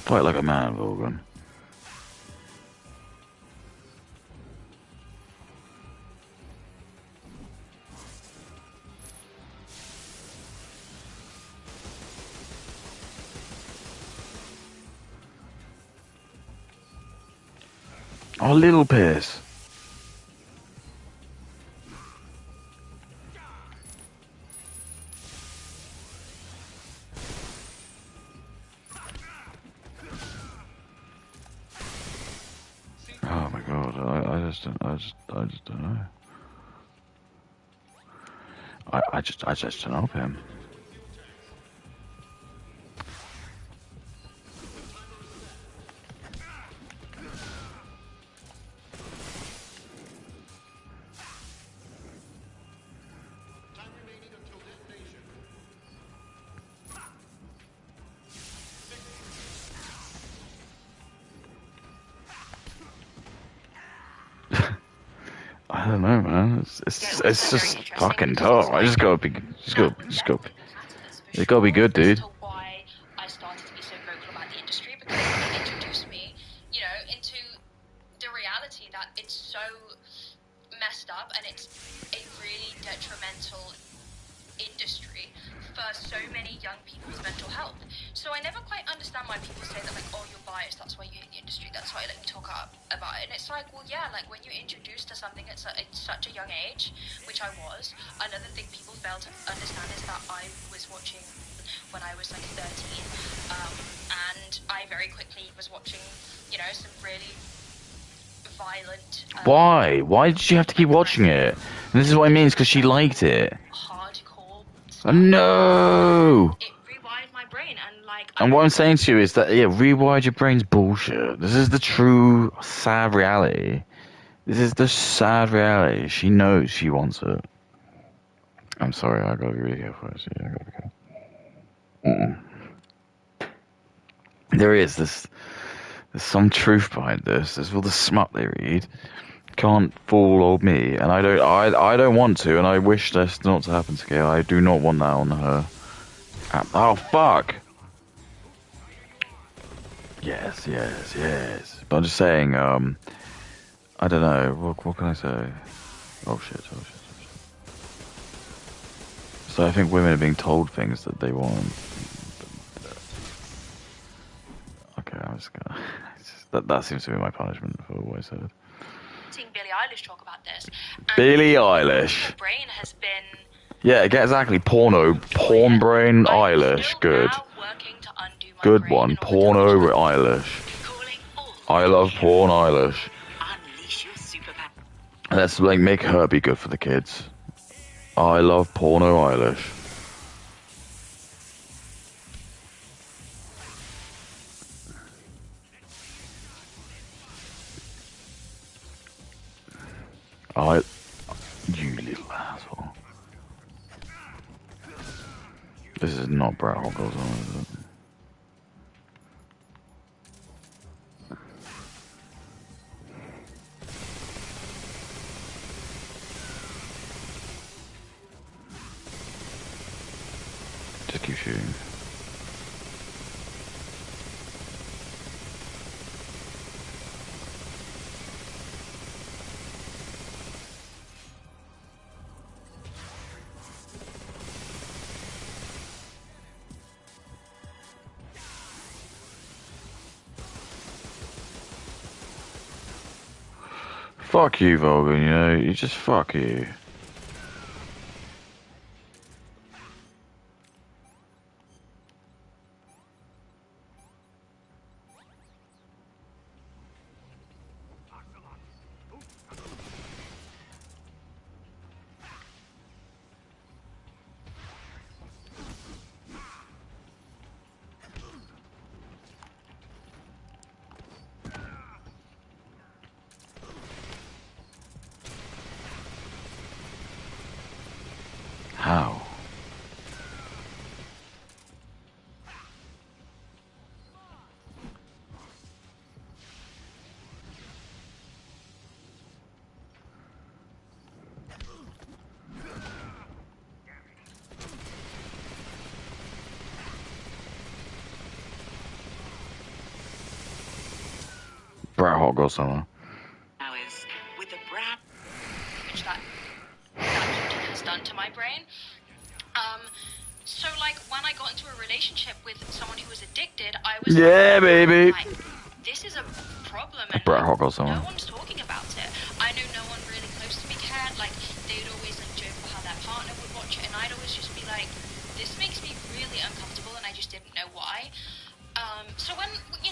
Fight like a man, Volgan. Oh, little piss. Oh my god, I just don't know. I just don't help him. I don't know, man. It's just fucking tough. I just gotta be good, dude. As to why I started to be so vocal about the industry, because it introduced me, you know, into the reality that it's so messed up and it's a really detrimental industry for so many young people's mental health. So I never quite understand why people say that, like, oh, you're biased, that's why you hate the industry, that's why you talk up about it. And it's like, well, yeah, like when you're introduced to something at such a young age, which I was, another thing people fail to understand is that I was watching when I was like 13, and I very quickly was watching, you know, some really violent. Why? Why did she have to keep watching it? And this is what I mean, it's because she liked it. Hardcore. Oh, no! It rewired my brain, and like. And what I'm saying to you is that, yeah, rewired your brain's bullshit. This is the true, sad reality. This is the sad reality. She knows she wants it. I'm sorry, I gotta be really careful. I gotta be careful. There's some truth behind this. There's all the smut they read. Can't fool old me, and I don't want to, and I wish this not to happen to Gail. I do not want that on her. Oh fuck! Yes. But I'm just saying, I don't know. What can I say? Oh shit. So I think women are being told things that they want. Okay, I'm just gonna. That seems to be my punishment for what I said. Seeing Billie Eilish talk about this. And Billie Eilish. My brain has been. Yeah, exactly. Porn brain Eilish. Good. Good one. Porno Eilish. I love porn Eilish. Let's like make her be good for the kids. I love porno Eilish. You little asshole. This is not Brett Hoggles, is it? Just keep shooting. fuck you, Vulcan, you know? You just fuck you. How? Brat Hawk or something. Now is with the brat. Which that has done to my brain. So like when I got into a relationship with someone who was addicted, I was Yeah, baby. like, this is a problem, and Brat like, Hawk or something. no one's talking about it. I know no one really close to me cared. Like they'd always like joke about how their partner would watch it, and I'd always just be like, this makes me really uncomfortable, and I just didn't know why. So when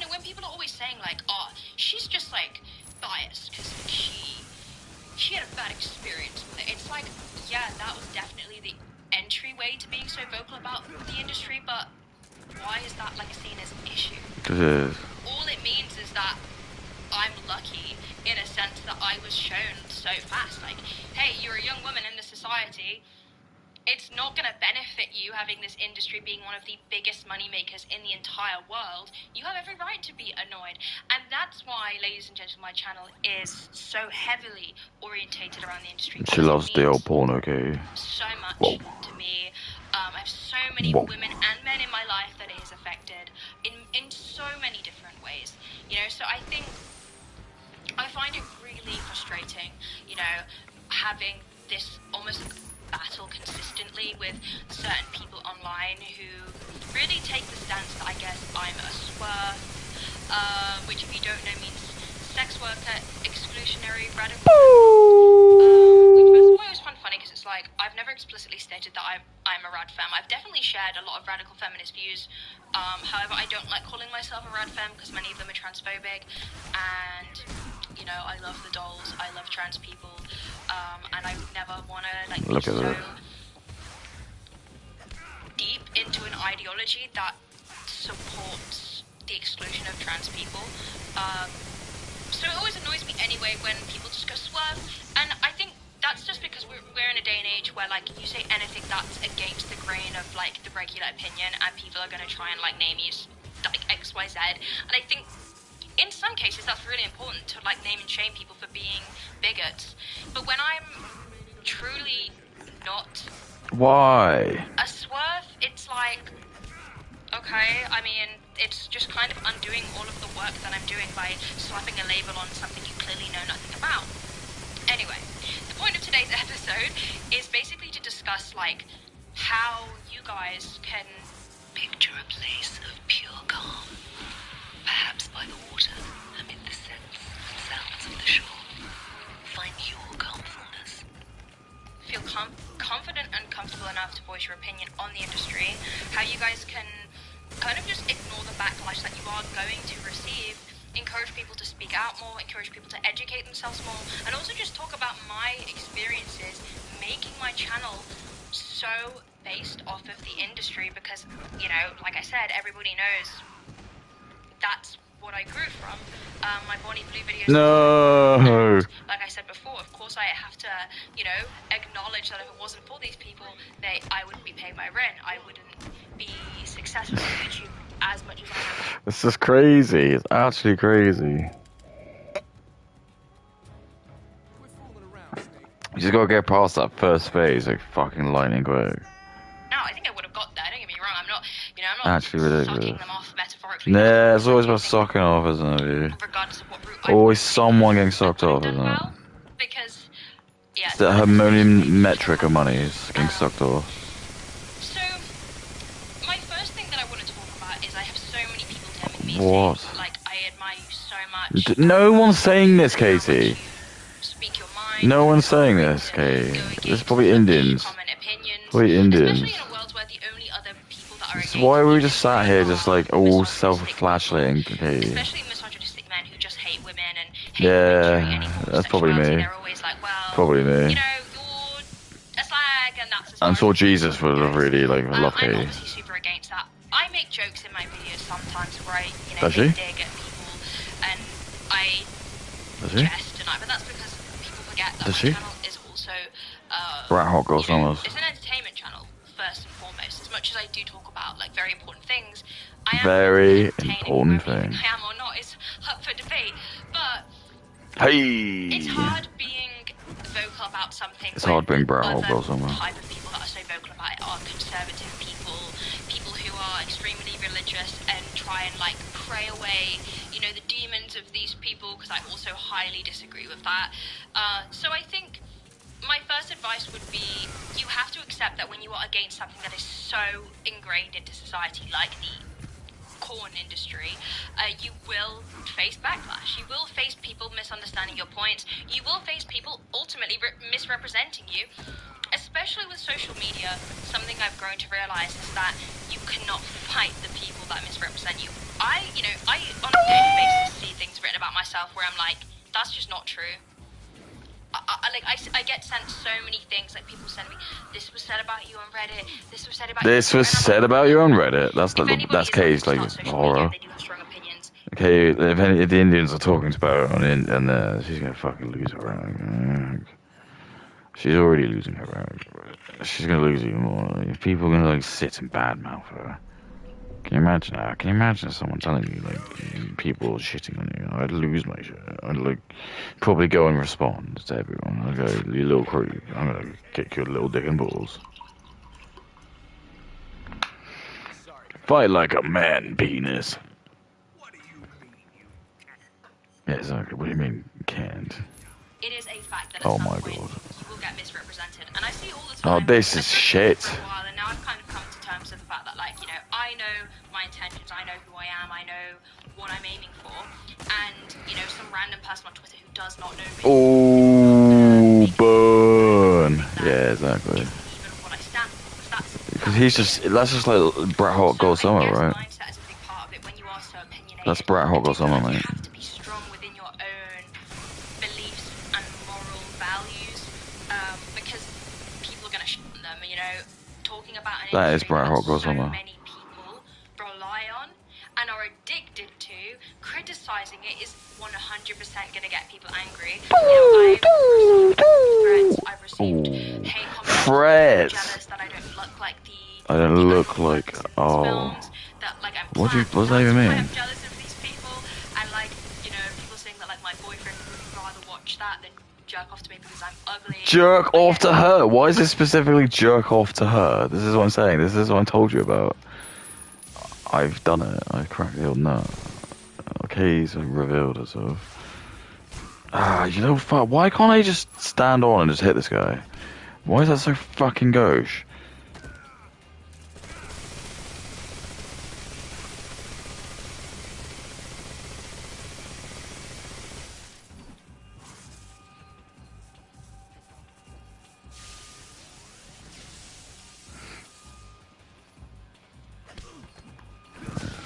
when people are always saying like, oh, she's just like biased because she had a bad experience with it. It's like, yeah, that was definitely the entryway to being so vocal about the industry, but why is that like seen as an issue? All it means is that I'm lucky in a sense that I was shown so fast. Like, hey, you're a young woman in this society. It's not going to benefit you having this industry being one of the biggest money makers in the entire world. You have every right to be annoyed. And that's why, ladies and gentlemen, my channel is so heavily orientated around the industry. She loves the old porno, okay? So much Whoa. to me. I have so many Whoa. women and men in my life that it has affected in so many different ways. So I think I find it really frustrating, having this almost like battle consistently with certain people online who really take the stance that I guess I'm a swerve, which if you don't know means sex worker, exclusionary, radical. Which first of all I always find funny because it's like I've never explicitly stated that I'm a rad femme. I've definitely shared a lot of radical feminist views. However, I don't like calling myself a rad femme because many of them are transphobic, and I love the dolls, I love trans people, and I would never want to be Look at so that. deep into an ideology that supports the exclusion of trans people. So it always annoys me anyway when people just go swerve, and I think that's just because we're in a day and age where like you say anything that's against the grain of like the regular opinion, and people are going to try and like name you like XYZ, and I think in some cases that's really important to like name and shame people for being bigots, but when I'm truly not Why? a swerve, it's like, okay, I mean, it's just kind of undoing all of the work that I'm doing by slapping a label on something you clearly know nothing about. Anyway, the point of today's episode is basically to discuss like how you guys can Picture a place of pure calm, perhaps by the water, amid the scents and sounds of the shore. Find your calmfulness. feel confident and comfortable enough to voice your opinion on the industry, how you guys can kind of just ignore the backlash that you are going to receive, encourage people to speak out more, encourage people to educate themselves more, and also just talk about my experiences making my channel so based off of the industry because, like I said, everybody knows that's what I grew from. My Bonnie Blue videos. No. Like I said before, of course I have to, acknowledge that if it wasn't for these people, I wouldn't be paying my rent. I wouldn't be successful on YouTube as much as I am. This is crazy. It's actually crazy. You just gotta get past that first phase, like fucking lightning quick. No, I think I would have got there. Don't get me wrong. I'm not Actually ridiculous. sucking them off metaphorically. Nah, it's always about sucking off, isn't it? Regardless of what route Always someone getting sucked off, done isn't it? well, because yeah. It's the harmonium metric of money is getting sucked off. So, my first thing that I want to talk about is I have so many people DMing me What? saying, like, I admire you so much. No one's saying this, Casey. Speak No one's saying this, okay? This is probably Indians. Common opinions, Probably Indians. especially in a world where the only other people that are So why are we just sat here are just like all misogynistic self-flagellating, people, okay? especially misogynistic men who just hate women and hate Yeah, women during any form of that's probably sexuality. me. They're always like, well, Probably me. you know, you're a slag and that's as far I'm as sure it Jesus would have goes. really like loved I'm it. obviously super against that. I make jokes in my videos sometimes where I, Does she? dig at people and I Does she? jest and but that's because people forget that Does my she? channel is also Brat Hot Girl you know, Summers. it's an entertainment channel first and foremost. As much as I do talk about like very important things, I am Very entertaining. important Whether you thing. think I am or not is up for debate. But Hey! it's hard being vocal about something. It's hard being Brat Hot other Girl Summer. type of people that are so vocal about it are conservative people, people who are extremely religious and try and like pray away, you know, the demons of these people. Because I also highly disagree with that. So I think my first advice would be you have to accept that when you are against something that is so ingrained into society, like the corn industry, you will face backlash. You will face people misunderstanding your points. You will face people ultimately misrepresenting you. Especially with social media, something I've grown to realize is that you cannot fight the people that misrepresent you. I on a daily basis see things written about myself where I'm like, that's just not true. I get sent so many things, like people send me, this was said about you on Reddit, this was said about This you. was said about you on Reddit. That's Kay's like social horror. media, they do have strong opinions. Okay, if the Indians are talking about it and she's gonna fucking lose her rag. She's already losing her rag. She's gonna lose even more. If people are gonna like sit and badmouth her. Can you imagine that? Can you imagine someone telling you like people shitting on you? I'd lose my shit. I'd like probably go and respond to everyone. I'd go, you little creep, I'm gonna kick your little dick and balls. Fight like a man, penis. What do you mean you can't? Yeah, exactly. What do you mean can't? It is a fact that at Oh some my point God. you will get misrepresented, and I see all the Oh, time. this is I've been shit. for a while, and now I've kind of come to terms with the fact that, like, you know, I know my intentions, I know who I am, I know what I'm aiming for, and you know, some random person on Twitter who does not know me. Oh, burn. Yeah, exactly. Isn't even what I stand for, 'cause That's just like Brat Hot Girl Summer, I guess right? mindset is a big part of it when you are so opinionated. That's Brat Hot Girl Summer, You mate. have to be strong within your own beliefs and moral values, because people are going to shit on them. You know, talking about an That is industry Brat that Hot Girl so Summer. many people rely on and are addicted to, criticizing it is 100% going to get people angry. You know, I've received hate comments, Threads. jealous that I don't look like the I don't people look who like. works in these Oh. films, that like I'm What black, does that even that's why mean? I'm jealous of these people, and like, you know, people saying that like my boyfriend would rather watch that than jerk off to me because I'm ugly. Jerk off to her. Why is it specifically jerk off to her? This is what I'm saying. This is what I told you about. I've done it. I've cracked the old nut. Kay's revealed herself. You know, fuck. Why can't I just stand on and just hit this guy? Why is that so fucking gauche?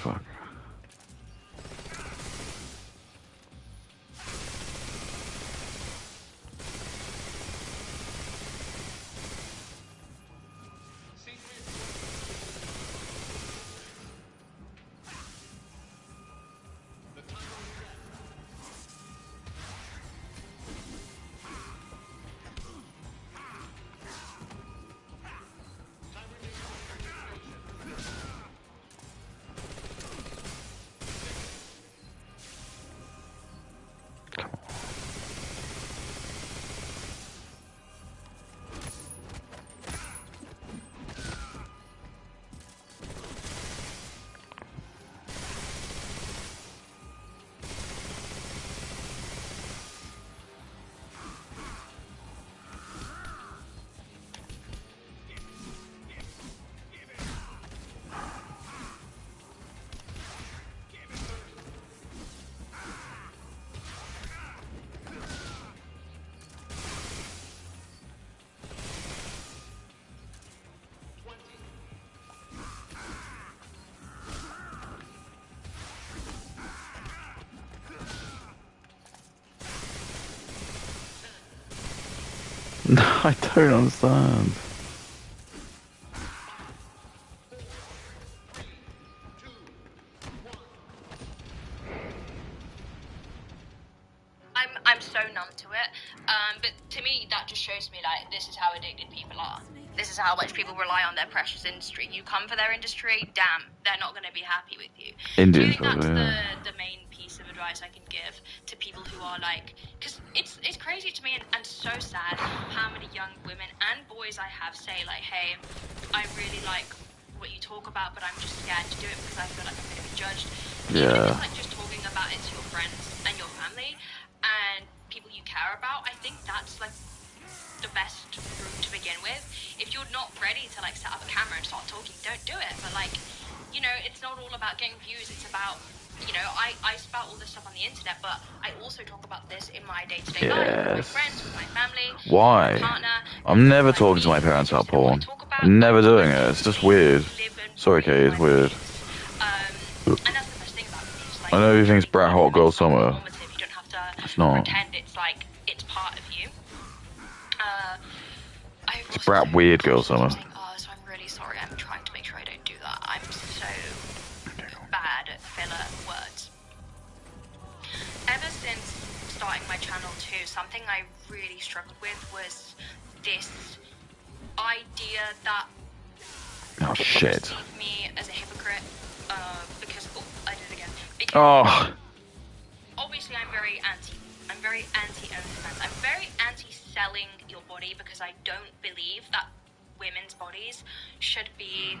Fuck. I don't understand. I'm so numb to it. But to me, that just shows me like this is how addicted people are. This is how much people rely on their precious industry. You come for their industry, damn, they're not going to be happy with you. Indians, So I think probably, that's the main piece of advice I can give to people who are like, because it's crazy to me and so sad how many young women and boys I have say like, hey, I really like what you talk about, but I'm just scared to do it because I feel like I'm going to be judged. Even if Yeah. it's like just talking about it to your friends and your family and people you care about, I think that's like the best route to begin with. If you're not ready to like set up a camera and start talking, don't do it. But like, you know, it's not all about getting views. It's about, you know, I spout all this stuff on the internet, but I also talk about this in my day-to-day life with my Yes. friends, with my family, Why? with my partner. I'm never Like, talking to my me, parents about interested in what I porn. talk about. I'm never I doing want it. to It's just live weird. and Sorry, breathe Kate, it's my weird. beliefs. And that's the best thing about it. It's like, I know you think it's Brat Hot Girl Summer. normative. You don't have to It's not. pretend it's like it's part of you. It's Brat Weird Girl Summer. So I'm really sorry. I'm trying to make sure I don't do that. I'm so bad at filler words. Ever since starting my channel too, something I really struggled with was this idea that Oh, people shit. perceive me as a hypocrite because I did it again. Because Oh. obviously I'm very anti OnlyFans. I'm very anti-selling your body because I don't believe that women's bodies should be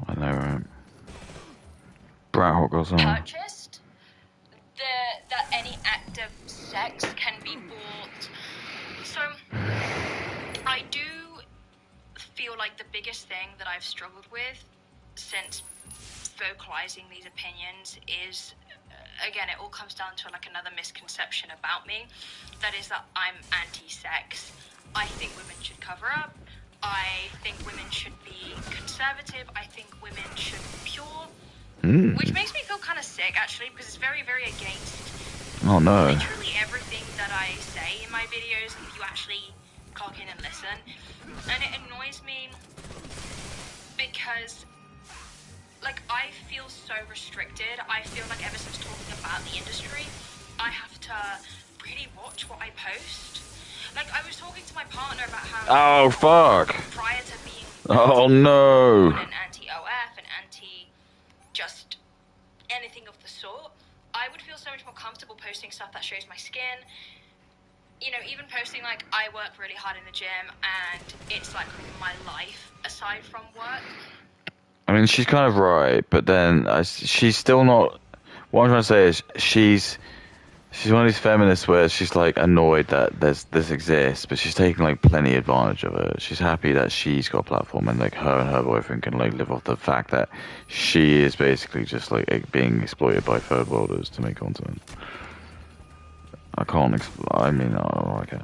I know, right? Brat Hot Girl Summer. purchased, that any act of sex can be bought. So I do feel like the biggest thing that I've struggled with since vocalizing these opinions is, again, it all comes down to like another misconception about me. That is that I'm anti-sex. I think women should cover up. I think women should be conservative. I think women should be pure. Which makes me feel kind of sick, actually, because it's very, very against Oh no. literally everything that I say in my videos, if you actually clock in and listen. And it annoys me because, like, I feel so restricted. I feel like ever since talking about the industry, I have to really watch what I post. Like, I was talking to my partner about how Oh fuck. prior to being Oh no. and anti-OF and anti-just anything of the sort, I would feel so much more comfortable posting stuff that shows my skin. You know, even posting like I work really hard in the gym and it's like my life aside from work. I mean, she's kind of right, but then she's still not. What I'm trying to say is she's one of these feminists where she's like annoyed that this exists, but she's taking like plenty advantage of it. She's happy that she's got a platform and like her and her boyfriend can like live off the fact that she is basically just like being exploited by third worlders to make content. I can't I mean, I can.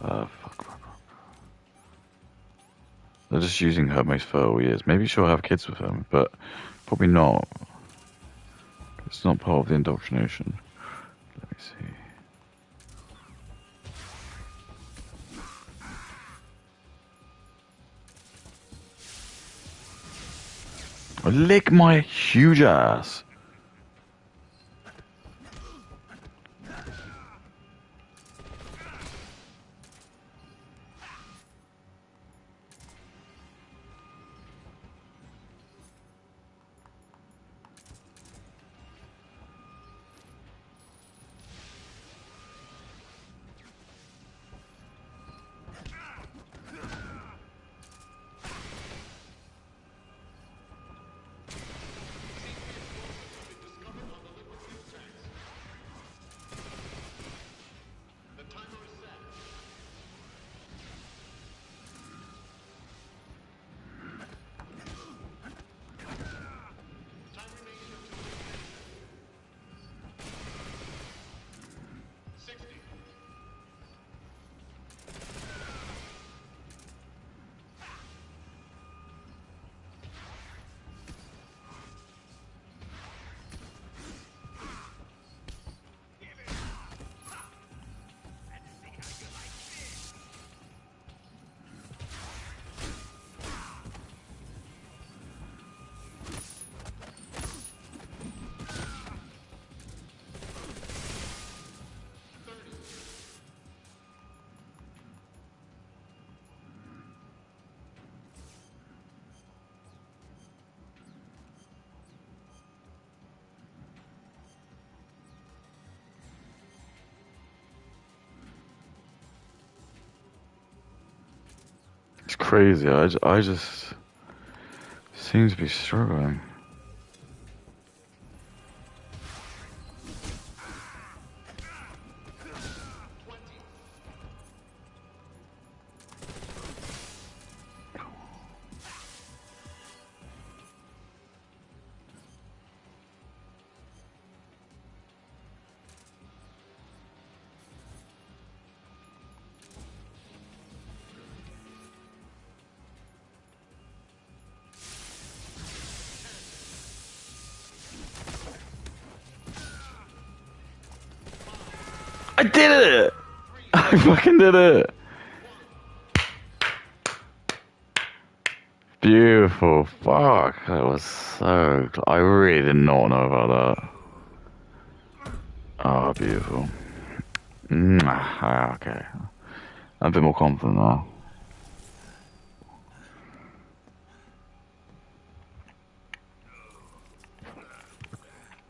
Fuck. They're just using her most fertile years. Maybe she'll have kids with him, but probably not. It's not part of the indoctrination. Let me see. Lick my huge ass. crazy. I just seem to be struggling. I did it! I fucking did it! Beautiful. Fuck. That was so... I really did not know about that. Oh, beautiful. Okay. I'm a bit more confident now.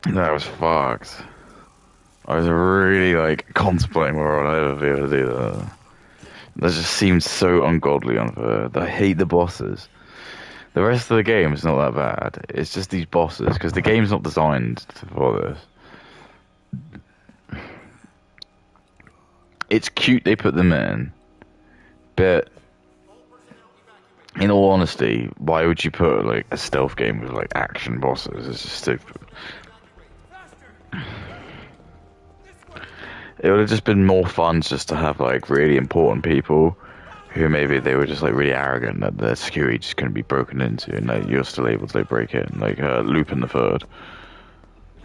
That was fucked. I was really, like, contemplating whether I'd ever be able to do that. That just seemed so ungodly unfair. I hate the bosses. The rest of the game is not that bad. It's just these bosses, because the game's not designed for this. It's cute they put them in, but in all honesty, why would you put, like, a stealth game with, like, action bosses? It's just stupid. It would have just been more fun just to have, like, really important people who maybe they were just, like, really arrogant that their security just couldn't be broken into, and like, you're still able to, like, break in, like Lupin the Third.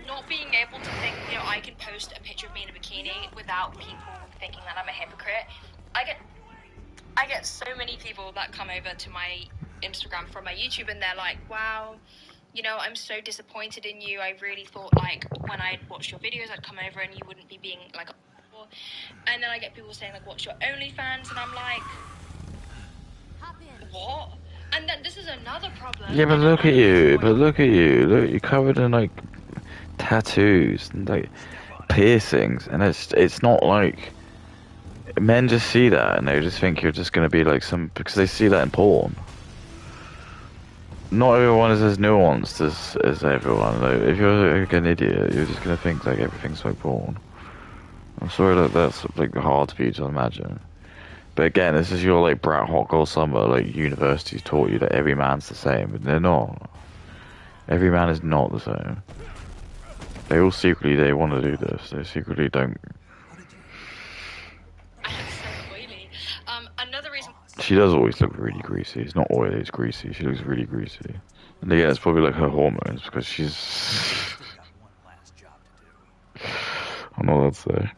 Not being able to think, you know, I can post a picture of me in a bikini without people thinking that I'm a hypocrite. I get so many people that come over to my Instagram from my YouTube, and they're like, wow, you know, I'm so disappointed in you. I really thought, like, when I'd watched your videos, I'd come over and you wouldn't be being, like, a... And then I get people saying, like, what's your OnlyFans? And I'm like, what? And then this is another problem. Yeah, but look at you. Look, you're covered in, like, tattoos and, like, piercings. And it's not like... Men just see that and they just think you're just going to be, like, some... Because they see that in porn. Not everyone is as nuanced as everyone. Like, if you're, like, an idiot, you're just going to think, like, everything's like porn. I'm sorry that that's, like, hard for you to imagine. But again, this is your, like, brat hot girl summer. Like, universities taught you that every man's the same, but they're not. Every man is not the same. They all secretly, they want to do this. They secretly don't. Another reason. She does always look really greasy. It's not oily, it's greasy. She looks really greasy. And again, it's probably, like, her hormones, because she's... I know what I'd say.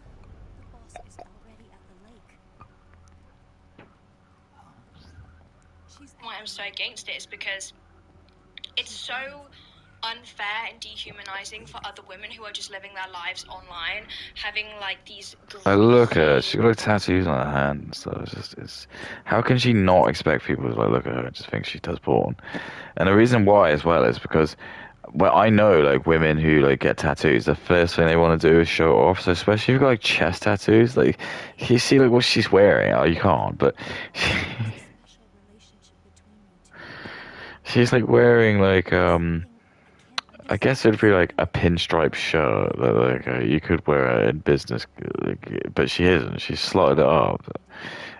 Why I'm so against it is because it's so unfair and dehumanizing for other women who are just living their lives online, having, like, these... I look at her, she's got, like, tattoos on her hand and stuff. It's how can she not expect people to, like, look at her and just think she does porn? And the reason why as well is because, well, I know, like, women who, like, get tattoos, the first thing they want to do is show it off. So especially if you've got, like, chest tattoos, like, you see, like, what she's wearing. Oh, you can't, but she's, like, wearing, like, I guess it'd be like a pinstripe shirt that, like, you could wear it in business, like, but she isn't. She's slotted it up,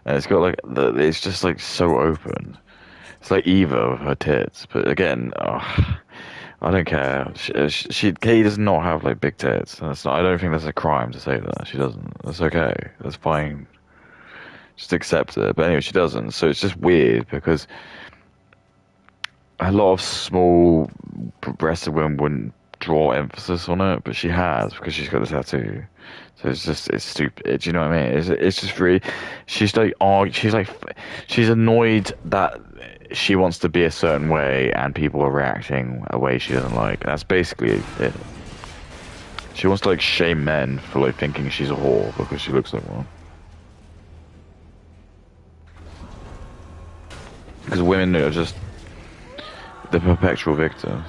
and it's got, like, it's just, like, so open. It's like Eva with her tits, but again, I don't care. Katie does not have, like, big tits. That's not. I don't think that's a crime to say that. She doesn't. That's okay. That's fine. Just accept it. But anyway, she doesn't. So it's just weird because a lot of small breasted women wouldn't draw emphasis on it, but she has because she's got a tattoo. So it's stupid. Do you know what I mean? It's just really, she's annoyed that she wants to be a certain way and people are reacting a way she doesn't like. That's basically it. She wants to, like, shame men for, like, thinking she's a whore because she looks like one. Because women are just the perpetual victims.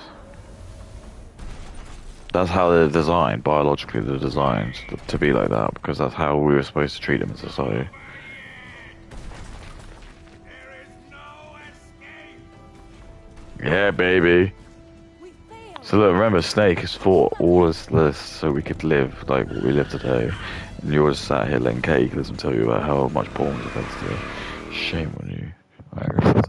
That's how they're designed, biologically they're designed to be like that, because that's how we were supposed to treat them in society. There is no Yeah, baby. We failed. So look, remember, Snake has fought all this so we could live like what we live today. And you're just sat here letting Katie listen tell you about how much porn is against you. Shame on you. I agree.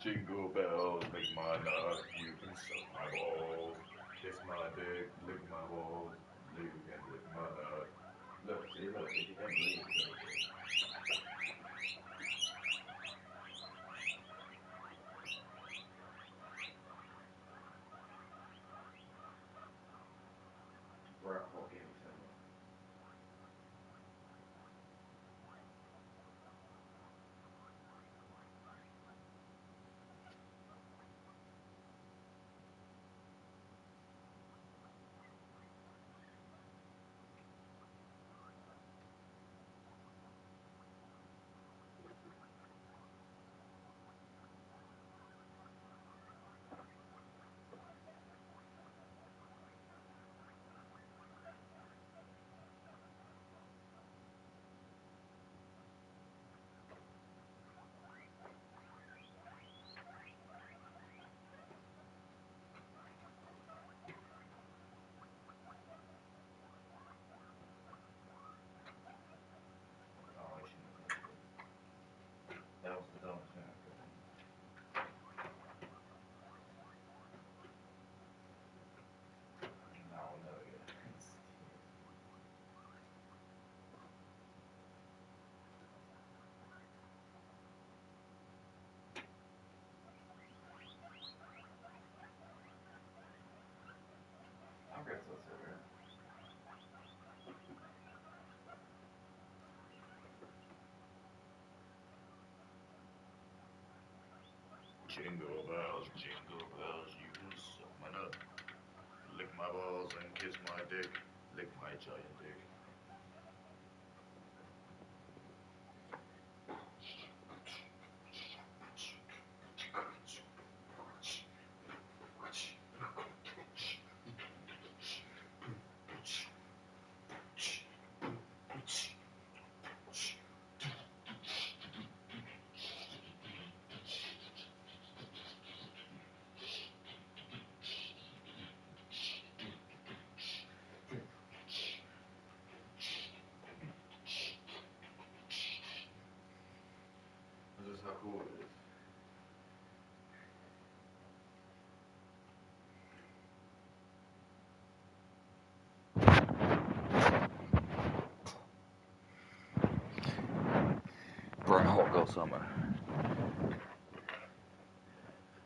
Jingle bells, make my nut, you can suck my balls, kiss my dick, lick my balls, you can lick my nut. Look, see, look, if you don't believe it. We're at what game is that? Oh, I shouldn't have said that. That was the dumbest thing I could have done. Now I know it. I guess that's it, right? Jingle bells, you can suck my nut, lick my balls and kiss my dick, lick my giant dick. This is how cool it is. Burn Hot Girl Summer.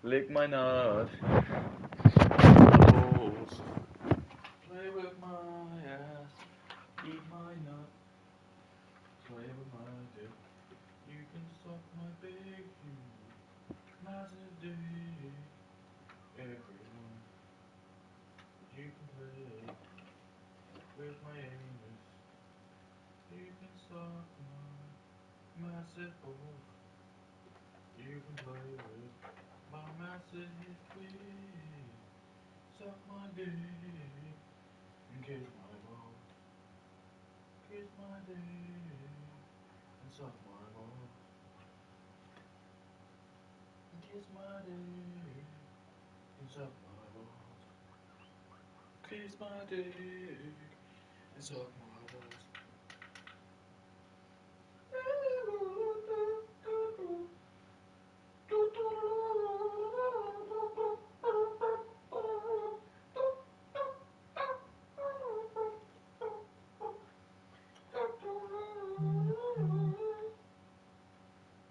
Lick my nut. Balls. Play with my ass. Eat my nut. Play with my dick. You can suck my big, huge, massive dick. say please, suck my dick, and kiss my balls. Kiss my dick, and suck my balls. And kiss my dick, and suck my balls. Kiss my dick, and suck my balls.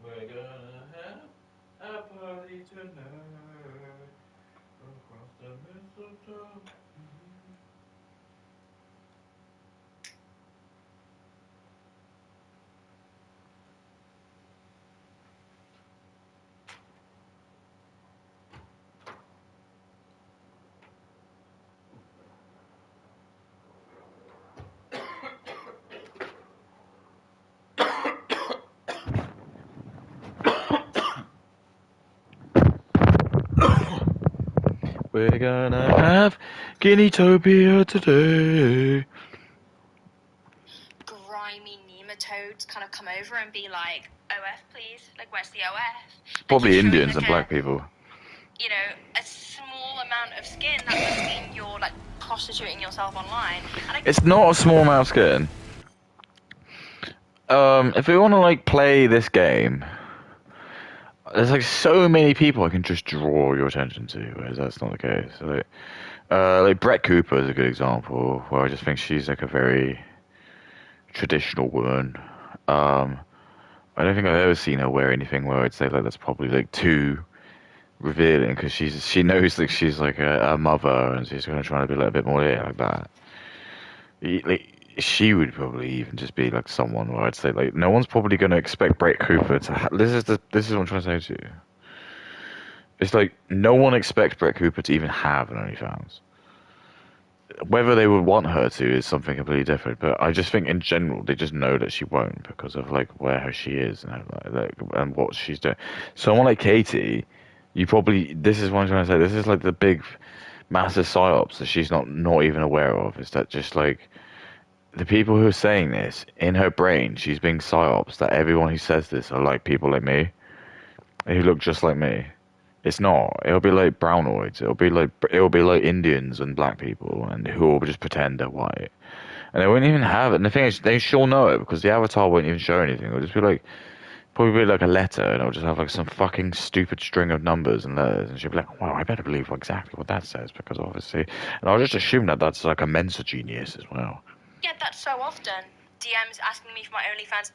We're gonna have a party tonight across the mistletoe. We're gonna have Guinea-topia today. Grimy nematodes kind of come over and be like, OF please, like where's the OF? Probably Like, you're showing, Indians like, and black people. You know, a small amount of skin, that doesn't mean you're like prostituting yourself online. And It's not a small amount of skin. If we want to like play this game, there's like so many people I can just draw your attention to, whereas that's not the case. So, like Brett Cooper is a good example, where I just think she's like a very traditional woman. I don't think I've ever seen her wear anything where I'd say like that's probably like too revealing, because she knows like she's like a mother and she's gonna try to be like a bit more like that. Like she would probably even just be like someone where I'd say like no one's probably gonna expect Brett Cooper to. This is what I'm trying to say to you. It's like no one expects Brett Cooper to even have an OnlyFans. Whether they would want her to is something completely different, but I just think in general they just know that she won't because of like where she is and and what she's doing. Someone like Katie, this is what I'm trying to say. This is like the big, massive psyops that she's not even aware of. Is that just like the people who are saying this in her brain, she's being psyops that everyone who says this are like people like me, who look just like me. It's not. It'll be like brownoids. It'll be like Indians and black people, and who will just pretend they're white, and they won't even have it. And the thing is, they sure know it because the avatar won't even show anything. It'll just be like probably like a letter, and it'll just have like some fucking stupid string of numbers and letters, and she'll be like, "Wow, I better believe exactly what that says," because obviously, and I'll just assume that that's like a Mensa genius as well. get that so often. DMs asking me for my OnlyFans.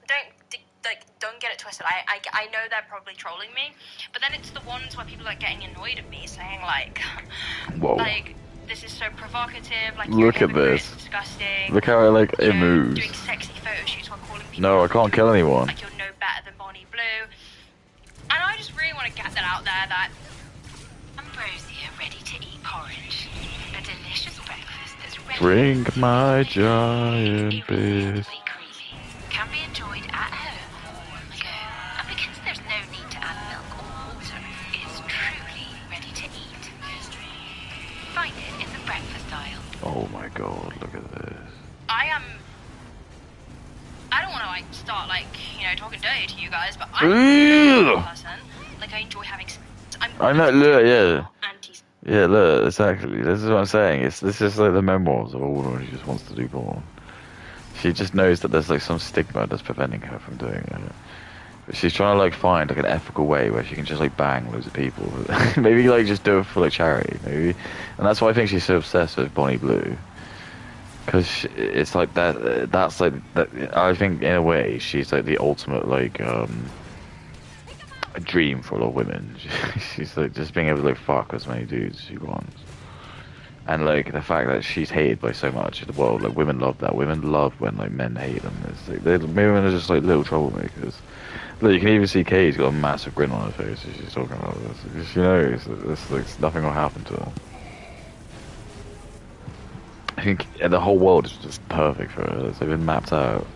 Don't get it twisted. I know they're probably trolling me, but then it's the ones where people are getting annoyed at me, saying like, Whoa. like this is so provocative. Like Look you're at a hypocrite, this. it's disgusting. Look how it You know, moves. doing sexy photo shoots while calling people. No, I can't kill anyone. Like you're no better than Bonnie Blue. And I just really want to get that out there that Ambrosia ready-to-eat porridge. A delicious breakfast that's ready. Drink my giant Irresistibly piss. creamy. Can be enjoyed at home or on the go. And because there's no need to add milk or water, it's truly ready to eat. Find it in the breakfast aisle. Oh my god, look at this. I don't want to like start like talking dirty to you guys, but I'm Ew. a person. Like I enjoy having. I know, look, yeah. Anti. Yeah, look, exactly. This is what I'm saying. This is like the memoirs of a woman who just wants to do porn. She just knows that there's like some stigma that's preventing her from doing it. But she's trying to like find like an ethical way where she can just like bang loads of people. Maybe like just do it for like charity, maybe. And that's why I think she's so obsessed with Bonnie Blue. Because it's like that. That's like that. I think in a way she's like the ultimate like a dream for a lot of women. She's like just being able to like fuck as many dudes as she wants. And like the fact that she's hated by so much of the world, like women love that. Women love when like men hate them. It's like women are just like little troublemakers. Look, you can even see Katie's got a massive grin on her face as she's talking about this. She knows that like nothing will happen to her. I think the whole world is just perfect for her. It's been mapped out.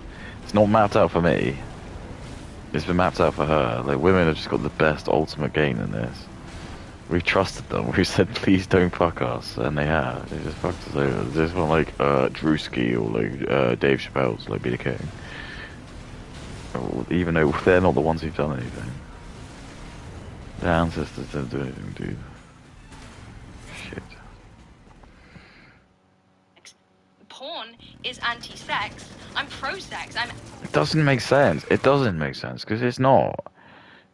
It's not mapped out for me. It's been mapped out for her. Like women have just got the best ultimate game in this. We've trusted them. We've said, please don't fuck us, and they have. They just fucked us over. They just want like Drewski or like Dave Chappelle's like be the king, even though they're not the ones who've done anything. Their ancestors didn't do anything, dude. Shit. Porn is anti-sex. I'm pro-sex. It doesn't make sense. It doesn't make sense because it's not.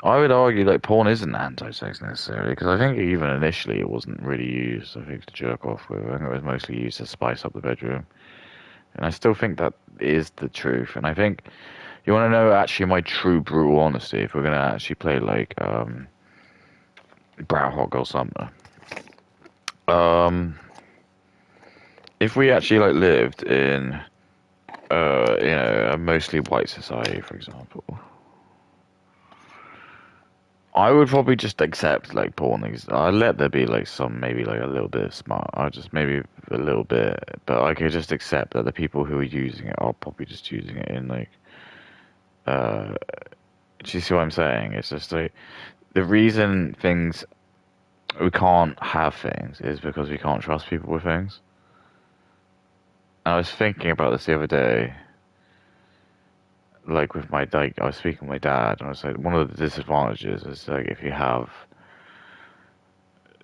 I would argue like porn isn't anti-sex necessarily because I think even initially it wasn't really used. I think to jerk off with. I think it was mostly used to spice up the bedroom, and I still think that is the truth. And I think you want to know actually my true brutal honesty. If we're gonna actually play like Brat Hot Girl Summer, if we actually like lived in a mostly white society, for example. I would probably just accept like porn. I'd let there be like some maybe like a little bit of smart. I just maybe a little bit, but I could just accept that the people who are using it are probably just using it in like. Do you see what I'm saying? It's just like the reason we can't have things is because we can't trust people with things. And I was thinking about this the other day. Like with my dad, I was speaking with my dad, and I was like, one of the disadvantages is like if you have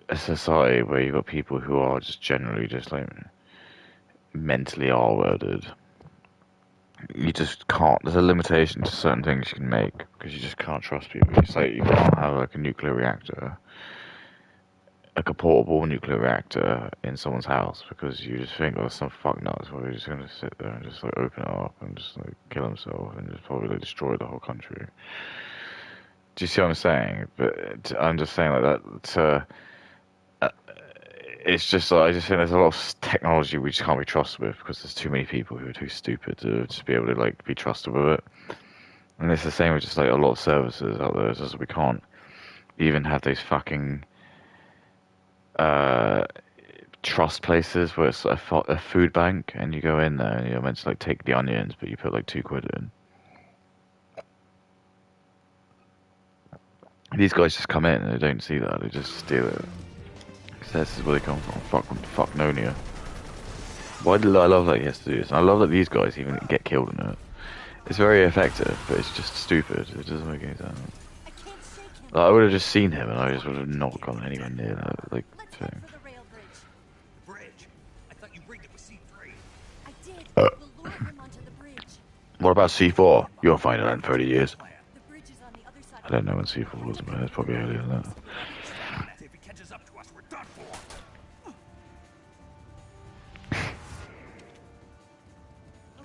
a society where you've got people who are just generally just like mentally R-worded, you just can't. There's a limitation to certain things you can make because you just can't trust people. It's like you can't have like a nuclear reactor, like a portable nuclear reactor in someone's house because you just think, oh, some fucknuts where you're just gonna sit there and just like open it up and just like kill himself and just probably like destroy the whole country. Do you see what I'm saying? But I'm just saying like that. It's just like, I just think there's a lot of technology we just can't be trusted with because there's too many people who are too stupid to just be able to like be trusted with it. And it's the same with just like a lot of services out there. It's just we can't even have those fucking trust places where it's a food bank and you go in there and you're meant to like take the onions but you put like £2 in. These guys just come in and they don't see that, they just steal it. Because this is where they come from. Fuck Nonia. Why do I love that he has to do this? And I love that these guys even get killed in it. It's very effective, but it's just stupid. It doesn't make any sense. Like, I would have just seen him and I just would have not gone anywhere near that like thing. What about C4? You'll find it in 30 years. I don't know when C4 was, but it's probably earlier than that. If he catches up to us, we're done for.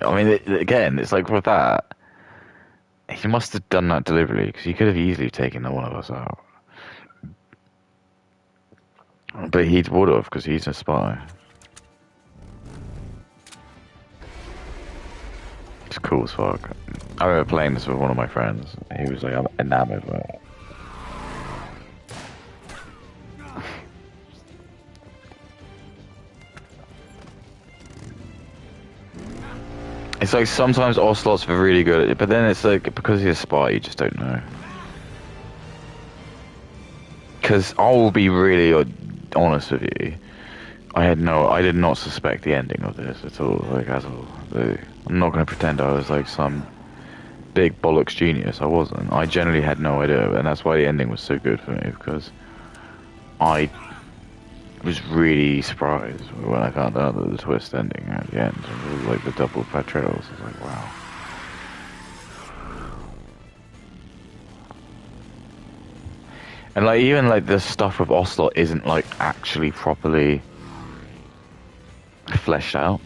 I mean, again, it's like with that, he must have done that deliberately because he could have easily taken one of us out. But he would have because he's a spy. It's cool as fuck. I remember playing this with one of my friends. He was like enamored with it. It's like sometimes Ocelot's really good at it, but then it's like because he's a spy, you just don't know. Because I'll be really honest with you, I did not suspect the ending of this at all. Like at all. I'm not going to pretend I was like some big bollocks genius. I wasn't. I generally had no idea, and that's why the ending was so good for me because I was really surprised when I found out that the twist ending at the end, it was like the double betrayals. I was like, wow. And like even like the stuff with Ocelot isn't like actually properly fleshed out.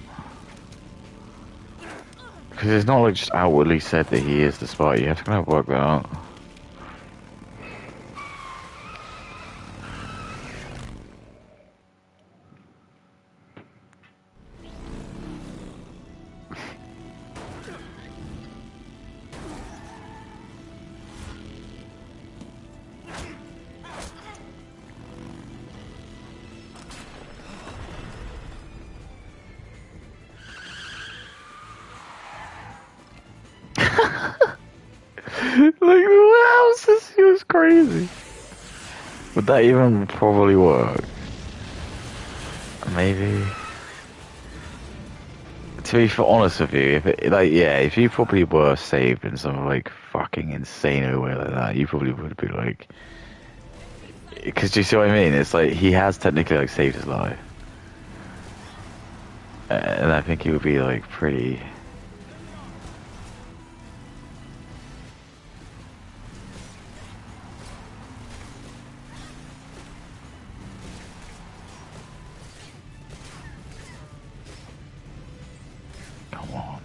Because it's not like just outwardly said that he is the spy. You have to kind of work that out. Like, wow, this was crazy. Would that even probably work? Maybe. To be honest with you, if you probably were saved in some like fucking insane way like that, you probably would be like, because do you see what I mean? It's like he has technically like saved his life, and I think he would be like pretty. Come on,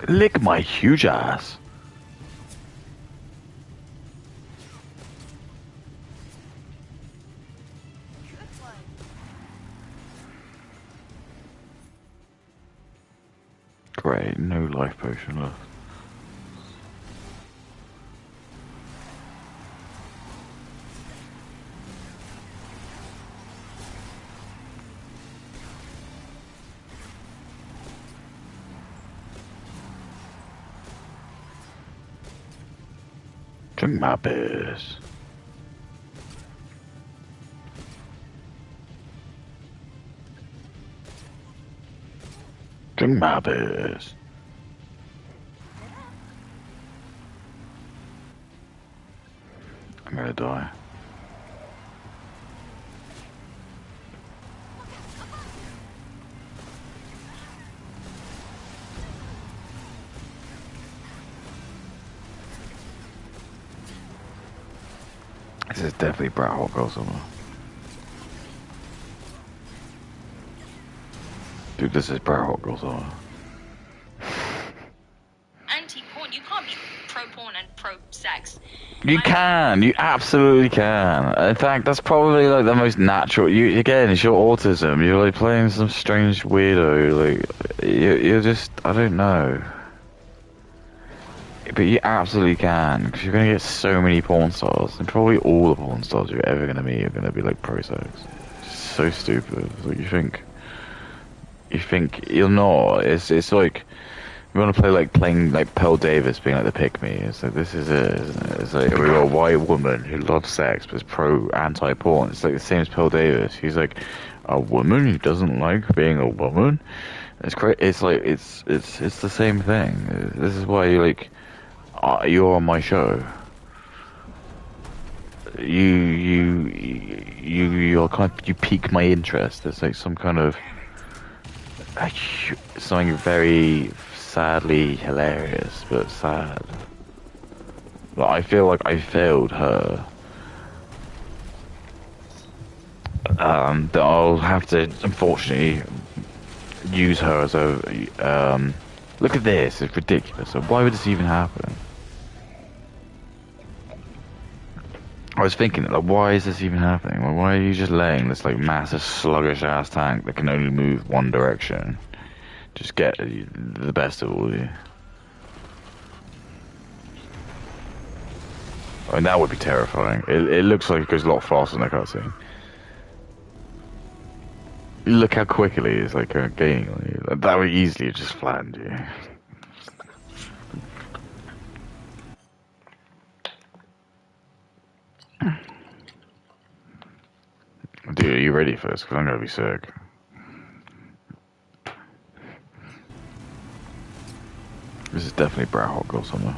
lick my huge ass. Great, no life potion left. Drink my piss. Drink my piss. I'm gonna die. This is definitely Brat Hawk or something. Dude, this is Brat Hawk or something. Anti-porn, you can't be pro-porn and pro-sex. You can, you absolutely can. In fact, that's probably like the most natural. You again, it's your autism. You're like playing some strange weirdo. Like you're just, I don't know. But you absolutely can, because you're gonna get so many porn stars, and probably all the porn stars you're ever gonna meet are gonna be like pro sex. It's so stupid. Like you think you're not. It's like we want to play like playing like Pearl Davis being like the pick me. It's like this is it, isn't it? It's like we got a white woman who loves sex but is pro anti porn. It's like the same as Pearl Davis. She's like a woman who doesn't like being a woman. It's great. It's like it's the same thing. This is why you're on my show. You're kind of, you pique my interest. It's like some kind of something very sadly hilarious, but sad. Like, I feel like I failed her. That I'll have to unfortunately use her as a. Look at this. It's ridiculous. Why would this even happen? I was thinking, like, why is this even happening? Like, why are you just letting this, like, massive, sluggish-ass tank that can only move one direction just get the best of all of you? I mean, that would be terrifying. It looks like it goes a lot faster than the cutscene. Look how quickly it's, like, gaining on you. That would easily have just flattened you. Dude, are you ready for this? Because I'm going to be sick. This is definitely Brat Hawk or something.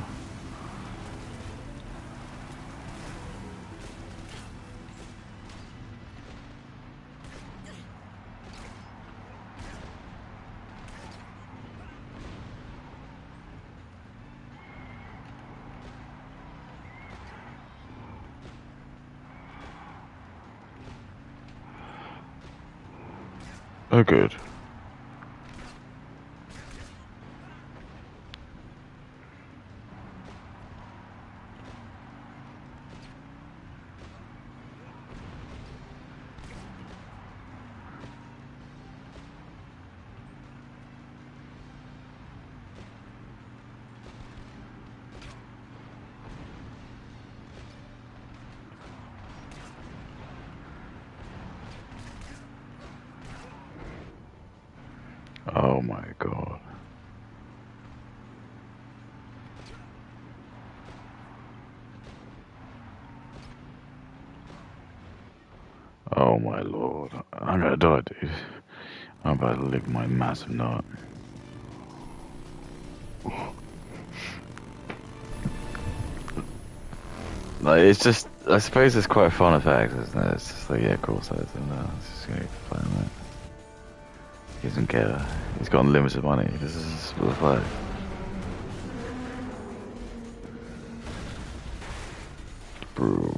Oh, good. Oh my god. Oh my lord. I'm gonna die, dude. I'm about to lick my massive nut. Like, it's just, I suppose it's quite a fun effect, isn't it? It's just like, yeah, of course that is, and it's just gonna be fun, right? He doesn't care. He's got unlimited money. This is for the flag. Bro.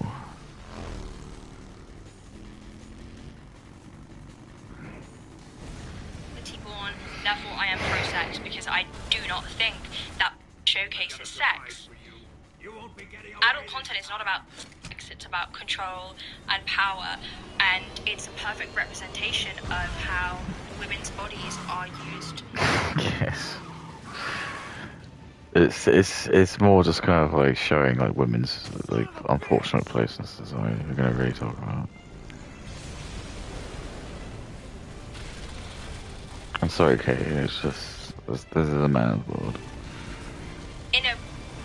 Born, therefore I am pro-sex because I do not think that showcases sex. Adult content is not about sex, it's about control and power, and it's a perfect representation of how women's bodies are used. Yes. It's more just kind of like showing like women's like unfortunate place in society. We're gonna really talk about. I'm sorry, Katie. It's just this is a man's world. In a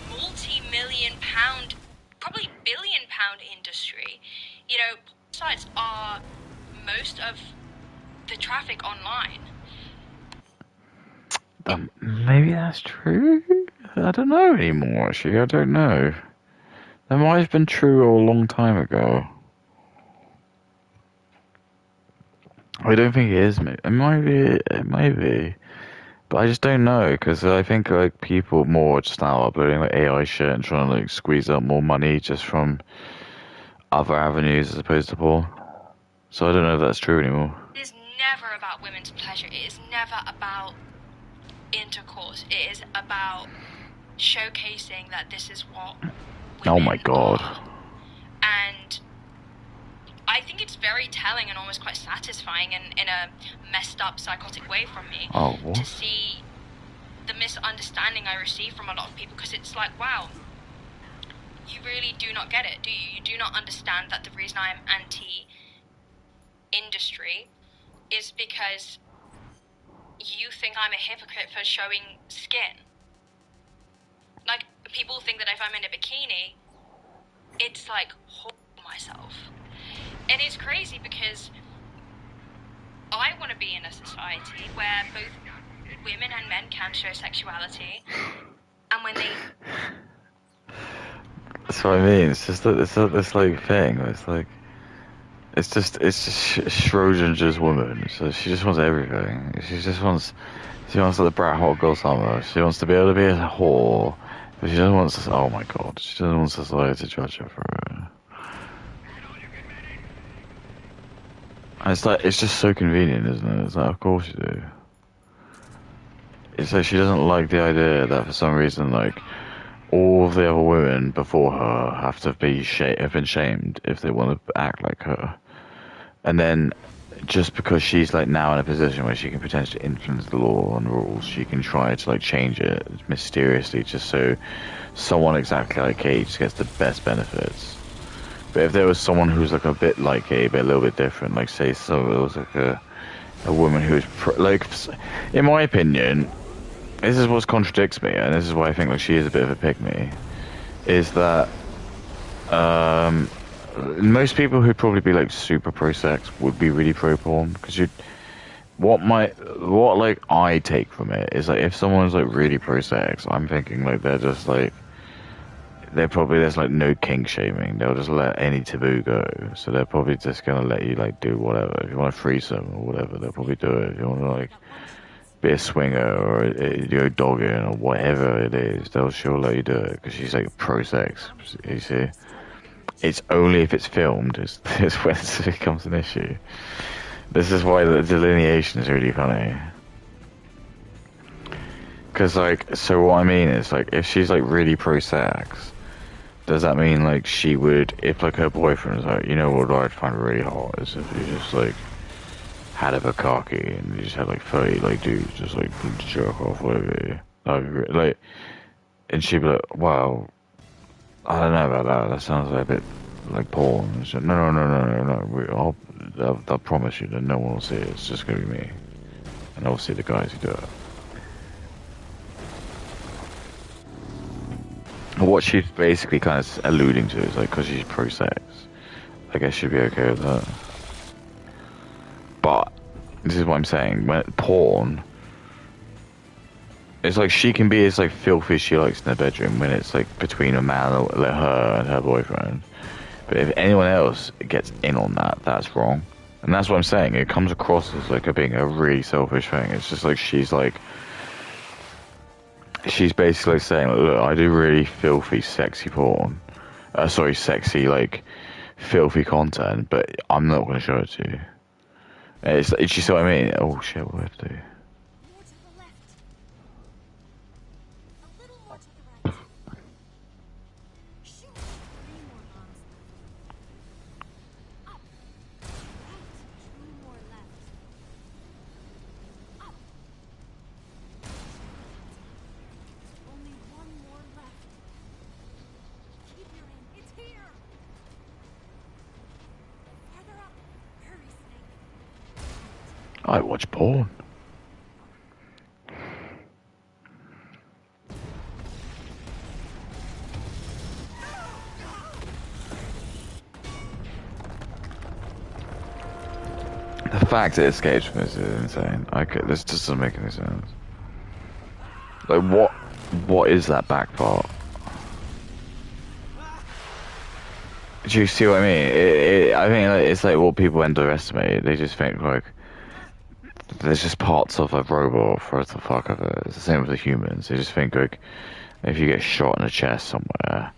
multi-million pound, probably billion-pound industry, you know, sites are most of the traffic online. Maybe that's true. I don't know anymore. Actually, I don't know. That might have been true a long time ago. I don't think it is. It might be. It might be. But I just don't know, because I think like people more just now uploading like AI shit and trying to like squeeze out more money just from other avenues as opposed to porn. So I don't know if that's true anymore. It is never about women's pleasure. It is never about intercourse. It is about showcasing that this is what Oh my women god. are. And I think it's very telling and almost quite satisfying in a messed up psychotic way from me Oh, what? to see the misunderstanding I receive from a lot of people, because it's like, wow, you really do not get it, do you? You do not understand that the reason I am anti-industry is because you think I'm a hypocrite for showing skin. Like, people think that if I'm in a bikini, it's like, myself. And it's crazy because I want to be in a society where both women and men can show sexuality, and when they... That's what I mean. It's just that it's this like thing. It's like it's just Schrodinger's woman. So she just wants everything. She wants like the brat hot girl summer. She wants to be able to be a whore, but she doesn't want. Oh my god, she doesn't want society to judge her for it. And it's like, it's just so convenient, isn't it? It's like, of course you do. It's like she doesn't like the idea that for some reason, like, all of the other women before her have to be have been shamed if they want to act like her. And then, just because she's like now in a position where she can potentially influence the law and rules, she can try to like change it mysteriously just so someone exactly like Kate just gets the best benefits. But if there was someone who's like a bit like Kate, but a little bit different, like say so it was like a woman who was like, in my opinion, this is what contradicts me, and this is why I think like she is a bit of a pick-me, is that most people who'd probably be like super pro-sex would be really pro-porn, because what like I take from it is like if someone's like really pro-sex, I'm thinking like they're just like there's like no kink shaming. They'll just let any taboo go. So they're probably just gonna let you like do whatever. If you want to threesome or whatever, they'll probably do it. If you want to like be a swinger or you go dogging or whatever it is, she'll let you do it because she's like pro-sex. You see, it's only if it's filmed is when it becomes an issue. This is why the delineation is really funny. Because like, so what I mean is like, if she's like really pro-sex, does that mean like she would, if like her boyfriend was like, you know what I'd find really hot is if you just like had a bukkake and you just had like 30 like dudes just like jerk off over you, like, and she'd be like, wow, I don't know about that. That sounds like a bit like porn. And she said, no. I'll promise you that no one will see it. It's just gonna be me, and I'll see the guys who do it. What she's basically kind of alluding to is like, because she's pro-sex, I guess she'd be okay with that. But this is what I'm saying. When porn, it's like she can be as like filthy as she likes in the bedroom when it's like between a man, like her and her boyfriend. But if anyone else gets in on that, that's wrong. And that's what I'm saying. It comes across as like being a really selfish thing. It's just like she's basically saying, look, I do really filthy, sexy porn. Sexy, like, filthy content, but I'm not going to show it to you. It's you see what I mean? Oh shit, what do I have to do? More to the left. A little more to the right. Shoot. 3 more bombs. Up. Right. 2 more left. Up. Only 1 more left. Keep your aim. It's here. Farther up. Hurry, Snake. I watch porn. The fact it escapes from this is insane. This just doesn't make any sense. Like, what is that back part? Do you see what I mean? I think like, it's like what people underestimate. They just think like there's just parts of a robot for the fuck of it. It's the same with the humans. They just think like if you get shot in the chest somewhere,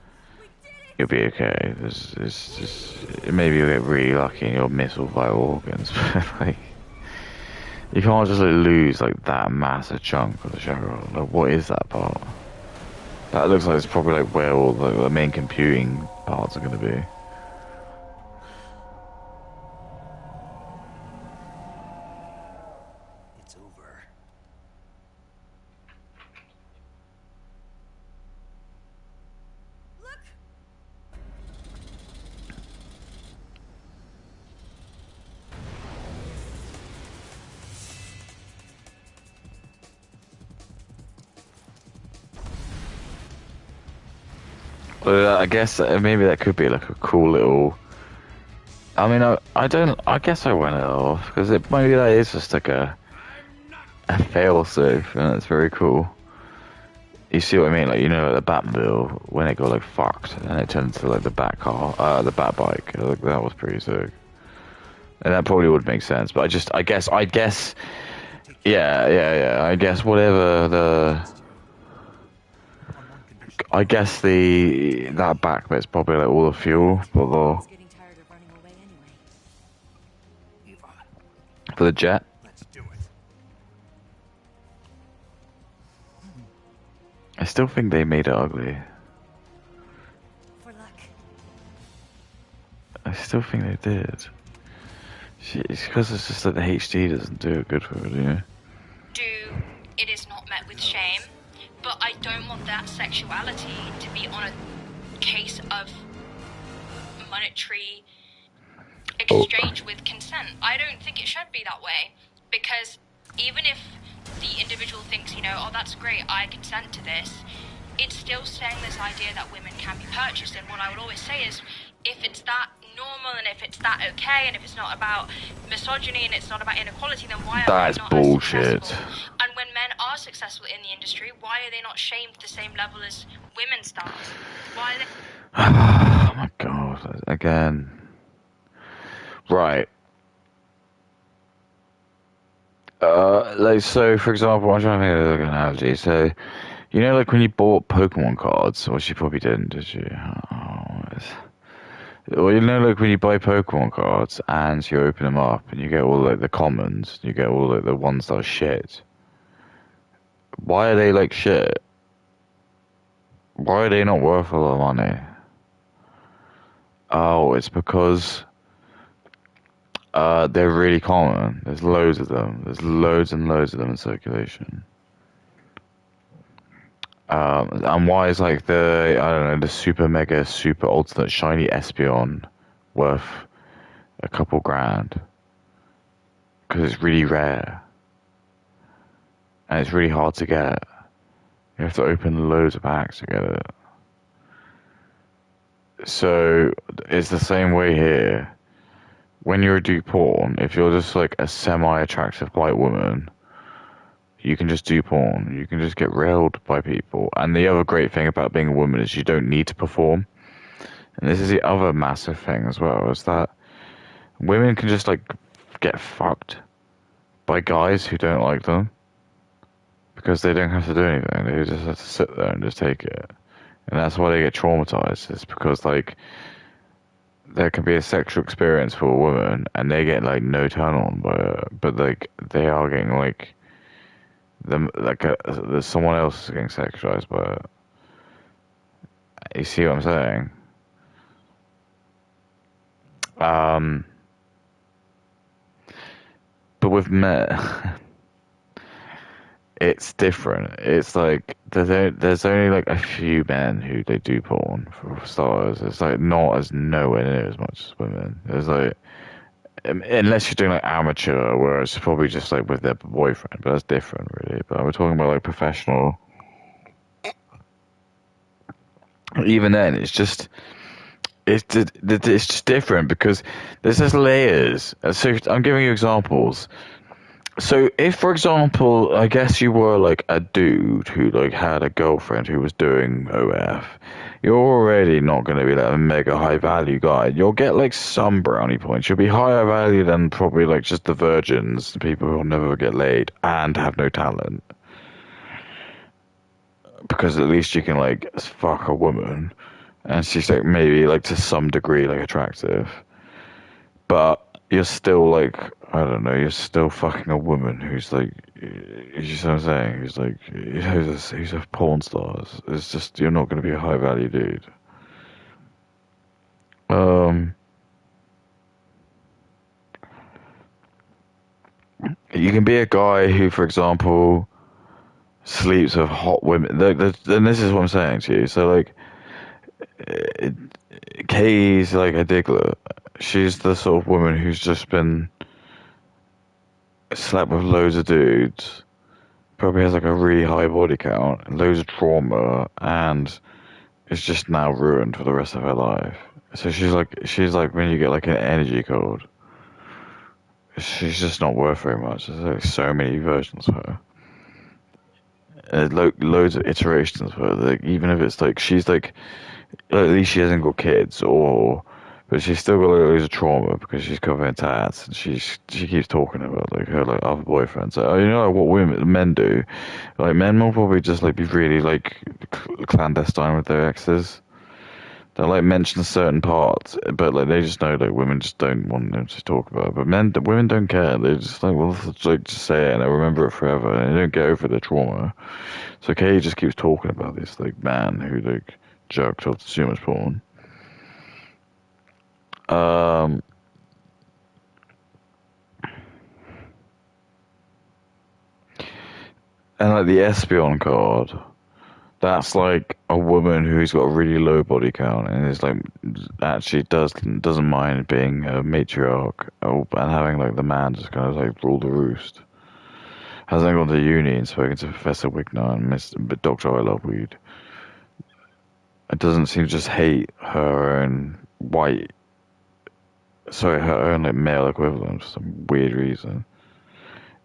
you'll be okay. It's just maybe you'll get really lucky and you'll miss all vital organs, but like you can't just like lose like that massive chunk of the shell. Like what is that part? That looks like it's probably like where all the main computing parts are going to be. It's over. Look. Well, I guess maybe that could be like a cool little. I mean, I don't. I guess I went it off because maybe that is just like a failsafe, and it's very cool. You see what I mean? Like the Batmobile when it got like fucked and it turned into like the Bat car, the Bat bike. Like that was pretty sick, and that probably would make sense. But I guess, yeah. I guess whatever that back bit's probably like all the fuel for It's getting tired of running away anyway. the jet. Let's do it. I still think they made it ugly. For luck. I still think they did. It's because it's just that the HD doesn't do it good for it, you know? It is not met with shame, but I don't want that sexuality to be on a case of monetary exchange with consent. I don't think it should be that way, because even if the individual thinks, oh, that's great, I consent to this, it's still saying this idea that women can be purchased. And what I would always say is, if it's that normal and if it's that okay and if it's not about misogyny and it's not about inequality, then why are That's they not bullshit. as successful? And when men are successful in the industry, why are they not shamed to the same level as women stars? Why are they... Oh my god, again. Right. So for example, I'm trying to think of an analogy. So, like when you bought Pokemon cards, which you probably didn't, did you? Well, like when you buy Pokemon cards and you open them up and you get all like the commons, you get all like the ones that are shit. Why are they like shit? Why are they not worth a lot of money? Oh, it's because they're really common. There's loads of them. There's loads and loads of them in circulation. And why is like the super mega super ultimate shiny Espeon worth a couple grand? Because it's really rare. And it's really hard to get. You have to open loads of packs to get it. So it's the same way here. when you do porn, if you're just like a semi-attractive white woman, you can just do porn. You can just get railed by people. And the other great thing about being a woman is you don't need to perform. And this is the other massive thing as well, is that women can just like get fucked by guys who don't like them because they don't have to do anything. They just have to sit there and just take it. And that's why they get traumatized. It's because like there can be a sexual experience for a woman and they get like no turn on by it, but like they are getting like them like there's someone else is getting sexualized by it. You see what I'm saying? But with men, it's different. It's like there's only like a few men who they do porn for starters. It's like not as nowhere near as much as women. There's like unless you're doing like amateur, where it's probably just like with their boyfriend, but that's different really. But we're talking about like professional. Even then, it's just different because there's just layers. So I'm giving you examples. So if, for example, I guess you were like a dude who like had a girlfriend who was doing OF, you're already not going to be like a mega high value guy. You'll get like some brownie points. You'll be higher value than probably like just the virgins, the people who'll never get laid and have no talent. Because at least you can like fuck a woman, and she's like maybe like to some degree like attractive, but you're still like I don't know, you're still fucking a woman who's like, you see what I'm saying? Who's like who's a porn star. It's just you're not going to be a high value dude. Um, you can be a guy who, for example, sleeps with hot women. And this is what I'm saying to you. So like, Katie's like a diggler. She's the sort of woman who's just been slept with loads of dudes, probably has like a really high body count, loads of trauma, and is just now ruined for the rest of her life. So she's like when you get like an energy cold, she's just not worth very much. There's like so many versions of her. Loads of iterations of her. Like even if it's like she's like at least she hasn't got kids or but she's still got like, loads of trauma because she's covered in tats and she keeps talking about like her like other boyfriends. Like, you know like what men do. Like men will probably just like be really like clandestine with their exes. They'll like mention certain parts, but like they just know like women just don't want them to talk about it. But women don't care. They just like well like just say it and they'll remember it forever and they don't get over the trauma. So Kay just keeps talking about this like man who like jerked off to too much porn. Um, and like the Espion card, that's like a woman who's got a really low body count and is like actually doesn't mind being a matriarch and having like the man just kind of like rule the roost. Hasn't gone to uni and spoken to Professor Wigner and Dr. I Love Weed. It doesn't seem to just hate her own her own like male equivalent for some weird reason.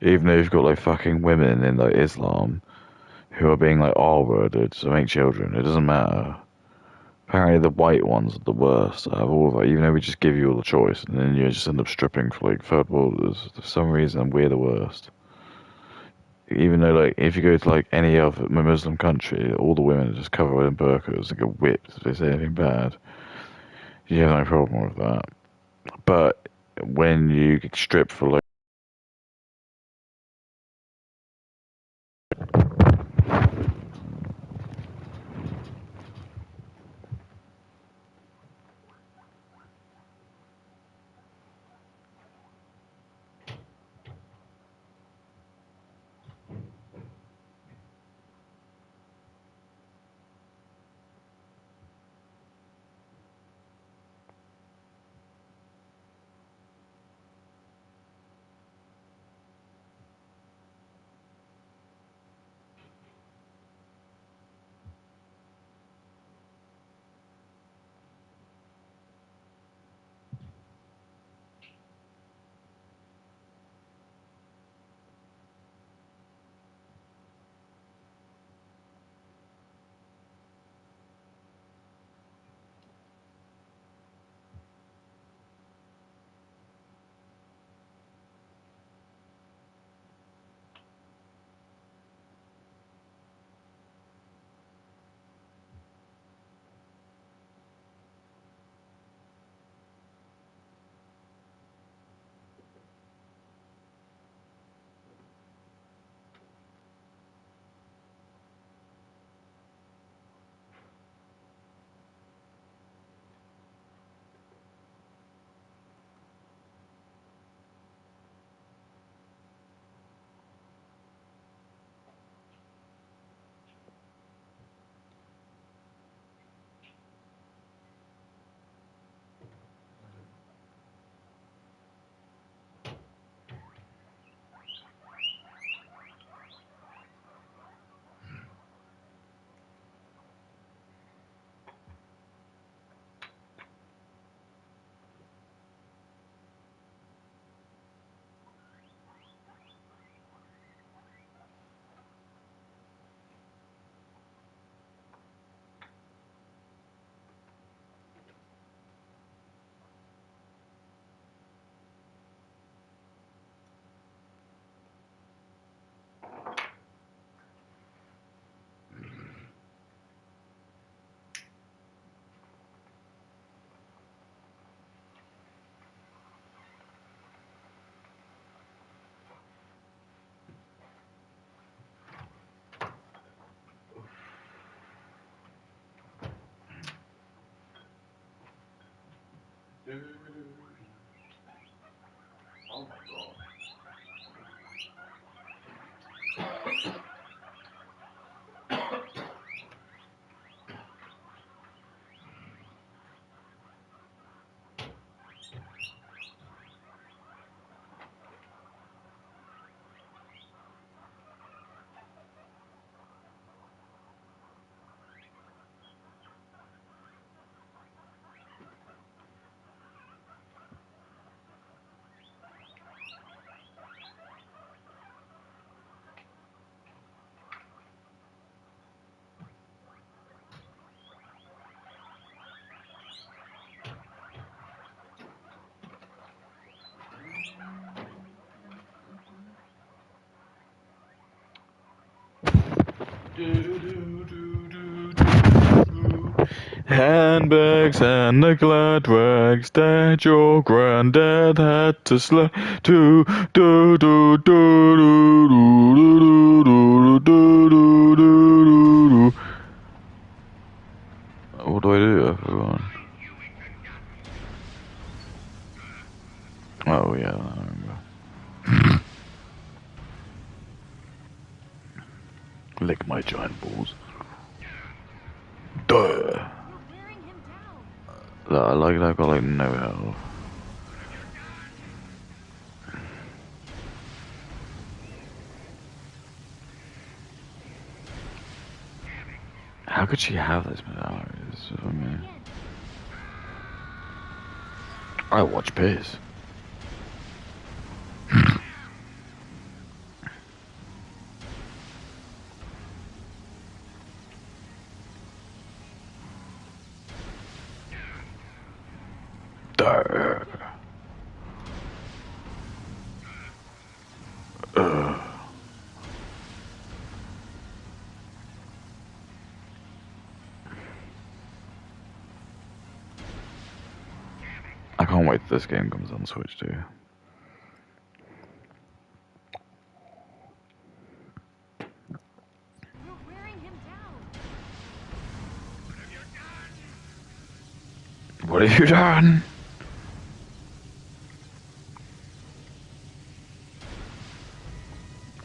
Even though you've got like fucking women in like Islam who are being like R-worded to make children, it doesn't matter. Apparently the white ones are the worst out of all of it, even though we just give you all the choice and then you just end up stripping for like third worlders. For some reason we're the worst. Even though like if you go to like any other Muslim country, all the women are just covered in burqas and get whipped if they say anything bad. You have no problem with that. But when you get stripped for like Oh my god. Handbags and the glad rags that your granddad had to slap to do do do do do do do do do do. What do I do, everyone? Oh yeah, I remember. Lick my giant balls. Duh. You're wearing him down. I like that. I got like no health. How could she have this many hours? I mean, I watch Piss. Duh. I can't wait till this game comes on Switch too. You're wearing him down. What have you done?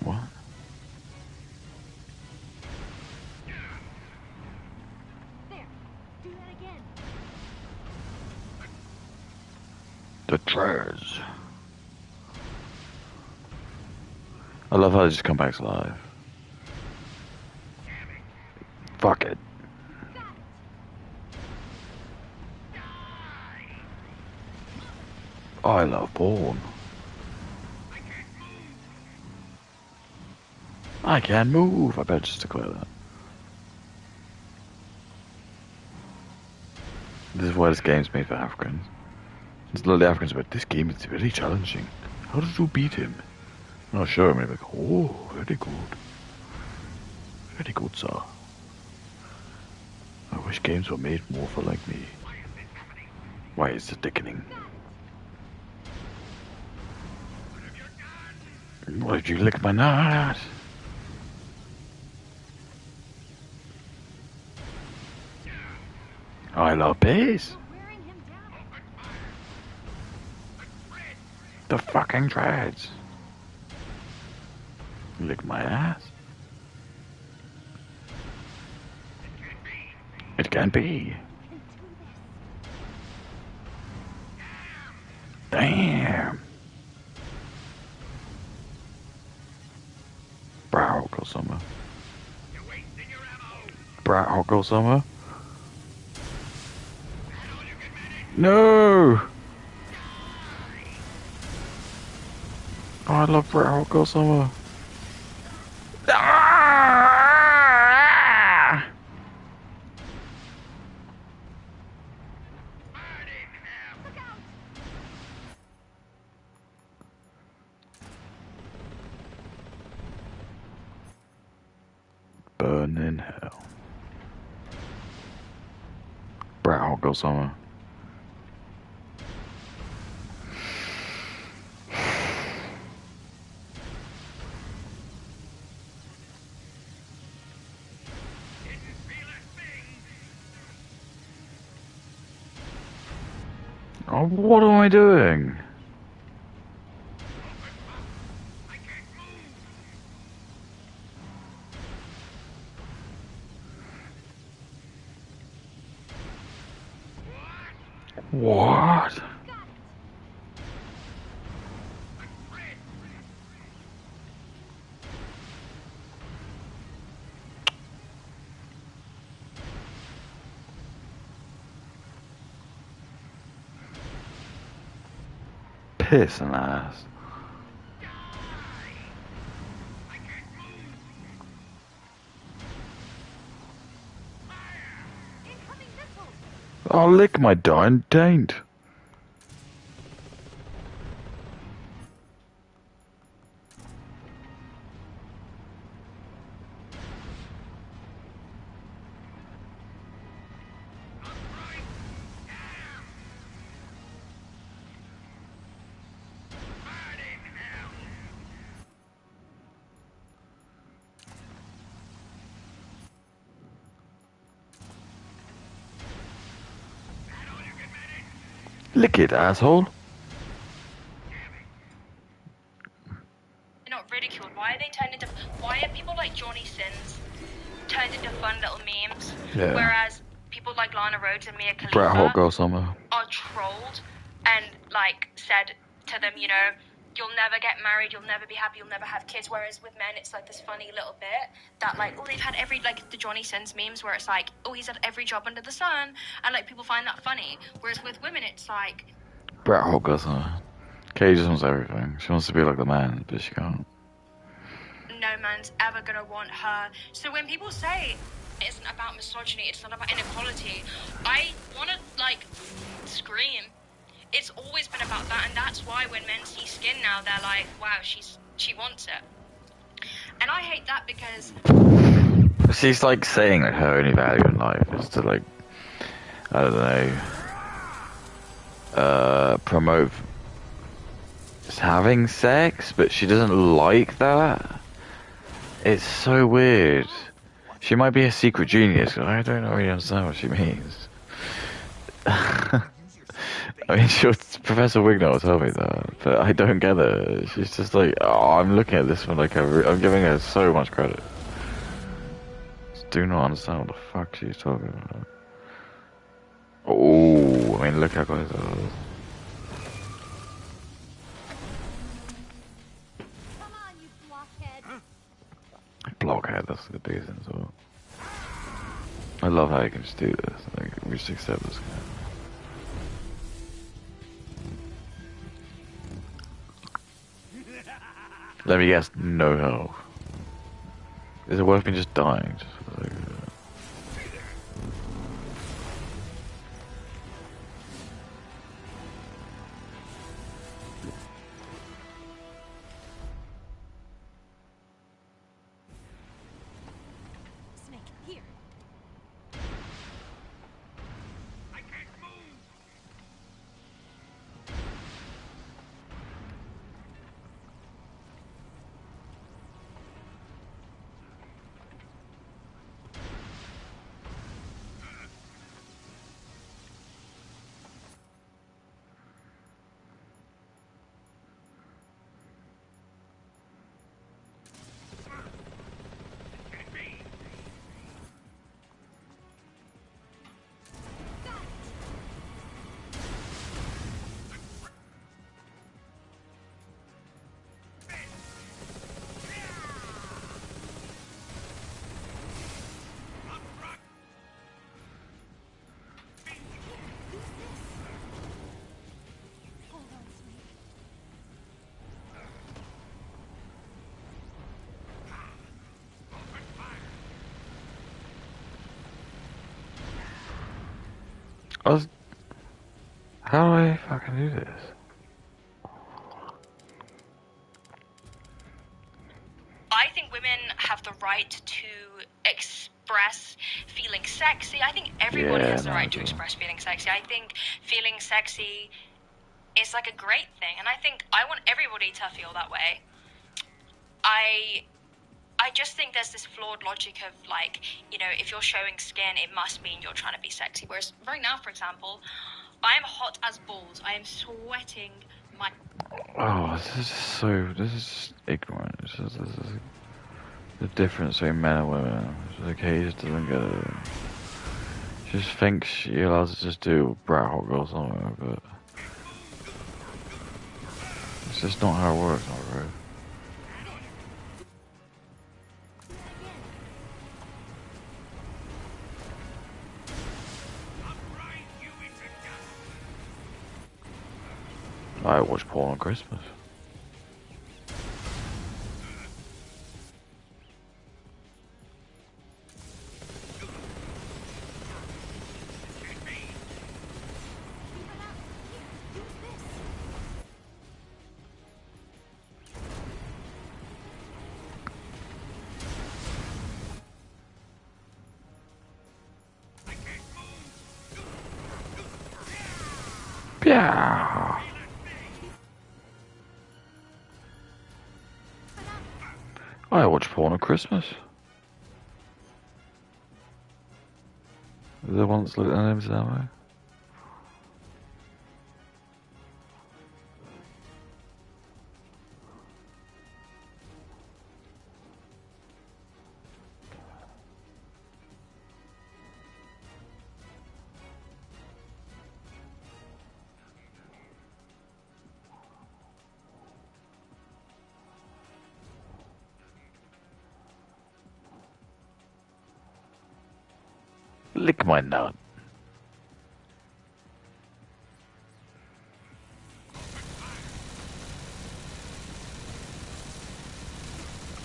What? There. Do that again. The treasure. I love how they just come back to life. Fuck it. I love porn. I can't move. I better just declare that. This is why this game's made for Africans. It's not the Africans, but this game is very challenging. How did you beat him? And I'll show him and he'll be like, oh, very good. Very good, sir. I wish games were made more for like me. Why is it thickening? Why did you lick my nut? I love bass. You're wearing him down. The fucking dreads. Lick my ass. It can be. Damn. Bro, go somewhere. Bro, go somewhere. No. Oh, I love Bro, go somewhere. Ah! Burn in hell. Bro, go somewhere. Oh, what am I doing? What? Piss and ass. Incoming missile! Oh, lick my darn taint. Lick it, asshole. They're not ridiculed. Why are they turned into? Why are people like Johnny Sins turned into fun little memes? Yeah. Whereas people like Lana Rhodes and Mia Brat Hot Khalifa Girl Summer. are trolled and like said to them, you know, you'll never get married, you'll never be happy, you'll never have kids. Whereas with men, it's like this funny little bit that like, oh, they've had every like the Johnny Sins memes where it's like, oh, he's had every job under the sun, and like people find that funny. Whereas with women, it's like, Brat Hot Girl Summer. Kay just wants everything. She wants to be like the man, but she can't. no man's ever gonna want her. So when people say it isn't about misogyny, it's not about inequality, I wanna like scream. It's always been about that, and that's why when men see skin now, they're like, wow, she wants it. And I hate that because She's like saying that her only value in life is to like, I don't know, promote having sex, but she doesn't like that. It's so weird. She might be a secret genius. I don't really understand what she means. I mean, Professor Wignall told me that, but I don't get it. She's just like, oh, I'm looking at this one like I'm giving her so much credit. Just do not understand what the fuck she's talking about. Oh, I mean, look how close that was. Come on, you blockhead! Blockhead, that's the biggest insult. I love how you can just do this. Like, we just accept this guy. Let me guess, no health. Is it worth me just dying? Just for the sake of it? Snake, here! I can't move! Can't be! Hold on, Snake. Open fire! How do I fucking do this? I think women have the right to express feeling sexy. I think everyone Yeah, has the no, right to I do. express feeling sexy. I think feeling sexy is like a great thing, and I think I want everybody to feel that way. I just think there's this flawed logic of like, you know, if you're showing skin, it must mean you're trying to be sexy. Whereas right now, for example, I am hot as balls. I am sweating my. Oh, this is just so. This is just ignorant. This is the difference between men and women. It's like he just doesn't get it. She just thinks she's allowed to just do Brat Hot Girl or something, but it's just not how it works, not right? I watch porn on Christmas. Yeah. I watch porn on Christmas. The one that's looked at names that way. Lick my nut.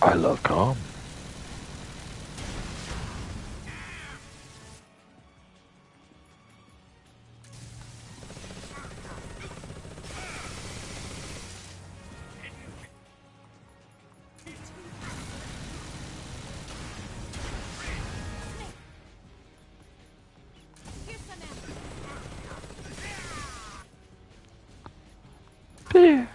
I love calm. Yeah.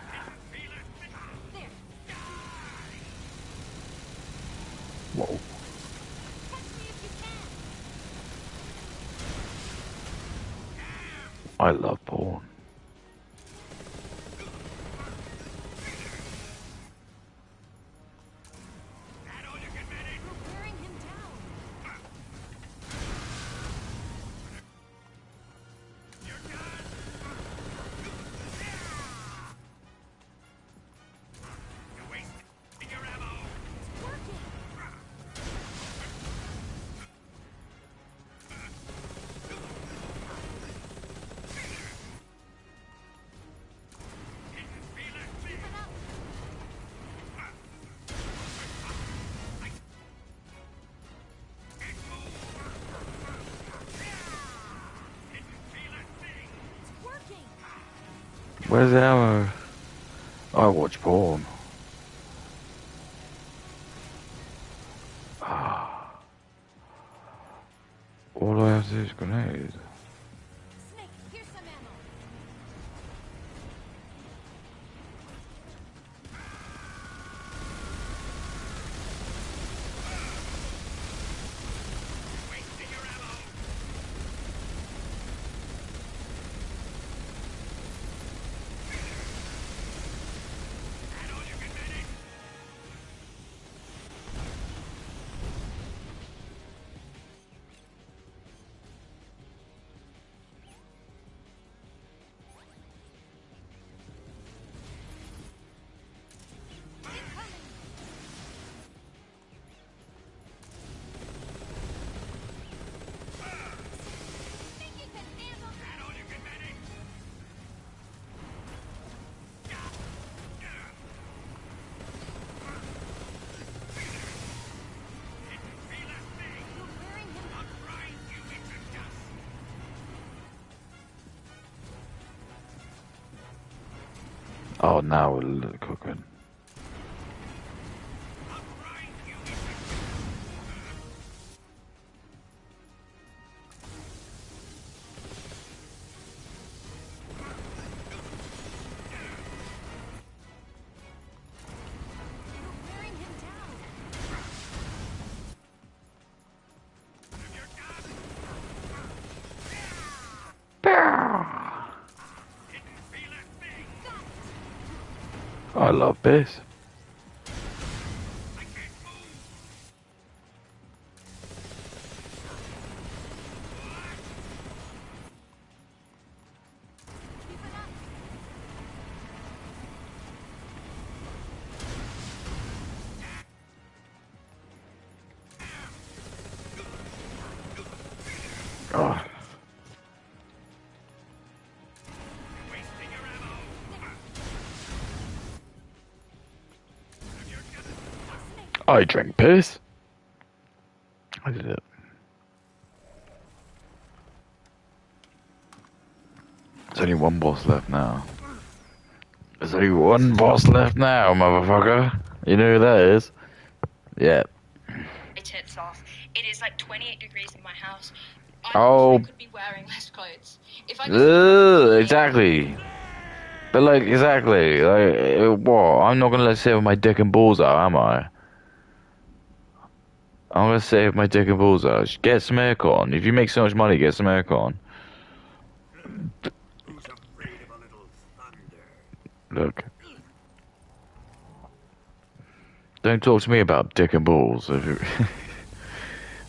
Whoa. I love porn. Where's the ammo? I watch porn. All I have to do is grenade. Snake, here's some ammo. Oh, now we're cooking. Wearing him down. I love this. Oh. I drink piss. I did it. There's only one boss left now. There's only one boss left now, motherfucker. You know who that is? Yeah. My tits off. It is like 28 degrees in my house. I Oh. could be wearing less clothes. If I just Exactly. But like, exactly. Like, what? I'm not gonna let sit with my dick and balls out, am I? I'm gonna sit with my dick and balls out. Just get some aircon. If you make so much money, get some aircon. Who's afraid of a little thunder? Look. Don't talk to me about dick and balls. If you...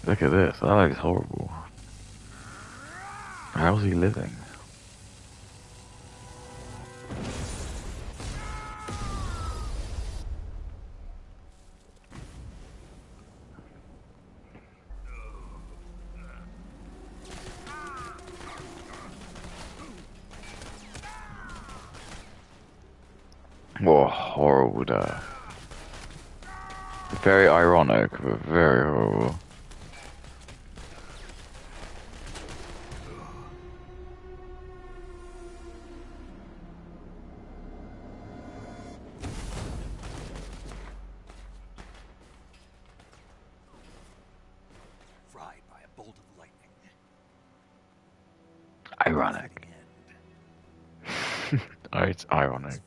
Look at this. That looks horrible. How's he living? What a horrible death. Very ironic, but very horrible. Fried by a bolt of lightning. Ironic. Oh, it's ironic.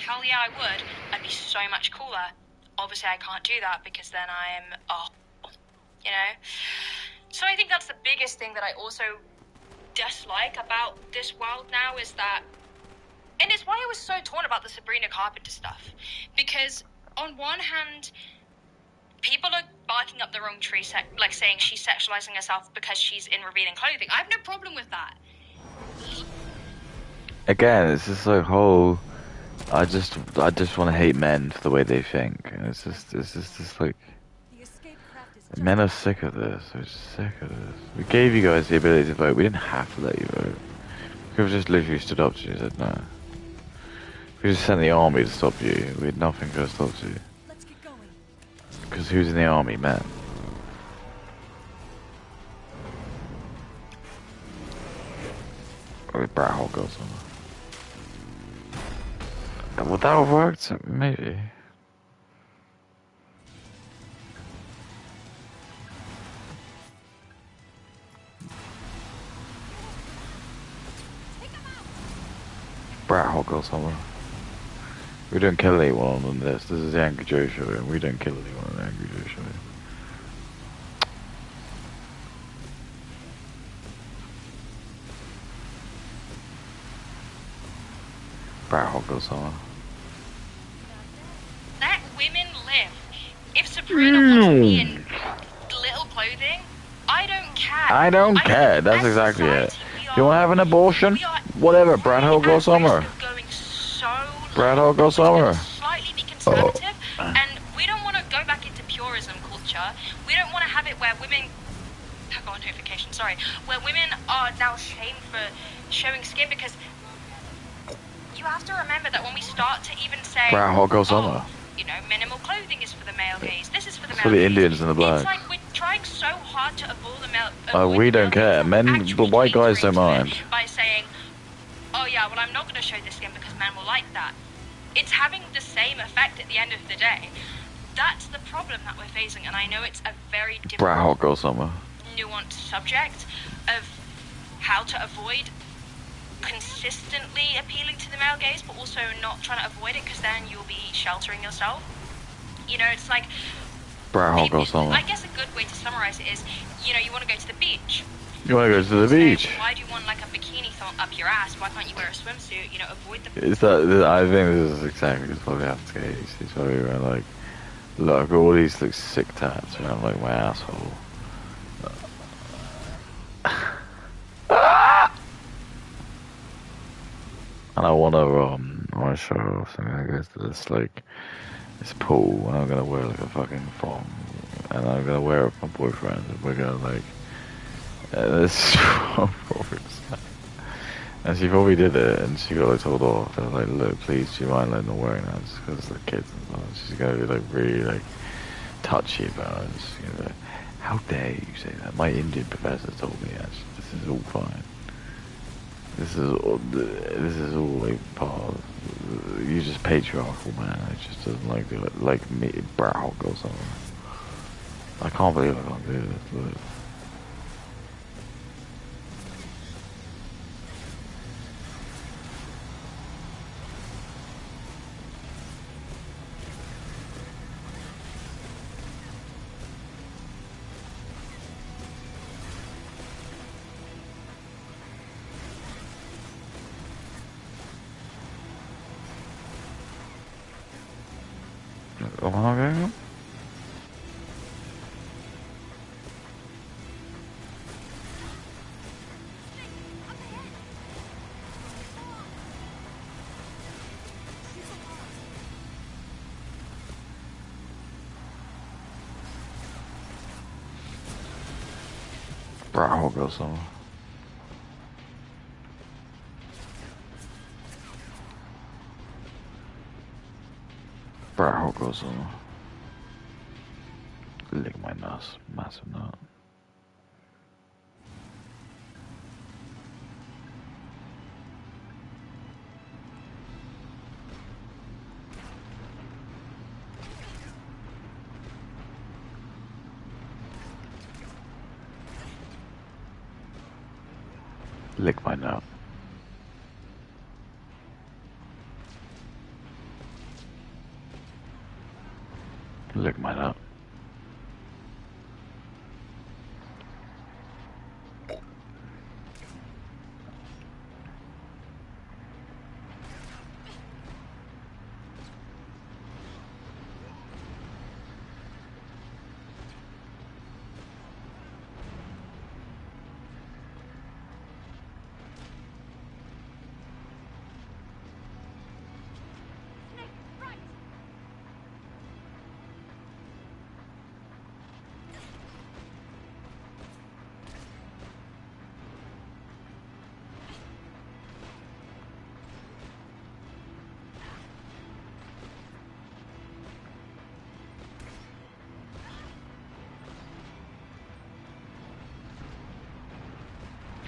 Hell yeah, I would. I'd be so much cooler. Obviously, I can't do that because then I am, you know? So I think that's the biggest thing that I also dislike about this world now is that, and it's why I was so torn about the Sabrina Carpenter stuff. Because on one hand, people are barking up the wrong tree, like saying she's sexualizing herself because she's in revealing clothing. I have no problem with that. Again, it's just like whole. I just want to hate men for the way they think, and it's just like The escape craft is just men are sick of this. We're sick of this. We gave you guys the ability to vote. We didn't have to let you vote. We could have just literally stood up to you and said no. We just sent the army to stop you. We had nothing to stop you. let's get going. Because who's in the army? Men. Or Brat Hole got something. Well, that worked, maybe. Brat Hole got somewhere. We don't kill anyone on this. This is the Angry Joe show, and we don't kill anyone on the Angry Joe show. Brat Hole got somewhere. Let women live. If Sabrina wants to be in little clothing, I don't care. I don't care. think That's as exactly it. society, we You want to have an abortion? we are Whatever. Brat Hole really go at somewhere. risk of going so Brat low. Hole go It's gonna somewhere. Slightly be conservative, and we don't want to go back into purism culture. We don't want to have it where women. I got a notification. Sorry, where women are now shamed for showing skin because you have to remember that when we start to even say, Brat Hole go somewhere. you know, minimal clothing is for the male gaze. This is for the male for the gaze. Indians and the blacks. It's like we're trying so hard to avoid the male. We avoid the don't male care. gaze Men- from but actually white guys catering don't to it mind. by saying, "Oh yeah, well I'm not going to show this skin because men will like that." It's having the same effect at the end of the day. That's the problem that we're facing, and I know it's a very Brat Hole difficult, go somewhere. nuanced subject of how to avoid consistently appealing to the male gaze, but also not trying to avoid it because then you'll be sheltering yourself. You know, it's like Brat Hole go I somewhere. guess a good way to summarize it is, you know, you want to go to the beach. You want to go to the So beach? why do you want like a bikini up your ass, why can't you wear a swimsuit? You know, avoid the. Is that? I think this is exactly what's probably happened to Katie. He's probably around like, look, all these like sick tats around like my asshole. And I wanna show off something like this like this pool, and I'm gonna wear like a fucking thong, and I'm gonna wear it with my boyfriend, and we're gonna like, this and she probably did it, and she got like told off. I was like, look, please, do you mind letting her wearing that, just because the kids and stuff. She's gonna be like really like touchy about it. She's gonna be like, how dare you say that? My Indian professor told me actually, this is all fine. This is all like part of, you just patriarchal man. It just doesn't like me, brow or something. I can't believe I can't do this. Look. Am I not going on? Brow or something. Brow or something. Lick my nuts, massive nut. Lick my nut. Lick my nut.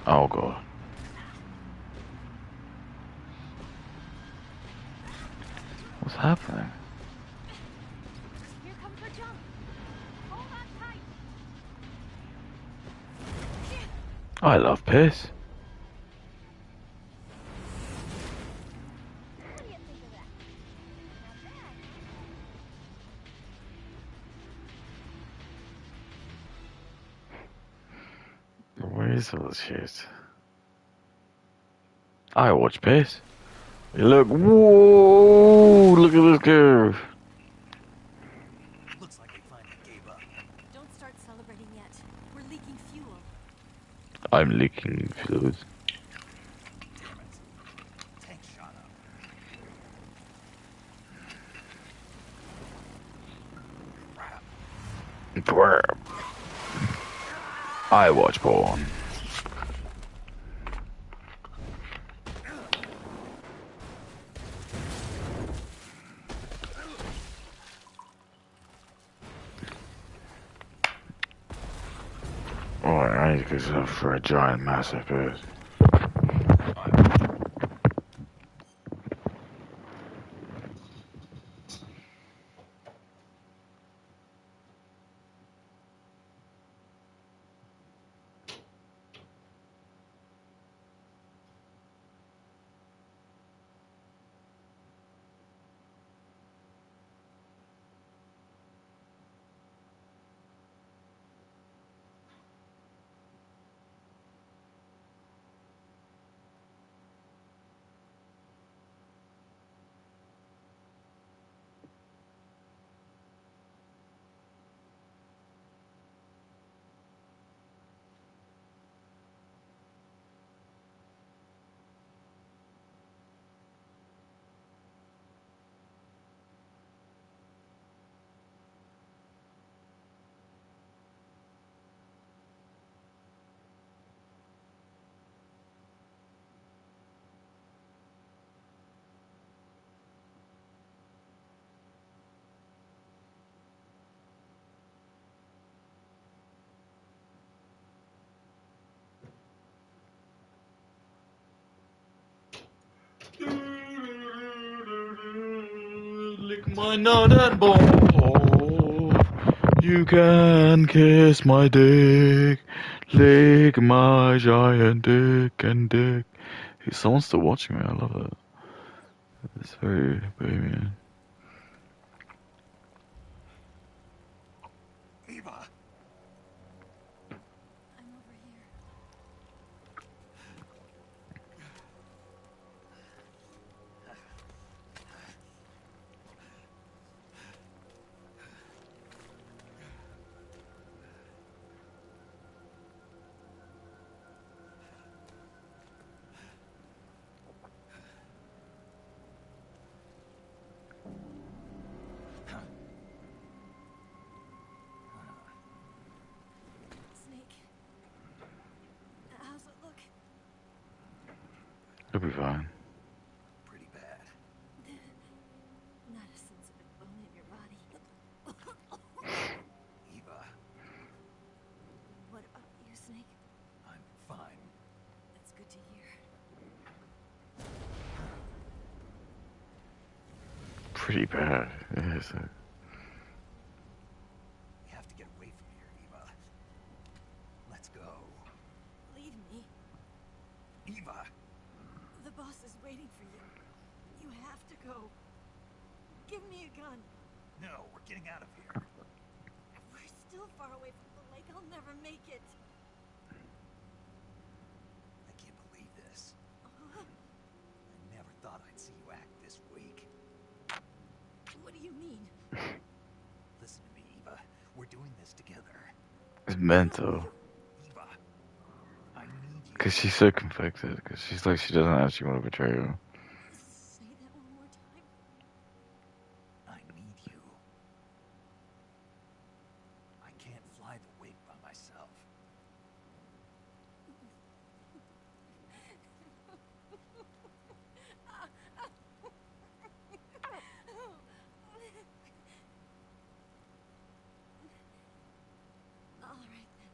Oh god. What's happening? Here comes the jump. Hold on tight. I love piss. What do you think of that? Not bad. Where is all this shit? I watch piss. You look, whoa, look at this curve. Looks like they finally gave up. Don't start celebrating yet. We're leaking fuel. I'm leaking fluid. Damn it. Tank shot up. Crap. Crap. I watch porn. Alright, I need to go up for a giant massive piss. my nut and ball. You can kiss my dick, lick my giant dick and dick. Hey, someone's still watching me. I love it. It's very bohemian. Eva! I'm over here. Snake. How's it look? It'll be fine. Pretty bad. Not a sensitive bone in your body. Eva, What about you, Snake? I'm fine. That's good to hear. Pretty bad. Yes. We have to get away from here, Eva. Let's go. Leave me. Eva! The boss is waiting for you. You have to go. Give me a gun. No, we're getting out of here. We're still far away from the lake. I'll never make it. I can't believe this. I never thought I'd see you act this weak. What do you mean? Listen to me, Eva. We're doing this together. It's mental. Eva, I need you. Because she's so conflicted. Because she's like, she doesn't actually want to betray you. Say that one more time. I need you. I can't fly the wig by myself. All right then.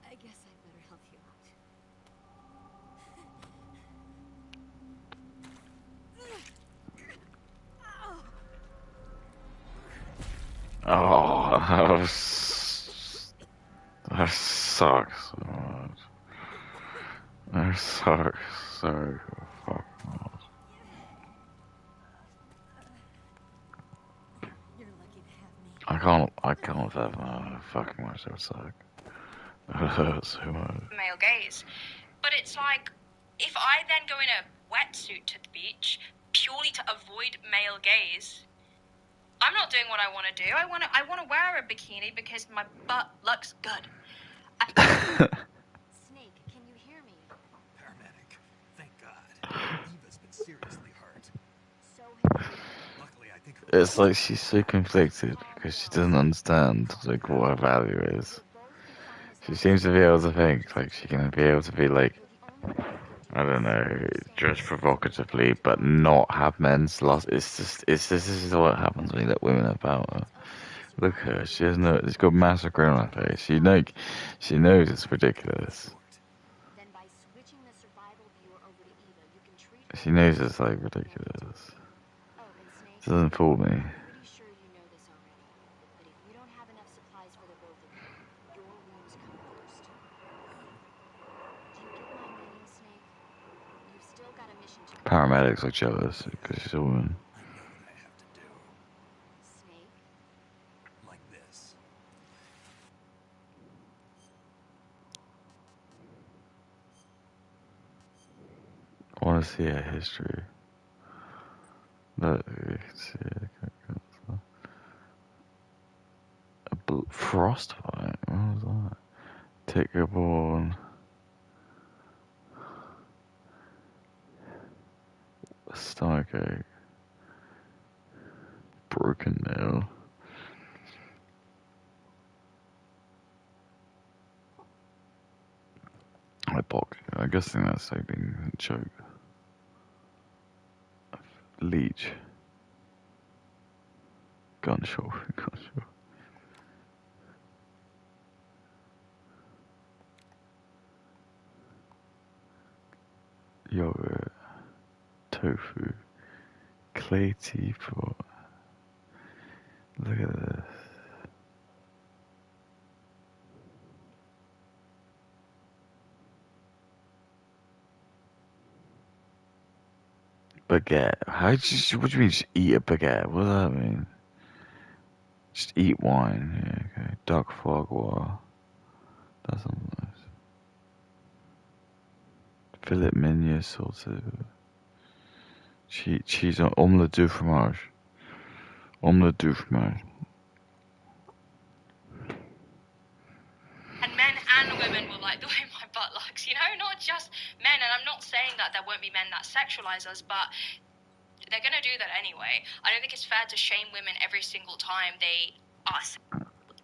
I guess I'd better help you out. Oh, that sucks so much. That sucks so fucking much. You're lucky to have me. I can't have that fucking much that would suck. That hurts so much. Male gaze. But it's like, if I then go in a wetsuit to the beach purely to avoid male gaze, I'm not doing what I want to do. I want to wear a bikini because my butt looks good. Snake, can you hear me? Paramedic. Thank God. Eva's been seriously hurt. So have you. Luckily, I think It's like she's so conflicted because she doesn't understand like what her value is. She seems to be able to think like she can be able to be like, I don't know, dress provocatively, but not have men's lust. This is what happens when you let women have power. Look at her, she has no, she's got a massive grin on her face. She knows it's ridiculous. Then by switching the survival viewer over to Eva, you can treat her. She knows it's like ridiculous. Oh, and Snake, It doesn't fool me. I'm pretty sure you know this already. But if you don't have enough supplies for the both of you, your wounds come first. Do you get my meaning, Snake? You've still got a mission to complete. Paramedics are jealous because she's a woman. I know what I have to do. Snake? Like this. I want to see her history. Look, you can see it. Frostbite? What was that? Ticker-born. Stomachache. Broken nail. I'm guessing that's like being choked. Leech. Gunshot. Gunshot. Yogurt. Tofu. Clay teapot. Look at this. Baguette. What do you mean just eat a baguette? What does that mean? Just eat wine. Yeah, okay. Duck fog water. That sounds nice. Filet mignon sauté. Cheese on omelette du fromage. Omelette du fromage. And men and women will like the way my butt looks, you know, not just men. And I'm not saying that there won't be men that sexualize us, but they're gonna do that anyway. I don't think it's fair to shame women every single time they us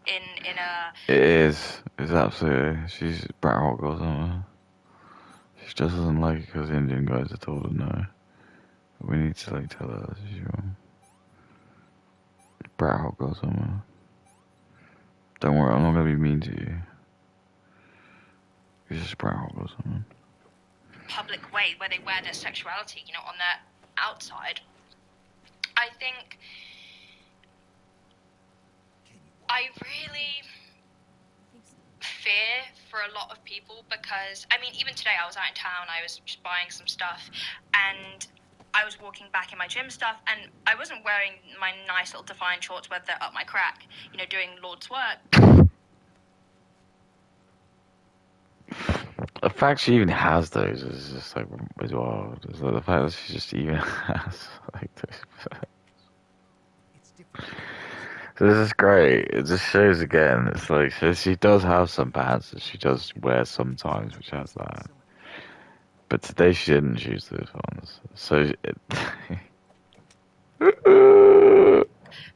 in a. It is. It's absolutely. She's brat hot girl somewhere. She just doesn't like it because Indian guys have told her no. We need to like tell her that she's wrong. Brat hot girl somewhere. Don't worry, I'm not gonna be mean to you. You're just brat hot girl somewhere. Public way where they wear their sexuality, you know, on their outside. I think I really fear for a lot of people because, I mean, even today I was out in town, I was just buying some stuff, and I was walking back in my gym stuff, and I wasn't wearing my nice little Defiant shorts where they're up my crack, you know, doing Lord's work. The fact she even has those is just like as well. It's like the fact that she just even has like those. So this is great. It just shows again. It's like so she does have some pants that she does wear sometimes, which has that. But today she didn't choose those ones. So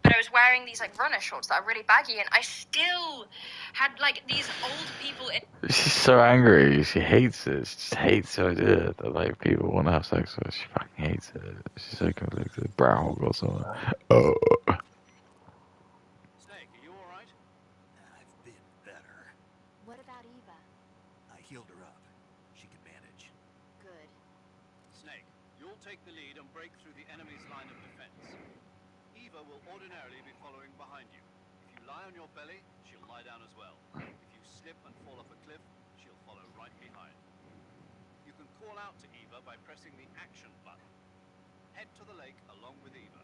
But I was wearing these like runner shorts that are really baggy, and I still had like these old people in. she's so angry. She hates it. She just hates the idea that like people want to have sex with her. She fucking hates it. She's so conflicted. Brown or something. Oh. Snake, are you alright? I've been better. What about Eva? I healed her up. She can manage. Good. Snake, you'll take the lead and break through the enemy's line of defense. Eva will ordinarily be following behind you. If you lie on your belly, she'll lie down as well. If you slip and fall off a cliff, she'll follow right behind. You can call out to Eva by pressing the action button. Head to the lake along with Eva.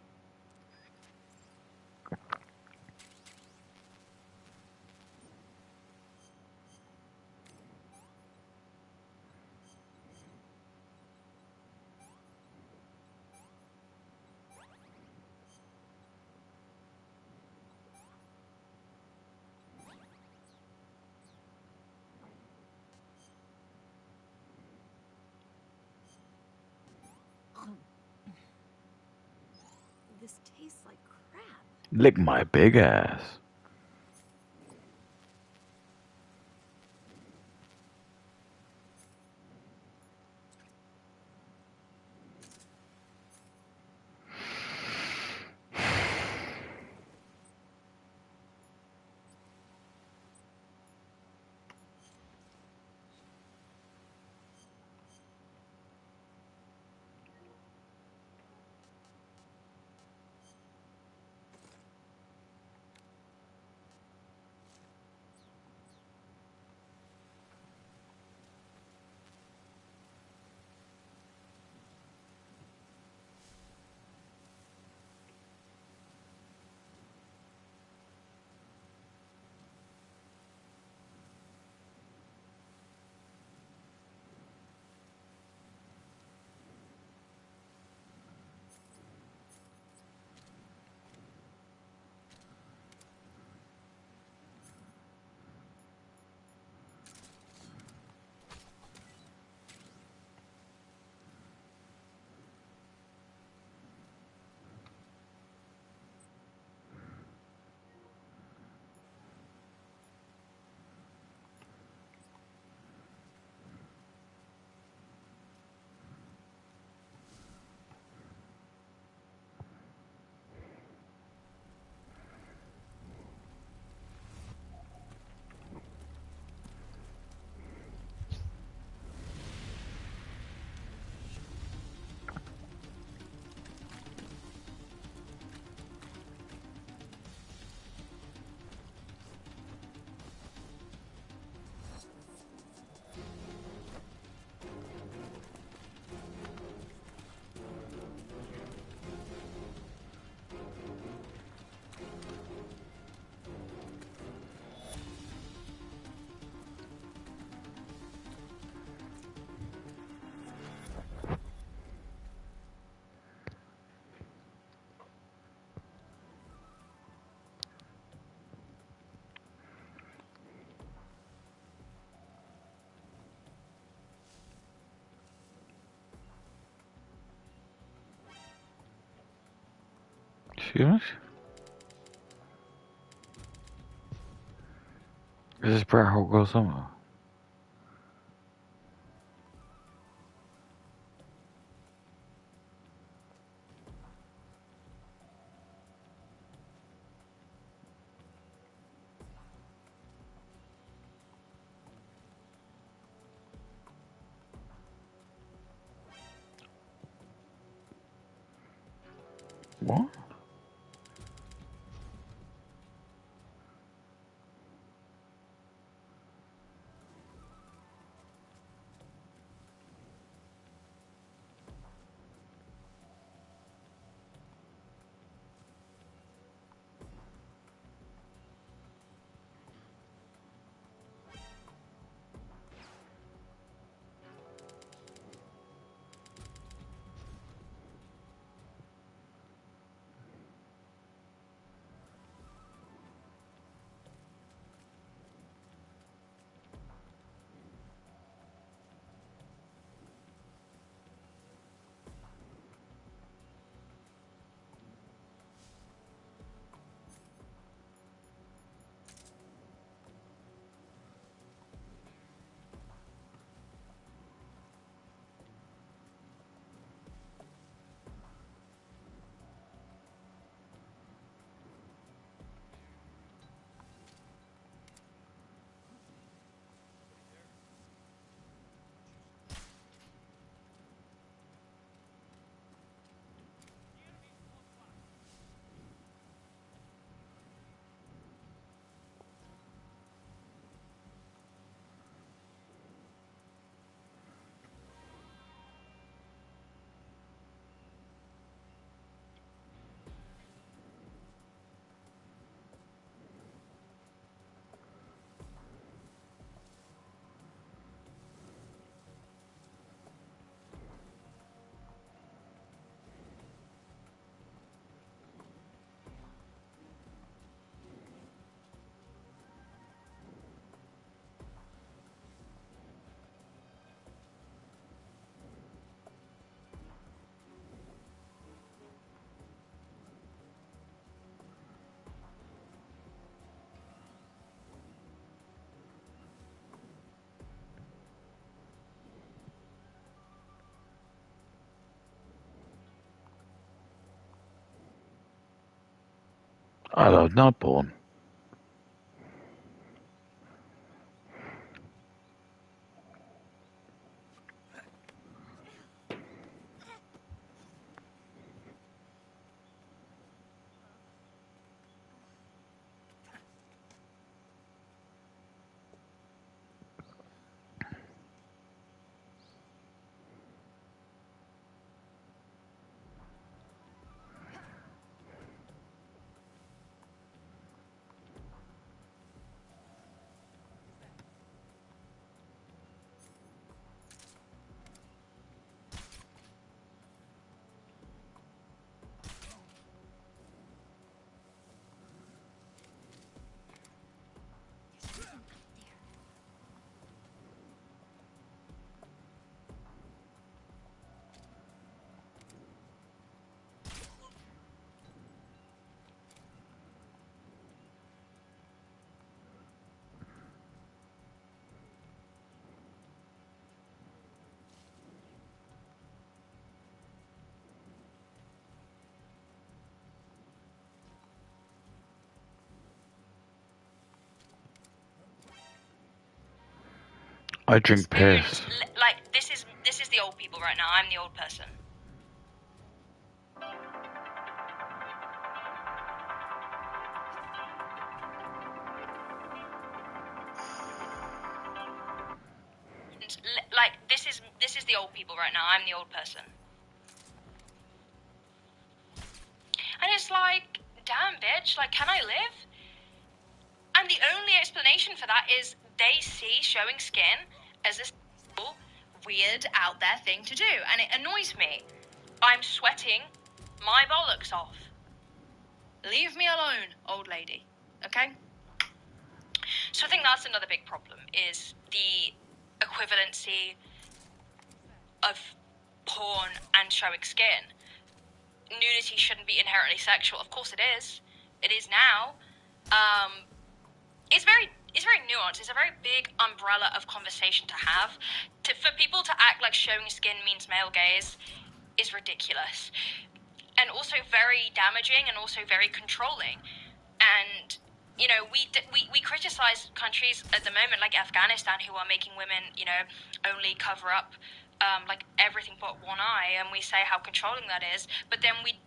This tastes like crap. Lick my big ass. Excuse me? Is this Brett Hawk go somewhere? What? I love Nightborn. I drink piss. Like this is the old people right now. I'm the old person. Like this is the old people right now. I'm the old person. And it's like, damn bitch, like can I live? And the only explanation for that is they see showing skin as this weird out there thing to do, and it annoys me. I'm sweating my bollocks off. Leave me alone, old lady. Okay? So I think that's another big problem, is the equivalency of porn and showing skin. nudity shouldn't be inherently sexual. Of course it is. It is now. It's very nuanced. It's a very big umbrella of conversation to have. For people to act like showing skin means male gaze is ridiculous, and also very damaging, and also very controlling. And you know, we criticize countries at the moment like Afghanistan who are making women, you know, only cover up like everything but one eye, and we say how controlling that is. But then we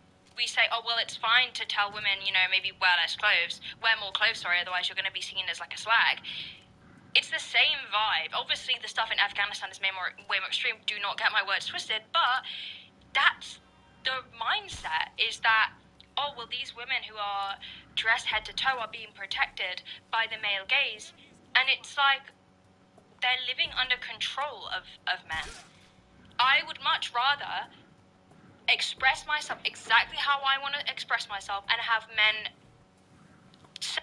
say, oh well, it's fine to tell women, you know, maybe wear more clothes, sorry, otherwise you're going to be seen as like a slag. It's the same vibe. Obviously, the stuff in Afghanistan is way more extreme. Do not get my words twisted, but that's the mindset. Is that, oh well, these women who are dressed head to toe are being protected by the male gaze, and it's like they're living under control of men. I would much rather express myself exactly how I want to express myself and have men say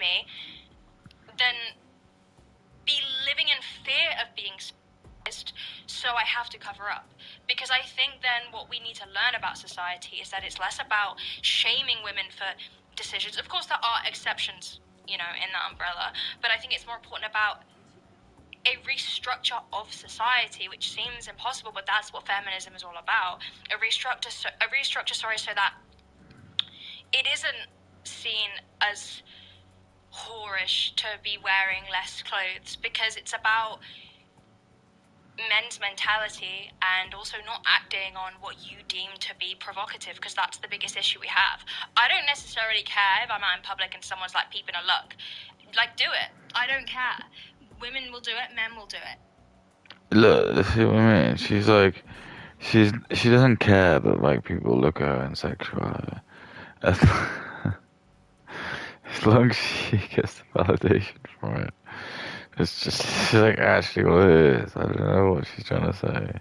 me than be living in fear of being sexist, so I have to cover up. Because I think then what we need to learn about society is that it's less about shaming women for decisions. Of course, there are exceptions, you know, in that umbrella, but I think it's more important about a restructure of society, which seems impossible, but that's what feminism is all about. A restructure, so that it isn't seen as whorish to be wearing less clothes, because it's about men's mentality and also not acting on what you deem to be provocative, because that's the biggest issue we have. I don't necessarily care if I'm out in public and someone's like peeping a look. Like, do it. I don't care. Women will do it, men will do it. Look, see what I mean? She's like, she doesn't care that like people look at her and sexualize her. As long as she gets the validation from it. It's just, she's like, actually what it is. I don't know what she's trying to say.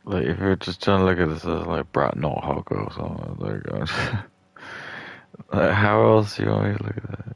Like, if you're just trying to look at this as like Brat Not Hogger or something, like, how else do you want me to look at that?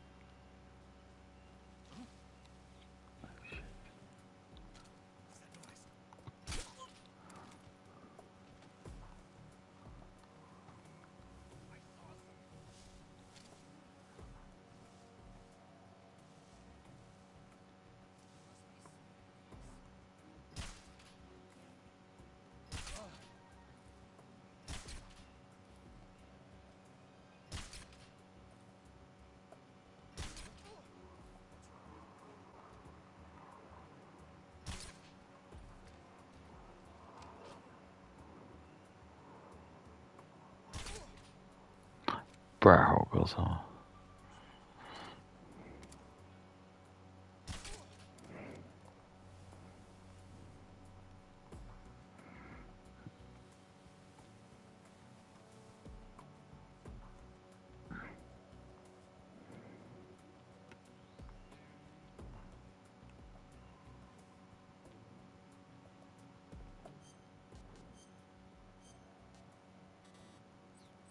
Brat Hogger or something.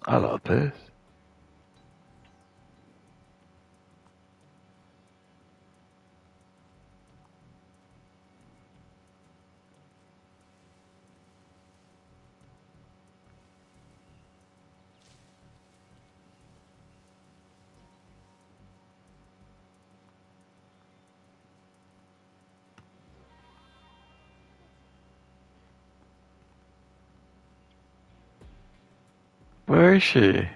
I love this. Where is she?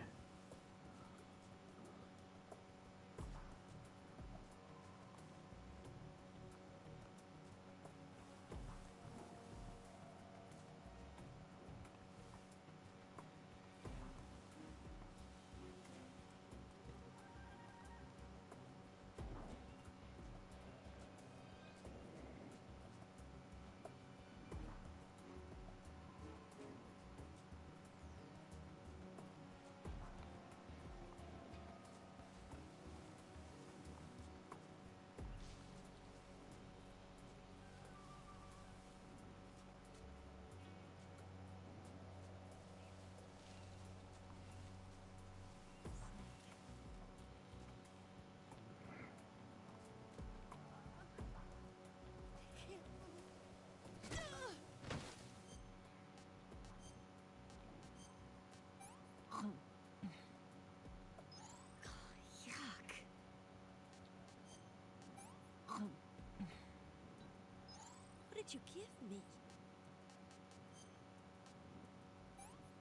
did you give me?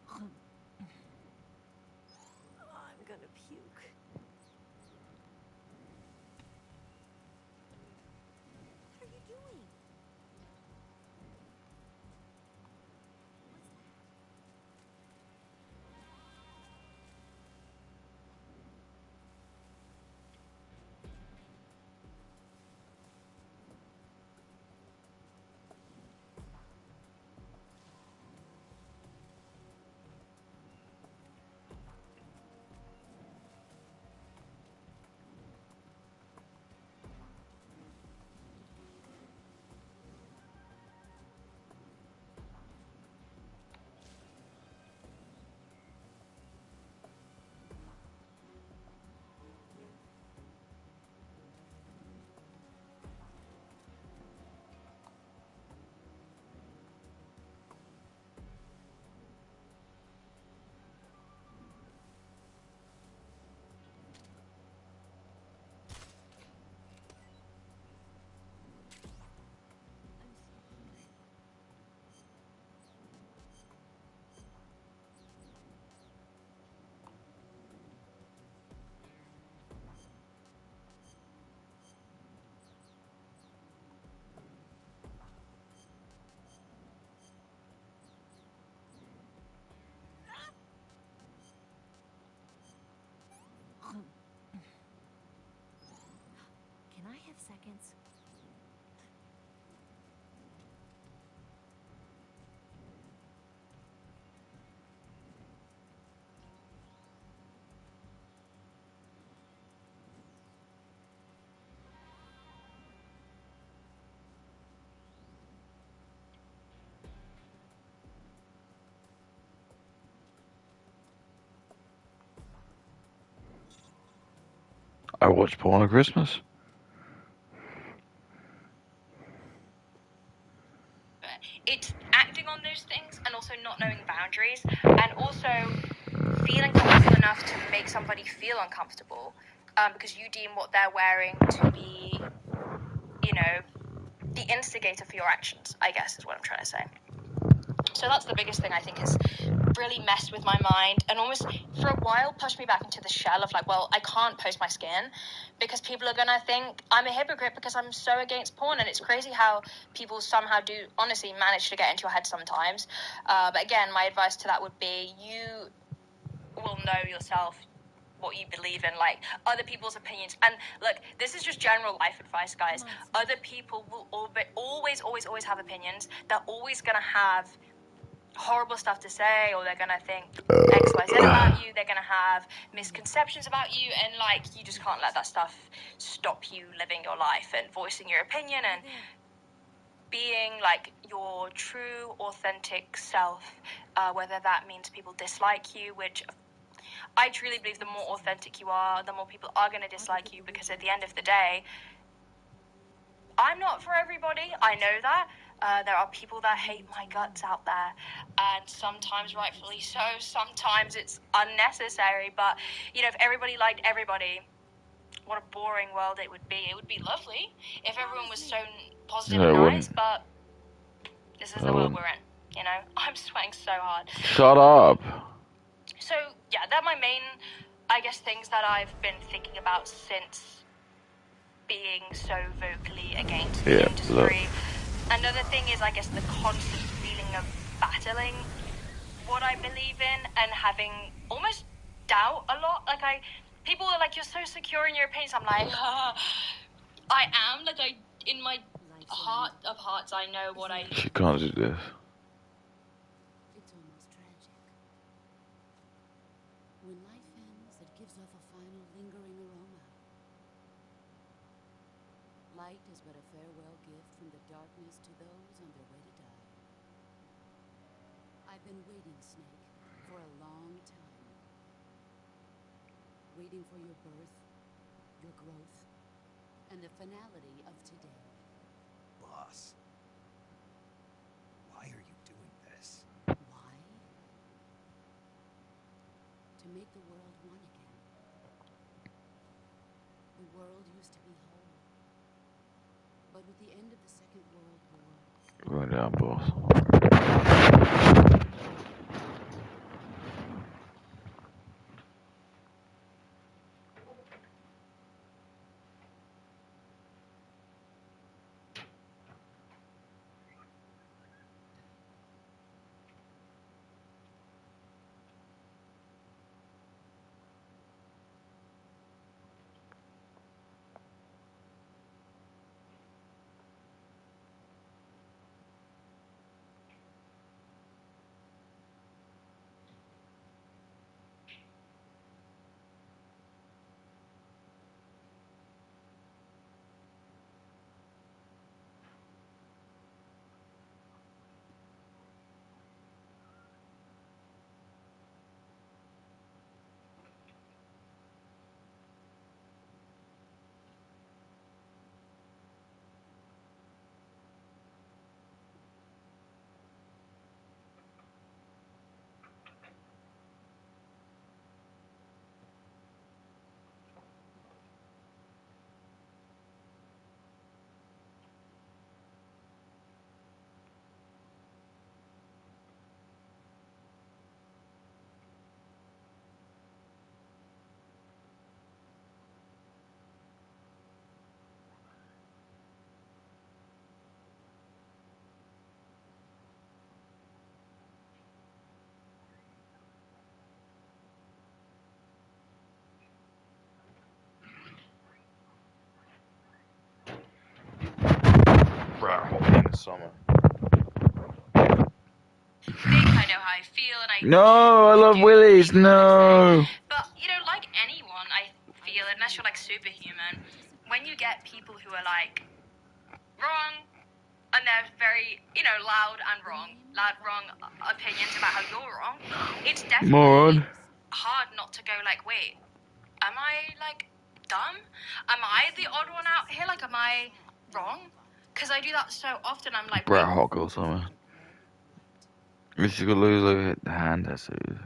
I'm gonna puke. What are you doing? Can I have seconds? I watch porn at Christmas. It's acting on those things and also not knowing boundaries and also feeling comfortable enough to make somebody feel uncomfortable because you deem what they're wearing to be, you know, the instigator for your actions, I guess is what I'm trying to say. So that's the biggest thing I think has really messed with my mind and almost for a while pushed me back into the shell of like, well, I can't post my skin because people are going to think I'm a hypocrite because I'm so against porn. And it's crazy how people somehow do honestly manage to get into your head sometimes. But again, my advice to that would be you will know yourself what you believe in, like other people's opinions. And look, this is just general life advice, guys. Other people will always have opinions. They're always going to have horrible stuff to say, or they're gonna think XYZ about you, they're gonna have misconceptions about you, and like you just can't let that stuff stop you living your life and voicing your opinion and being like your true authentic self, whether that means people dislike you, which I truly believe the more authentic you are, the more people are going to dislike you, because at the end of the day, I'm not for everybody, I know that. There are people that hate my guts out there, and sometimes rightfully so, sometimes it's unnecessary, but, you know, if everybody liked everybody, what a boring world it would be. It would be lovely if everyone was so positive No, it and nice, wouldn't. but this is the world we're in, you know? I'm sweating so hard. Shut up. So, yeah, they're my main, I guess, things that I've been thinking about since being so vocally against the industry. Look. Another thing is, I guess, the constant feeling of battling what I believe in and having almost doubt a lot. Like, people are like, you're so secure in your opinions. I'm like, I am. Like, in my heart of hearts, I know what I... She can't do this. It's almost tragic. When life ends, it gives off a final lingering aroma. Light is but a farewell gift from the darkness to those on their way to die. I've been waiting, Snake, for a long time. Waiting for your birth, your growth, and the finality of today. Boss. Why are you doing this? Why? To make the world one again. The world used to be whole. But with the end of the Second World War, Yeah, boss. In the summer. I know how I feel, and I No, I love do Willy's. think what I'm No. saying. But you know, like anyone, I feel, unless you're like superhuman, when you get people who are like wrong, and they're very, you know, loud, wrong opinions about how you're wrong, it's definitely Moron. hard not to go like, wait, am I like dumb? Am I the odd one out here? Like, am I wrong? Because I do that so often. I'm like, Bro, wait, hot girl summer. If she could lose like the hand tattoos.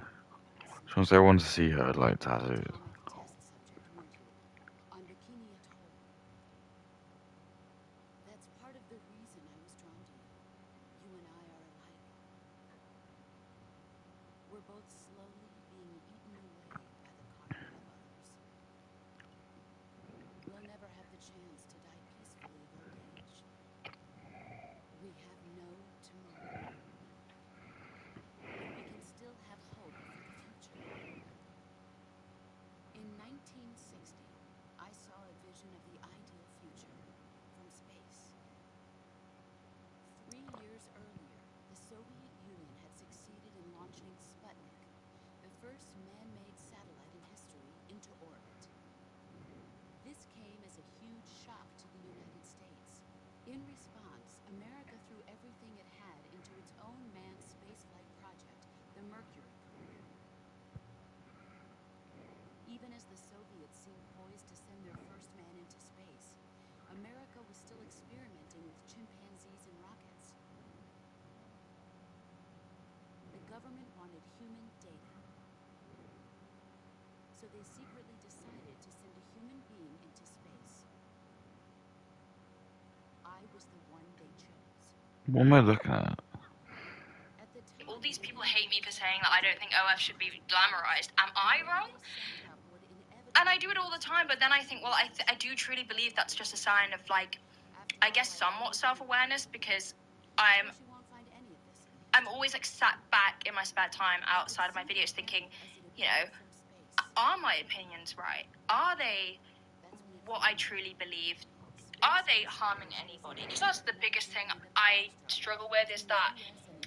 She wants everyone to see her like tattoos. Test subject, weren't you? On Bikini Atoll. That's part of the reason I was drawn to you. You and I are alike. We're both slowly being eaten away by the carpet of others. We'll never have the chance to die peacefully of old age. We have no tomorrow. But we can still have hope for the future. In 1960, I saw a vision of the ideal future from space. 3 years earlier, the Soviet Union had succeeded in launching Sputnik, the first man-made satellite in history, into orbit. This came as a huge shock to the United States. In response, America threw everything it had into its own manned spaceflight project, the Mercury program. Even as the Soviets seemed poised to send their first man into space, America was still experimenting with chimpanzees and rockets. The government wanted human data. So they secretly decided to send a human being into space. I was the one they chose. What am I looking at? At the time, all these people hate me for saying that I don't think OF should be glamorized. Am I wrong? And I do it all the time, but then I think, well, I do truly believe that's just a sign of, like, I guess somewhat self-awareness, because I'm always, like, sat back in my spare time outside of my videos thinking, you know, are my opinions right? Are they what I truly believe? Are they harming anybody? Because that's the biggest thing I struggle with, is that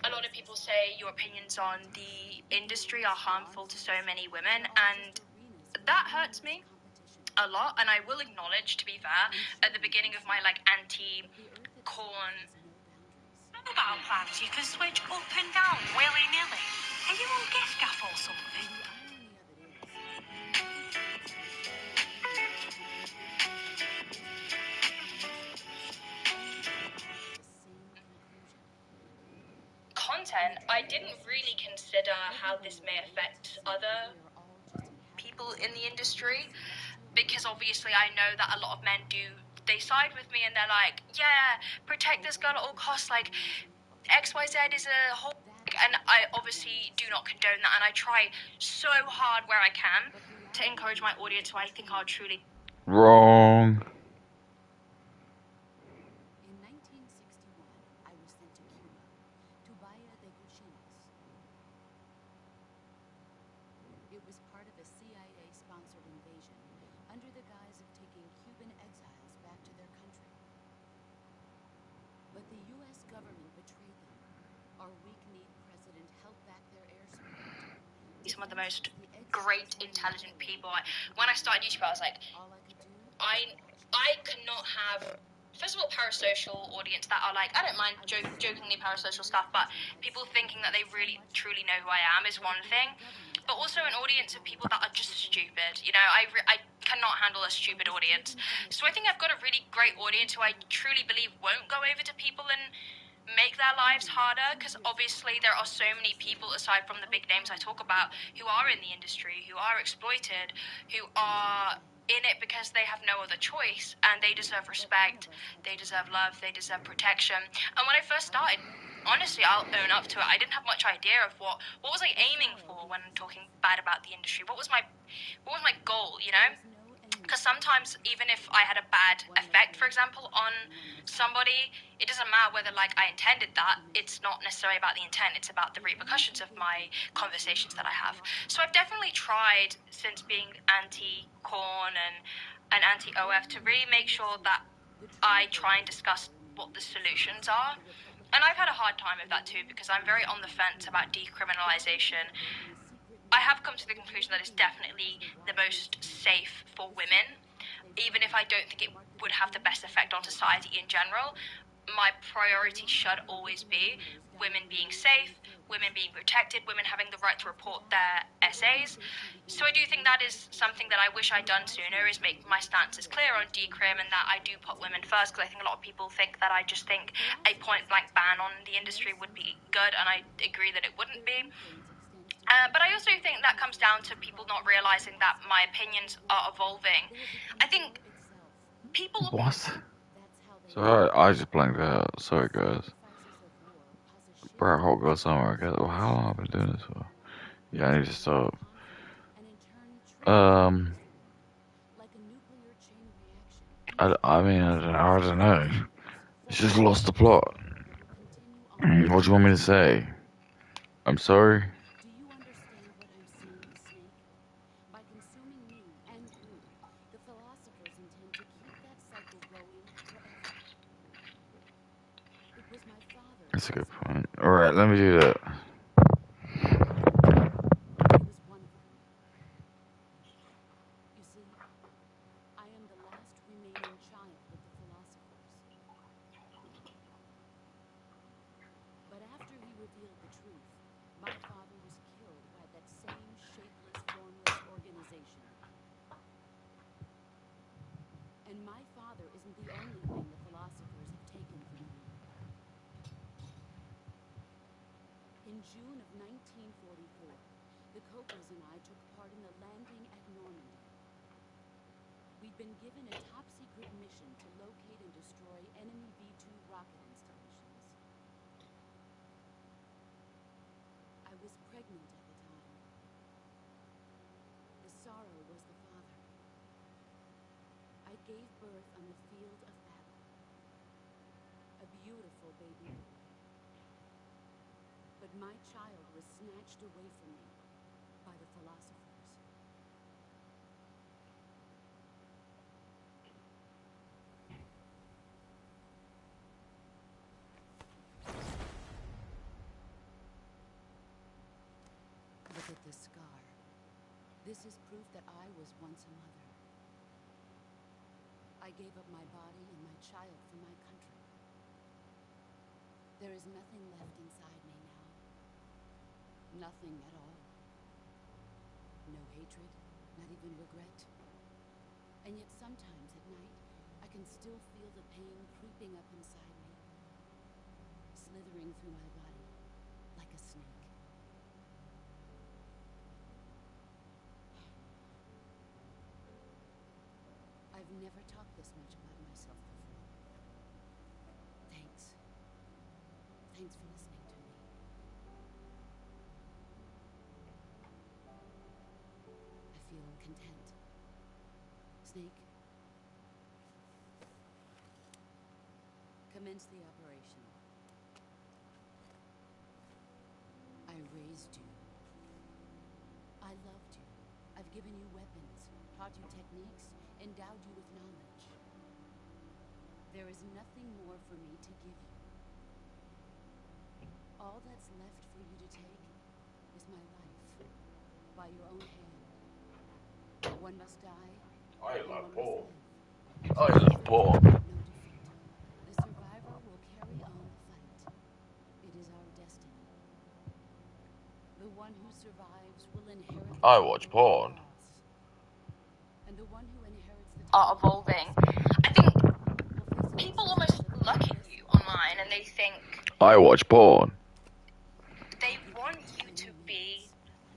a lot of people say your opinions on the industry are harmful to so many women, and that hurts me a lot. And I will acknowledge, to be fair, at the beginning of my, like, anti-corn Mobile plans you can switch up and down willy-nilly. Are you on gift gaff or something? content, I didn't really consider how this may affect other people in the industry, because obviously I know that a lot of men do, they side with me and they're like, yeah, protect this girl at all costs. Like, XYZ is a whole, and I obviously do not condone that, and I try so hard where I can to encourage my audience who I think are truly. Wrong. In 1961, I was sent to Cuba, to Bahia de Guachinas. It was part of a CIA-sponsored invasion under the guise of taking Cuban exiles back to their country. But the U.S. government betrayed them. Our weak-kneed president held back their air support. Some of the most great, intelligent people. When I started YouTube, I was like, All I could do I cannot have, first of all, parasocial audience that are like, I don't mind jokingly parasocial stuff, but people thinking that they really, truly know who I am is one thing. But also an audience of people that are just stupid. You know, I cannot handle a stupid audience. So I think I've got a really great audience who I truly believe won't go over to people and make their lives harder, because obviously there are so many people aside from the big names I talk about who are in the industry, who are exploited, who are in it because they have no other choice, and they deserve respect, they deserve love, they deserve protection. And when I first started, honestly, I'll own up to it, I didn't have much idea of what was I aiming for when talking bad about the industry. What was my goal, you know? Because sometimes, even if I had a bad effect, for example, on somebody, it doesn't matter whether, like, I intended that. It's not necessarily about the intent. It's about the repercussions of my conversations that I have. So I've definitely tried, since being anti-corn and anti-OF, to really make sure that I try and discuss what the solutions are. And I've had a hard time with that too, because I'm very on the fence about decriminalization. I have come to the conclusion that it's definitely the most safe for women, even if I don't think it would have the best effect on society in general. My priority should always be women being safe, women being protected, women having the right to report their essays. So I do think that is something that I wish I'd done sooner, is make my stances clear on decrim, and that I do put women first, because I think a lot of people think that I just think a point-blank ban on the industry would be good, and I agree that it wouldn't be. But I also think that comes down to people not realizing that my opinions are evolving. I think people. What? Sorry, I just blanked out. Sorry, guys. Bro, hot girl summer. Okay. Well, how long have I been doing this for? Yeah, I need to stop. I mean, I don't know. It's just lost the plot. What do you want me to say? I'm sorry. Do you understand what I'm saying, Snake? By consuming me and you, the philosophers intend to keep that cycle going forever. It was my father. That's a good point. Alright, let me do that. He was one of them. You see, I am the last remaining child of the philosophers. But after he revealed the truth, my father was killed by that same shapeless, formless organization. And my father isn't the only thing the philosophers have taken from me. In June of 1944, the Cocos and I took part in the landing at Normandy. We'd been given a top-secret mission to locate and destroy enemy V-2 rocket installations. I was pregnant at the time. The sorrow was the father. I gave birth on the field of battle. A beautiful baby boy. But my child was snatched away from me by the philosophers. Look at this scar. This is proof that I was once a mother. I gave up my body and my child for my country. There is nothing left inside me now. Nothing at all. No hatred, not even regret. And yet sometimes at night, I can still feel the pain creeping up inside me, slithering through my body like a snake. I've never talked this much about myself before. Thanks. Thanks for listening to me. I feel content. Snake, commence the operation. I raised you. I loved you. I've given you weapons, taught you techniques, endowed you with knowledge. There is nothing more for me to give you. All that's left for you to take is my life, by your own hand. One must die. I and love one must porn. live. I love porn. No defeat. The survivor will carry on the fight. It is our destiny. The one who survives will inherit the I watch porn. gods. And the one who inherits the Are evolving. I think people almost look at you online and they think I watch porn. they want you to be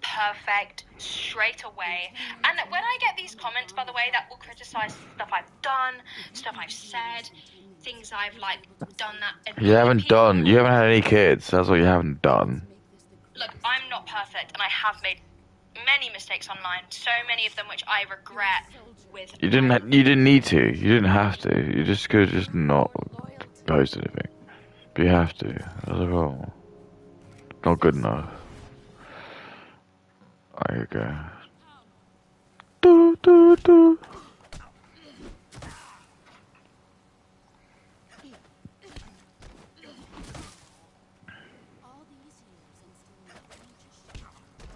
perfect straight away. And when I get these comments, by the way, that will criticize stuff I've done, stuff I've said, things I've done that. You haven't had any kids. That's what you haven't done. Look, I'm not perfect, and I have made many mistakes online. So many of them which I regret. With You didn't need to. You didn't have to. You just could just not post anything. But you have to. That's a problem. Not good enough. There you go. Do, do, do. all these years and still nothing to show.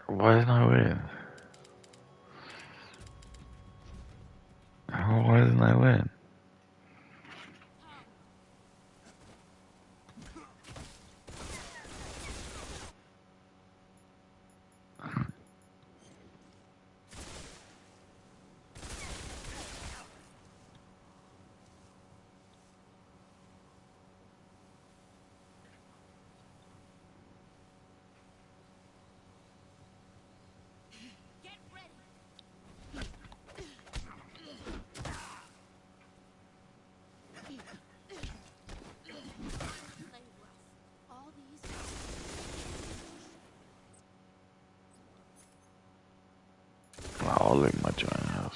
Why didn't I win? Why didn't I win? Get ready. All these I'll lick my giant ass.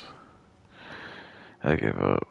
I give up.